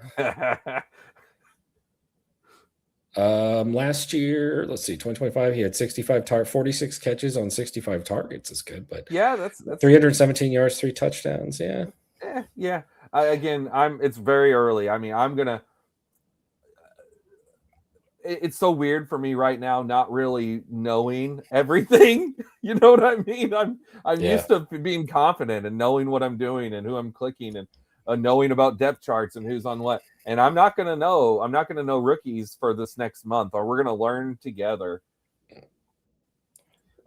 Last year, let's see, 2025, he had 46 catches on 65 targets. Is good, but yeah, that's 317 yards, 3 touchdowns. Yeah. Yeah. It's very early. I mean, it's so weird for me right now, not really knowing everything. You know what I mean? I'm used to being confident and knowing what I'm doing and who I'm clicking and knowing about depth charts and who's on what. And I'm not going to know rookies for this next month, or we're going to learn together.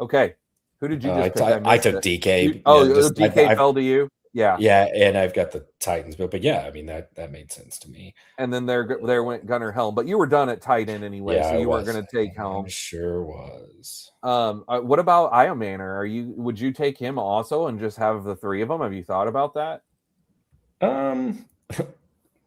Okay. Who did you just pick? I took DK. DK fell to you? Yeah. Yeah, and I've got the Titans, but yeah, I mean, that made sense to me. And then there went Gunnar Helm, but you were done at tight end anyway, so you weren't going to take Helm. I sure was. What about Iomanner? Would you take him also and just have the 3 of them? Have you thought about that?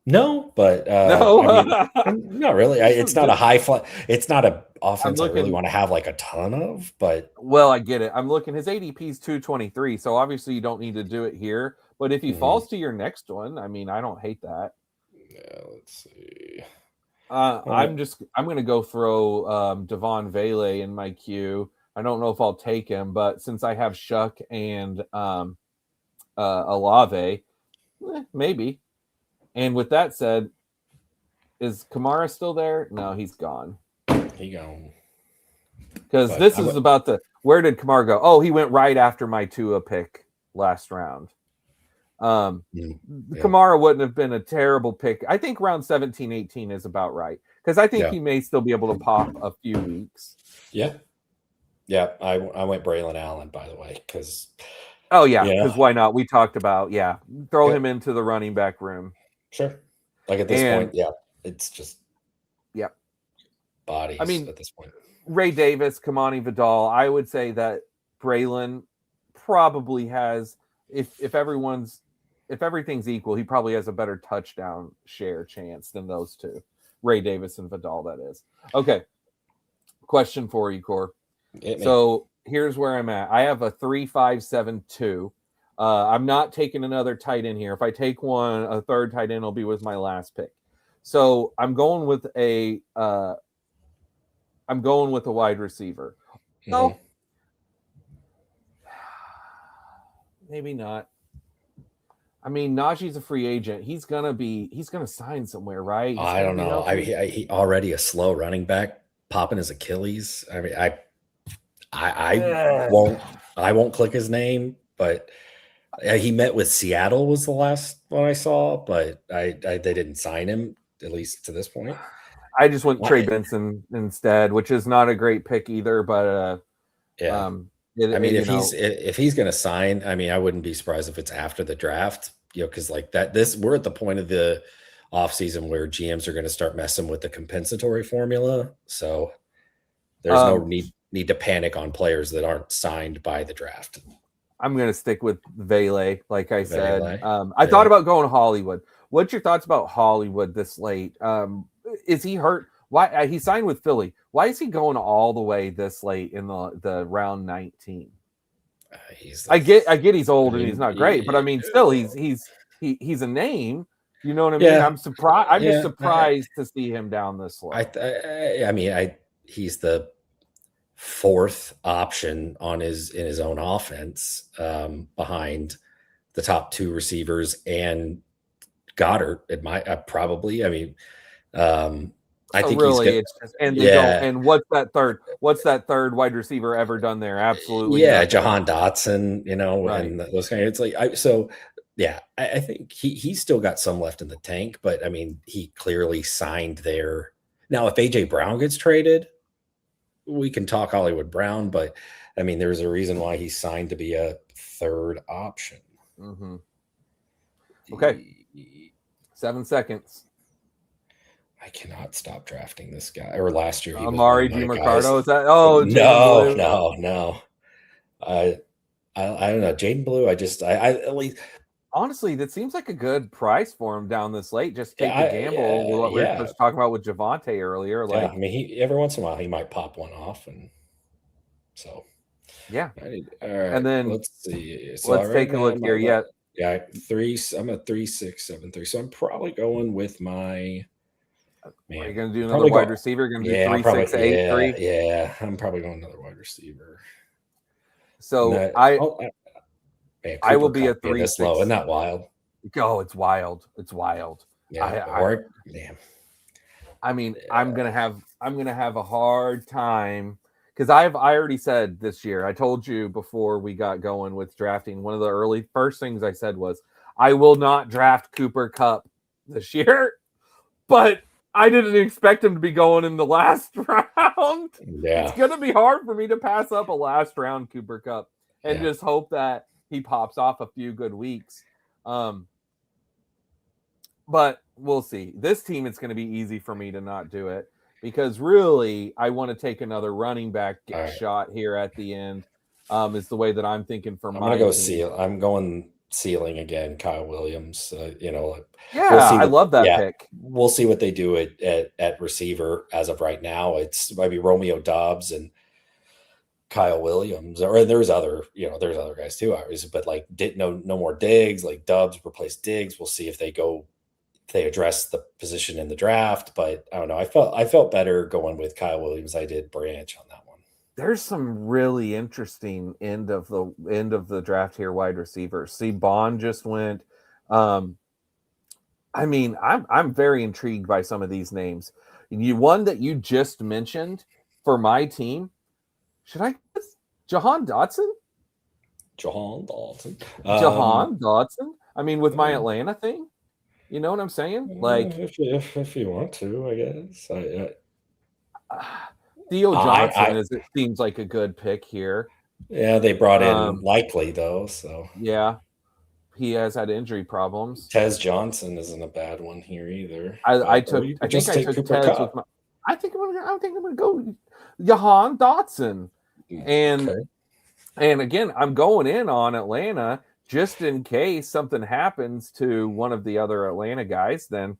No, but No, I mean, not really. It's not a high fly. It's not an offense I really want to have like a ton of. But well, I get it. I'm looking. His ADP is 223, so obviously you don't need to do it here. But if he falls to your next one, I mean, I don't hate that. Yeah, let's see. I'm going to go throw Devon Vele in my queue. I don't know if I'll take him, but since I have Shuck and Olave, maybe. And with that said, is Kamara still there? No, he's gone. He gone. Because this is about where did Kamara go? Oh, he went right after my Tua pick last round. Kamara wouldn't have been a terrible pick. I think round 17, 18 is about right. Because I think he may still be able to pop a few weeks. Yeah. Yeah. I went Braylon Allen, by the way, because because why not? We talked about throw him into the running back room. Sure. Like at this point, it's just bodies. I mean, at this point, Ray Davis, Kamani Vidal. I would say that Braylon probably has, if everything's equal, he probably has a better touchdown share chance than those two, Ray Davis and Vidal. That is okay. Question for you, Cor. So here's where I'm at. I have a 3-5-7-2. I'm not taking another tight end here. If I take a third tight end will be with my last pick. So I'm going with a wide receiver. No, maybe not. I mean, Najee's a free agent. He's gonna sign somewhere, right? I don't know. He already a slow running back, popping his Achilles. I mean, I won't click his name, but he met with Seattle was the last one I saw, but they didn't sign him, at least to this point. I just went Trey Benson instead, which is not a great pick either, but if he's going to sign, I mean, I wouldn't be surprised if it's after the draft, because like we're at the point of the offseason where GMs are going to start messing with the compensatory formula. So there's no need to panic on players that aren't signed by the draft. I'm going to stick with Vele, like I said. I thought about going Hollywood. What's your thoughts about Hollywood this late? Is he hurt? Why he signed with Philly? Why is he going all the way this late in the round 19? I get he's old and he's not great, but I mean, still he's a name. You know what I mean? I'm surprised. I'm just surprised to see him down this low. He's the fourth option in his own offense, behind the top two receivers and Goddard. Probably. I mean, I think really and what's that third wide receiver ever done there? Absolutely. Jahan Dotson, and those kind of, it's like, I think he's still got some left in the tank, but I mean, he clearly signed there. Now, if AJ Brown gets traded, we can talk Hollywood Brown, but I mean, there's a reason why he signed to be a third option. Mm-hmm. Okay. 7 seconds. I cannot stop drafting this guy. Or last year, Amari DiMercado. Is that? Oh, no. I don't know. Jaden Blue. I at least. Honestly, that seems like a good price for him down this late. Just take the gamble. What we were just talking about with Javonte earlier. Like, I mean, every once in a while he might pop one off, and so all right. And then let's see. So let's take a look here. I'm a 3-6-7-3, so I'm probably going with my. Man, are you going to do another wide receiver? You're going to do 3-6-8-3? Yeah, I'm probably going another wide receiver. So I will be a 3-6. This low. Isn't that wild? Oh, it's wild. It's wild. Yeah. I mean, I'm gonna have a hard time because I already said this year. I told you before we got going with drafting. One of the first things I said was I will not draft Cooper Kupp this year, but I didn't expect him to be going in the last round. Yeah, it's gonna be hard for me to pass up a last round Cooper Kupp and just hope that he pops off a few good weeks. But we'll see. This team, it's going to be easy for me to not do it because really I want to take another running back shot here at the end. Is the way that I'm thinking for my team. I'm going ceiling again, Kyle Williams. We'll Yeah, see I what. love that Yeah, pick. we'll see what they do at receiver. As of right now, it's might be Romeo Dobbs and Kyle Williams, or there's other guys too, obviously, but like no more Diggs, like Dubs replace Diggs. We'll see if they address the position in the draft, but I don't know. I felt better going with Kyle Williams. I did Branch on that one. There's some really interesting end of the draft here, wide receivers. See, Bond just went. I mean, I'm very intrigued by some of these names. One that you just mentioned for my team. Should I Jahan Dotson? Jahan Dotson. Jahan Dotson. I mean, with my Atlanta thing, you know what I'm saying? Like, if you want to, I guess. Theo Johnson it seems like a good pick here. Yeah, they brought in Likely though, so yeah, he has had injury problems. Tez Johnson isn't a bad one here either. I think I took Tez with my. I think I'm gonna go Jahan Dotson, and again I'm going in on Atlanta just in case something happens to one of the other Atlanta guys. Then,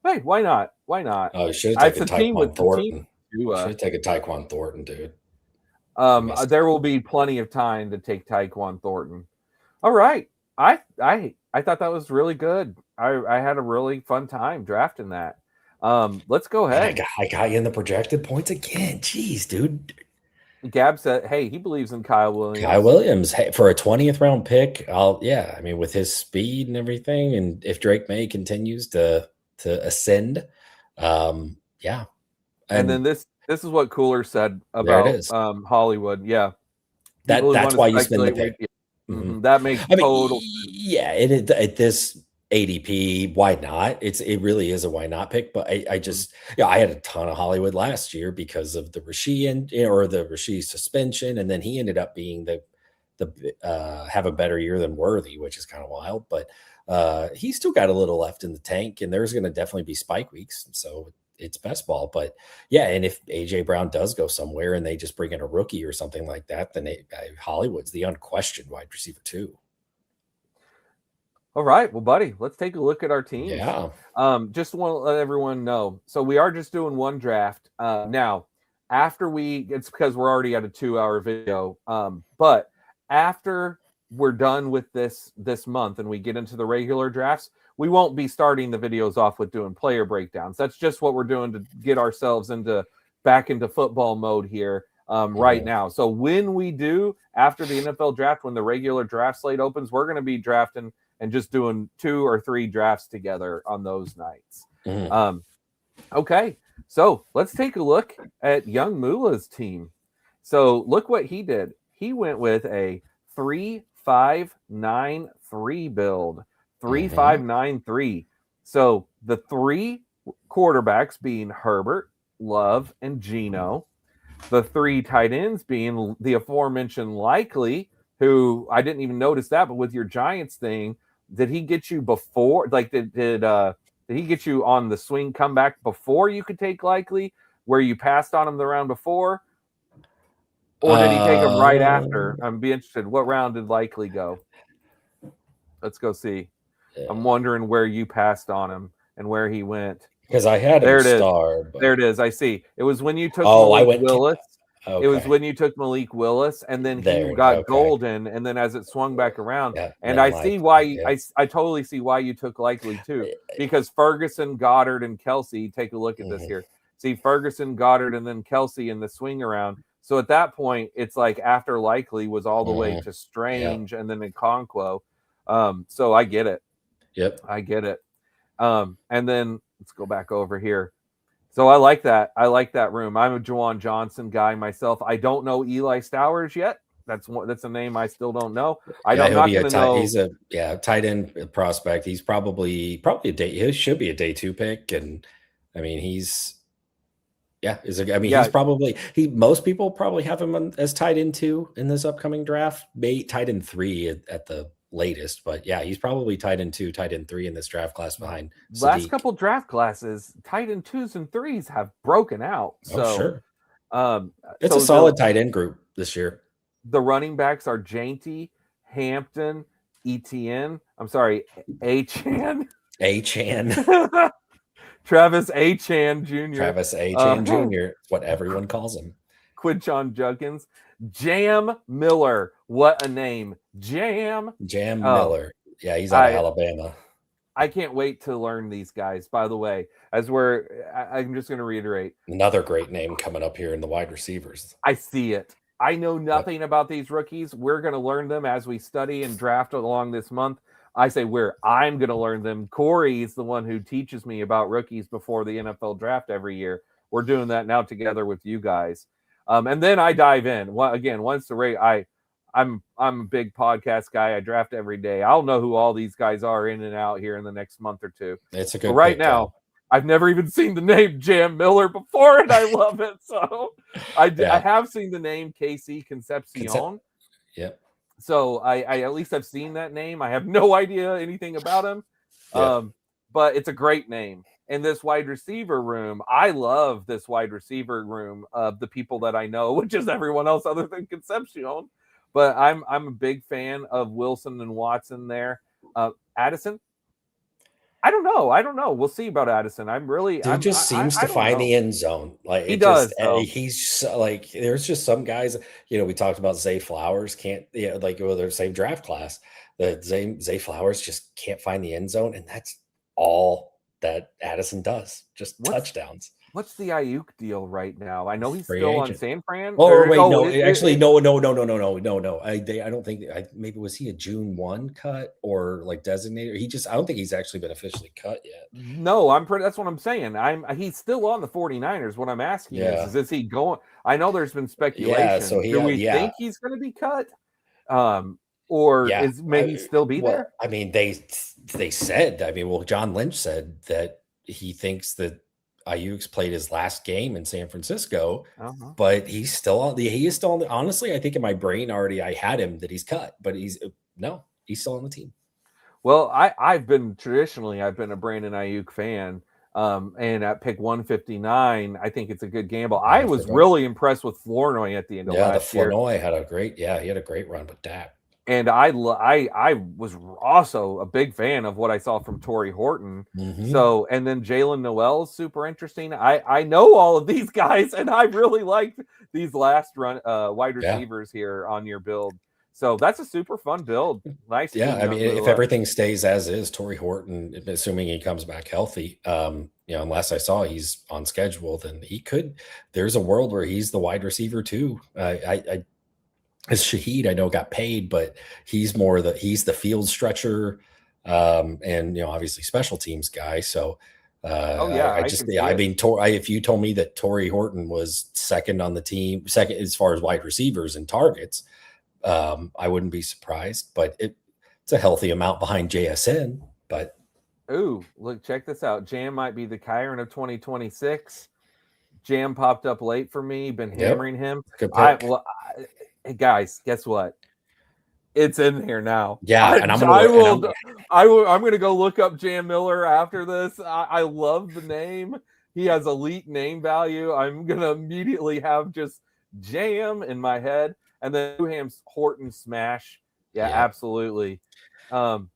hey, why not? Why not? Oh, you should have taken Tyquan Thornton. Should have taken Tyquan Thornton, dude. There will be plenty of time to take Tyquan Thornton. All right. I thought that was really good. I had a really fun time drafting that. Let's go ahead. I got you in the projected points again. Jeez, dude. Gab said, hey, he believes in Kyle Williams. Kyle Williams, hey, for a 20th round pick, I mean, with his speed and everything, and if Drake May continues to ascend, yeah. And then this is what Cooler said about Hollywood. Yeah. That's why you spend the pick. Mm-hmm. That makes total sense. Yeah, at this ADP, why not? It really is a why not pick. But I just I had a ton of Hollywood last year because of the Rashee or the Rashee suspension, and then he ended up being the have a better year than Worthy, which is kind of wild. But he's still got a little left in the tank, and there's going to definitely be spike weeks. So it's best ball. But yeah, and if AJ Brown does go somewhere and they just bring in a rookie or something like that, then Hollywood's the unquestioned wide receiver too. All right, well, buddy, let's take a look at our teams. Yeah. Just want to let everyone know. So we are just doing one draft now. It's because we're already at a 2-hour video. But after we're done with this month and we get into the regular drafts, we won't be starting the videos off with doing player breakdowns. That's just what we're doing to get ourselves back into football mode here right now. So when we do, after the NFL draft, when the regular draft slate opens, we're going to be drafting and just doing 2 or 3 drafts together on those nights. Okay, so let's take a look at Young Moolah's team. So look what he did. He went with a 3-5-9-3 build. 3-5-9-3. So the 3 quarterbacks being Herbert, Love, and Geno. The 3 tight ends being the aforementioned Likely, who I didn't even notice that, but with your Giants thing, did he get you before? Like, did he get you on the swing comeback before you could take Likely, where you passed on him the round before? Or did he take him right after? I'm be interested. What round did Likely go? Let's go see. Yeah. I'm wondering where you passed on him and where he went. Because I had there him it star. But... There it is. I see. It was when you took Malik Willis. Okay. It was when you took Malik Willis, and then he got Golden, and then as it swung back around. Yeah, and I see why I totally see why you took Likely too. Because Ferguson, Goddard, and Kelsey, take a look at this here. See Ferguson, Goddard, and then Kelsey in the swing around. So at that point, it's like after Likely was all the way to Strange and then Okonkwo. So I get it. Yep. I get it. And then let's go back over here. So I like that. I like that room. I'm a Juwan Johnson guy myself. I don't know Eli Stowers yet. That's a name I still don't know. I'm not going to know. He's a tight end prospect. He's probably a day. He should be a day 2 pick. And I mean, he's probably most people probably have him as tight end 2 in this upcoming draft. Maybe tight end 3 at the latest, but yeah, he's probably tight end 2, tight end 3 in this draft class behind Sadiq. Last couple draft classes, tight end 2s and 3s have broken out. So sure. It's a solid tight end group this year. The running backs are Janty, Hampton, Etienne. I'm sorry, Achan. Achan. Travis Achan Jr. Travis Achan Jr. What everyone calls him. Quinchon Judkins. Jam Miller. What a name. Jam Miller. Yeah, he's out of Alabama. I can't wait to learn these guys. By the way, I'm just going to reiterate. Another great name coming up here in the wide receivers. I see it. I know nothing about these rookies. We're going to learn them as we study and draft along this month. I say I'm going to learn them. Corey is the one who teaches me about rookies before the NFL draft every year. We're doing that now together with you guys. And then I dive in. Once the rate, I'm a big podcast guy. I draft every day. I'll know who all these guys are in and out here in the next month or two. It's a good. But right now, I've never even seen the name Jam Miller before, and I love it. So I have seen the name KC Concepcion. Yep. So I at least have seen that name. I have no idea anything about him. But it's a great name. And this wide receiver room, I love this wide receiver room of the people that I know, which is everyone else other than Concepcion. But I'm a big fan of Wilson and Watson there. Addison, I don't know. We'll see about Addison. He seems to find the end zone. Like he does. He's like, there's just some guys. We talked about Zay Flowers they're the same draft class. Zay Flowers just can't find the end zone, and that's all that Addison does. Just touchdowns. What's the Ayuk deal right now? I know he's still on San Fran. Oh, wait, no. I don't think. Maybe was he a June 1 cut or like designated? I don't think he's actually been officially cut yet. No, that's what I'm saying. He's still on the 49ers. What I'm asking is he going? I know there's been speculation. Yeah, so do we think he's going to be cut? Is maybe still be there? I mean, they said. John Lynch said that he thinks that Ayuk's played his last game in San Francisco, but he's still on. He is still on. Honestly, I think in my brain already I had him that he's cut, but he's still on the team. Well, I've been a Brandon Ayuk fan, and at pick 159, I think it's a good gamble. I was really impressed with Flournoy at the end of last year. Flournoy had he had a great run with Dak. And I was also a big fan of what I saw from Torrey Horton. Mm-hmm. So, and then Jaylen Noel is super interesting. I know all of these guys, and I really liked these last wide receivers here on your build. So that's a super fun build. Nice. Yeah, if everything stays as is, Torrey Horton, assuming he comes back healthy, unless I saw he's on schedule, then he could. There's a world where he's the wide receiver too. As Shaheed, I know got paid, but he's the field stretcher, and obviously special teams guy. So, if you told me that Torrey Horton was second on the team, second as far as wide receivers and targets, I wouldn't be surprised. But it's a healthy amount behind JSN. But look, check this out. Jam might be the Kyren of 2026. Jam popped up late for me. Been hammering him. Good pick. Hey guys, guess what? It's in here now. Yeah, and I'm going to go look up Jam Miller after this. I love the name. He has elite name value. I'm going to immediately have just Jam in my head, and then Newham's Horton smash. Yeah, absolutely. And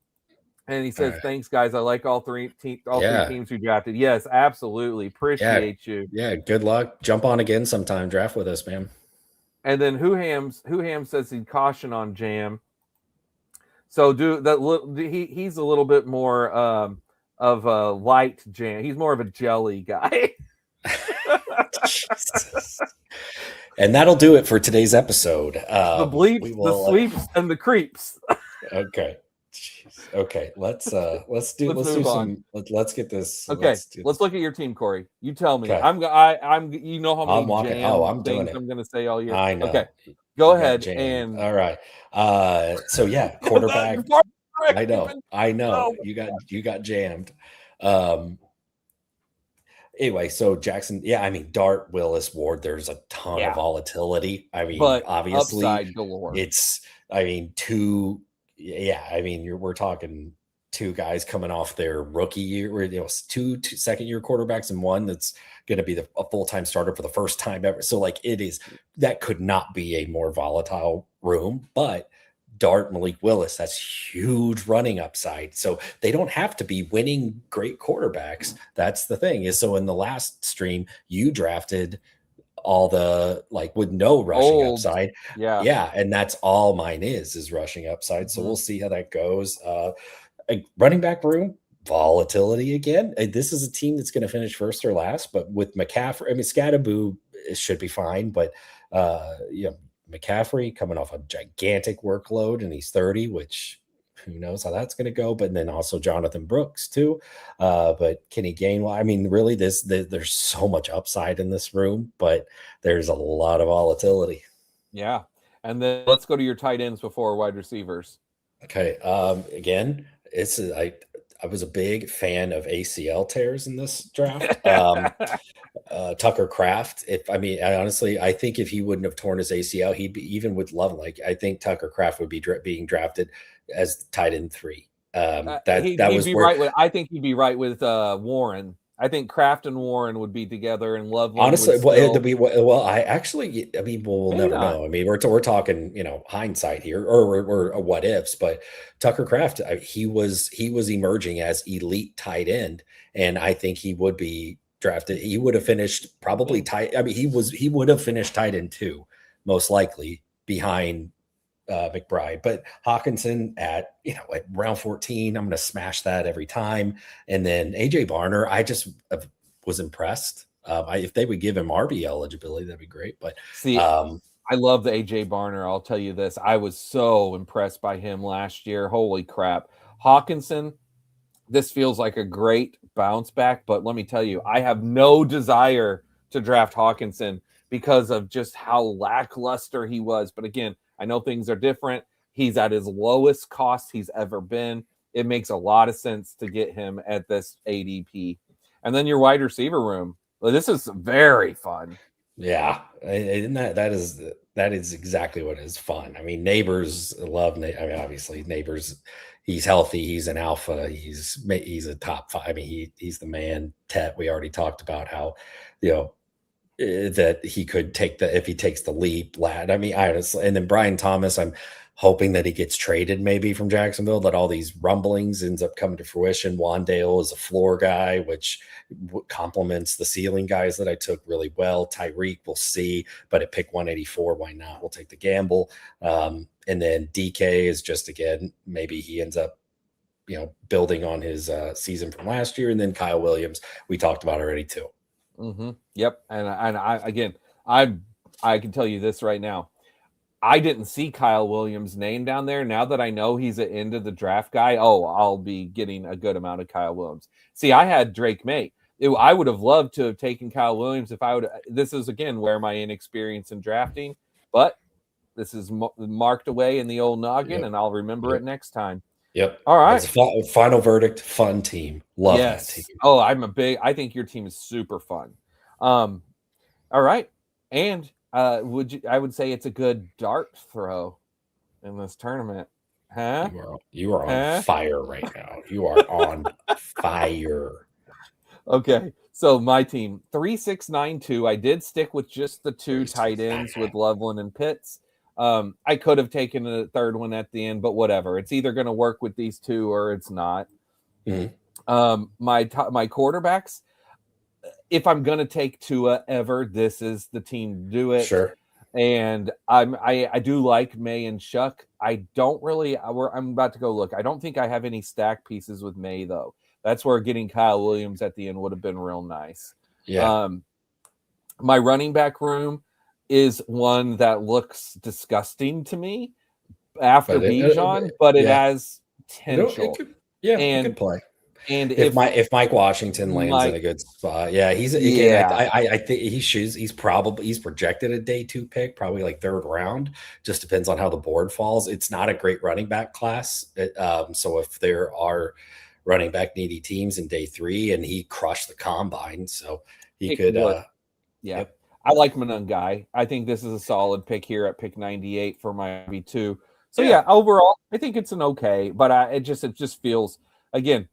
he says, "Thanks, guys. I like all three teams who drafted." Yes, absolutely. Appreciate you. Yeah, good luck. Jump on again sometime. Draft with us, man. And then Whoham says he'd caution on Jam. So he's a little bit more of a light Jam. He's more of a jelly guy. And that'll do it for today's episode. The bleeps, the sweeps, and the creeps. Okay. Okay, let's get this. Okay, let's look at your team, Corey. You tell me. Okay. I'm. You know how many I'm doing it. I'm going to say all year. I know. Okay, go ahead and. All right. So yeah, quarterback. I know. You got jammed. Anyway, so Jackson. Yeah, Dart, Willis, Ward. There's a ton of volatility. But obviously, upside galore. We're talking two guys coming off their rookie year, two second-year quarterbacks and one that's going to be a full-time starter for the first time ever. So that could not be a more volatile room, but dart Malik Willis. That's huge running upside. So they don't have to be winning great quarterbacks. That's the thing is, so in the last stream, you drafted all the like with no rushing upside. Yeah. Yeah. And that's all mine is rushing upside. So Mhm. we'll see how that goes. Running back room, volatility again. This is a team that's going to finish first or last, but with McCaffrey, I mean, Scatterboo should be fine, but McCaffrey coming off a gigantic workload and he's 30, which who knows how that's going to go. But then also Jonathan Brooks too. But Kenny Gainwell, I mean, really there's so much upside in this room, but there's a lot of volatility. Yeah. And then let's go to your tight ends before wide receivers. Okay. Again, I was a big fan of ACL tears in this draft. Tucker Kraft. I think if he wouldn't have torn his ACL, he'd be even with Loveland. Like I think Tucker Kraft would be being drafted as tight end 3. I think he'd be right with Warren. I think Kraft and Warren would be together, and Loveland. Honestly, we'll never not. know. I mean, we're talking, hindsight here, or what ifs. But Tucker Kraft, he was emerging as elite tight end, and I think he would be drafted. He would have finished probably tight. I mean, he would have finished tight end 2, most likely behind McBride. But Hawkinson at round 14, I'm going to smash that every time. And then AJ Barner, I just was impressed. If they would give him RB eligibility, that'd be great. But see, I love the AJ Barner. I'll tell you this, I was so impressed by him last year. Holy crap. Hawkinson, this feels like a great bounce back, but let me tell you, I have no desire to draft Hawkinson because of just how lackluster he was. But again, I know things are different. He's at his lowest cost he's ever been. It makes a lot of sense to get him at this ADP. And then your wide receiver room. Well, this is very fun. Yeah, and that is exactly what is fun. I mean, Neighbors love. I mean, obviously, Neighbors. He's healthy. He's an alpha. He's a top 5. I mean, he's the man. Tet. We already talked about how that he could take if he takes the leap, lad. I mean, honestly, and then Brian Thomas, I'm hoping that he gets traded maybe from Jacksonville, that all these rumblings ends up coming to fruition. Wandale is a floor guy, which complements the ceiling guys that I took really well. Tyreek, we'll see, but at pick 184, why not? We'll take the gamble. And then DK is just, again, maybe he ends up building on his season from last year. And then Kyle Williams, we talked about already too. Mm-hmm. Yep. And I can tell you this right now. I didn't see Kyle Williams' name down there. Now that I know he's an end of the draft guy, I'll be getting a good amount of Kyle Williams. See, I had Drake May. I would have loved to have taken Kyle Williams if I would. This is, again, where my inexperience in drafting, but this is marked away in the old noggin, and I'll remember it next time. Yep. All right. It's final verdict. Fun team. Love that team. Oh, I think your team is super fun. All right. And I would say it's a good dart throw in this tournament. Huh? You are on fire right now. You are on fire. Okay. So my team, 3-6-9-2. I did stick with just the 2 tight ends with Loveland and Pitts. I could have taken a third one at the end, but whatever. It's either going to work with these 2 or it's not. Mm-hmm. My quarterbacks, if I'm going to take Tua ever, this is the team to do it. Sure. And I do like May and Shuck. I'm about to go look. I don't think I have any stack pieces with May, though. That's where getting Kyle Williams at the end would have been real nice. Yeah. My running back room is one that looks disgusting to me after Bijan, but it has potential. It could play. And if Mike Washington lands in a good spot, I think he's projected a day 2 pick, probably like 3rd round. Just depends on how the board falls. It's not a great running back class, so if there are running back needy teams in day 3, and he crushed the combine, so he could. Yep. I like Manungai. I think this is a solid pick here at pick 98 for my V2. So overall, I think it's an okay, but it just feels. Again,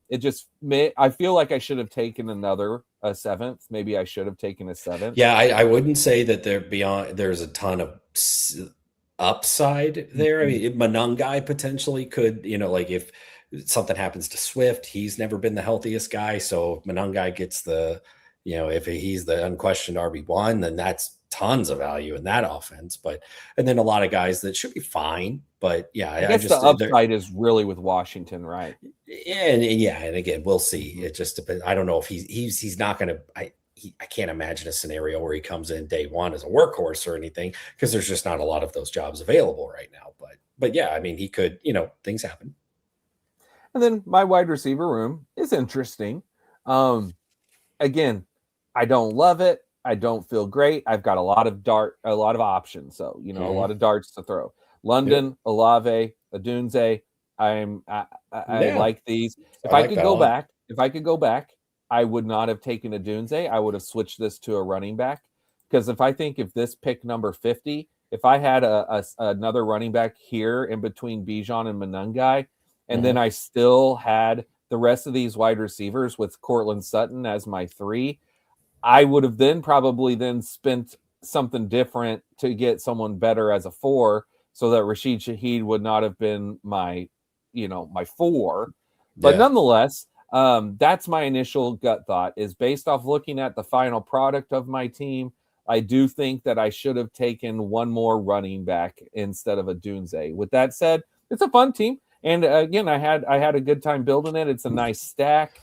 I feel like I should have taken a 7th. Maybe I should have taken a 7th. Yeah, I wouldn't say that there's a ton of upside there. I mean, Manungai potentially could, like if something happens to Swift, he's never been the healthiest guy. So if Manungai gets if he's the unquestioned RB1, then that's tons of value in that offense. And then a lot of guys that should be fine. But yeah, I guess the upside is really with Washington, right? And again, we'll see. It just depends. I don't know if he's not going to. I can't imagine a scenario where he comes in day one as a workhorse or anything, because there's just not a lot of those jobs available right now. But yeah, I mean, he could. Things happen. And then my wide receiver room is interesting. Again, I don't love it. I don't feel great. I've got a lot of options. So, a lot of darts to throw. London, Olave, Adunze. I like these. If I could go back, I would not have taken Adunze. I would have switched this to a running back. Because if this pick number 50, if I had another running back here in between Bijan and Manungai, and then I still had the rest of these wide receivers with Cortland Sutton as my 3, I would have probably spent something different to get someone better as a 4, so that Rashid Shaheed would not have been my 4. But nonetheless, that's my initial gut thought, is based off looking at the final product of my team. I do think that I should have taken one more running back instead of Adunze. With that said, it's a fun team. And again, I had a good time building it. It's a nice stack.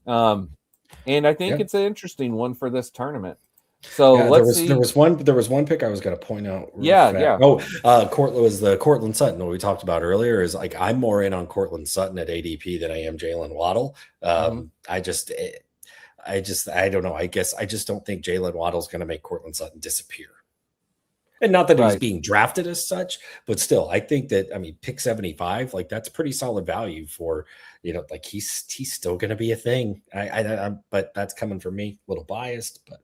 And I think it's an interesting one for this tournament. So let's see. There was one pick I was going to point out. Yeah. Cortland was the Cortland Sutton, what we talked about earlier. Is like, I'm more in on Cortland Sutton at ADP than I am Jaylen Waddle. I don't know. I guess I just don't think Jaylen Waddle's going to make Cortland Sutton disappear. And not that he's being drafted as such, but still, I think that, pick 75, like, that's pretty solid value for, like, he's still going to be a thing. But that's coming from me, a little biased, but.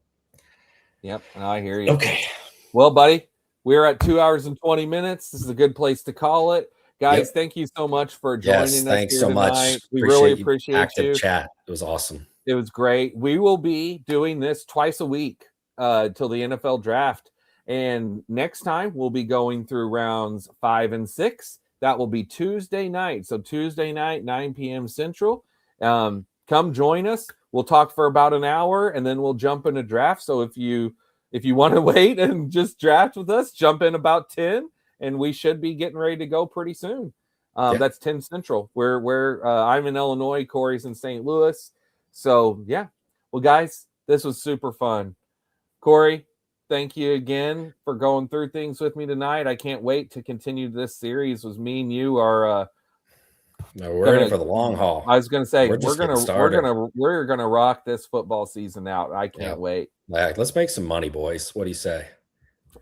Yep, I hear you. Okay. Well, buddy, we're at 2 hours and 20 minutes. This is a good place to call it. Guys, thank you so much for joining us. Thanks here so tonight. much. We really appreciate active chat. It was awesome. It was great. We will be doing this twice a week till the NFL draft. And next time we'll be going through rounds 5 and 6. That will be Tuesday night. So Tuesday night, 9 p.m. Central. Come join us. We'll talk for about an hour, and then we'll jump into draft. So if you want to wait and just draft with us, jump in about 10, and we should be getting ready to go pretty soon. That's 10 Central. Where I'm in Illinois, Corey's in St. Louis. So yeah. Well, guys, this was super fun. Corey, thank you again for going through things with me tonight. I can't wait to continue this series. With me and you are we're in for the long haul. I was gonna say we're gonna rock this football season out. I can't wait. Let's make some money, boys. What do you say?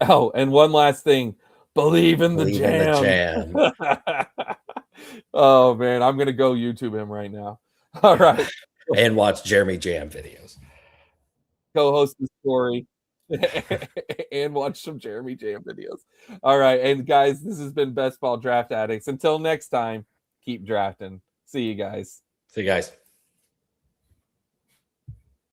Oh, and one last thing. Believe in the jam. Oh man, I'm gonna go YouTube him right now. All right. And watch Jeremy Jam videos. Co-host the story. And watch some Jeremy Jam videos. All right. And guys, this has been Best Ball Draft Addicts. Until next time, keep drafting. See you guys.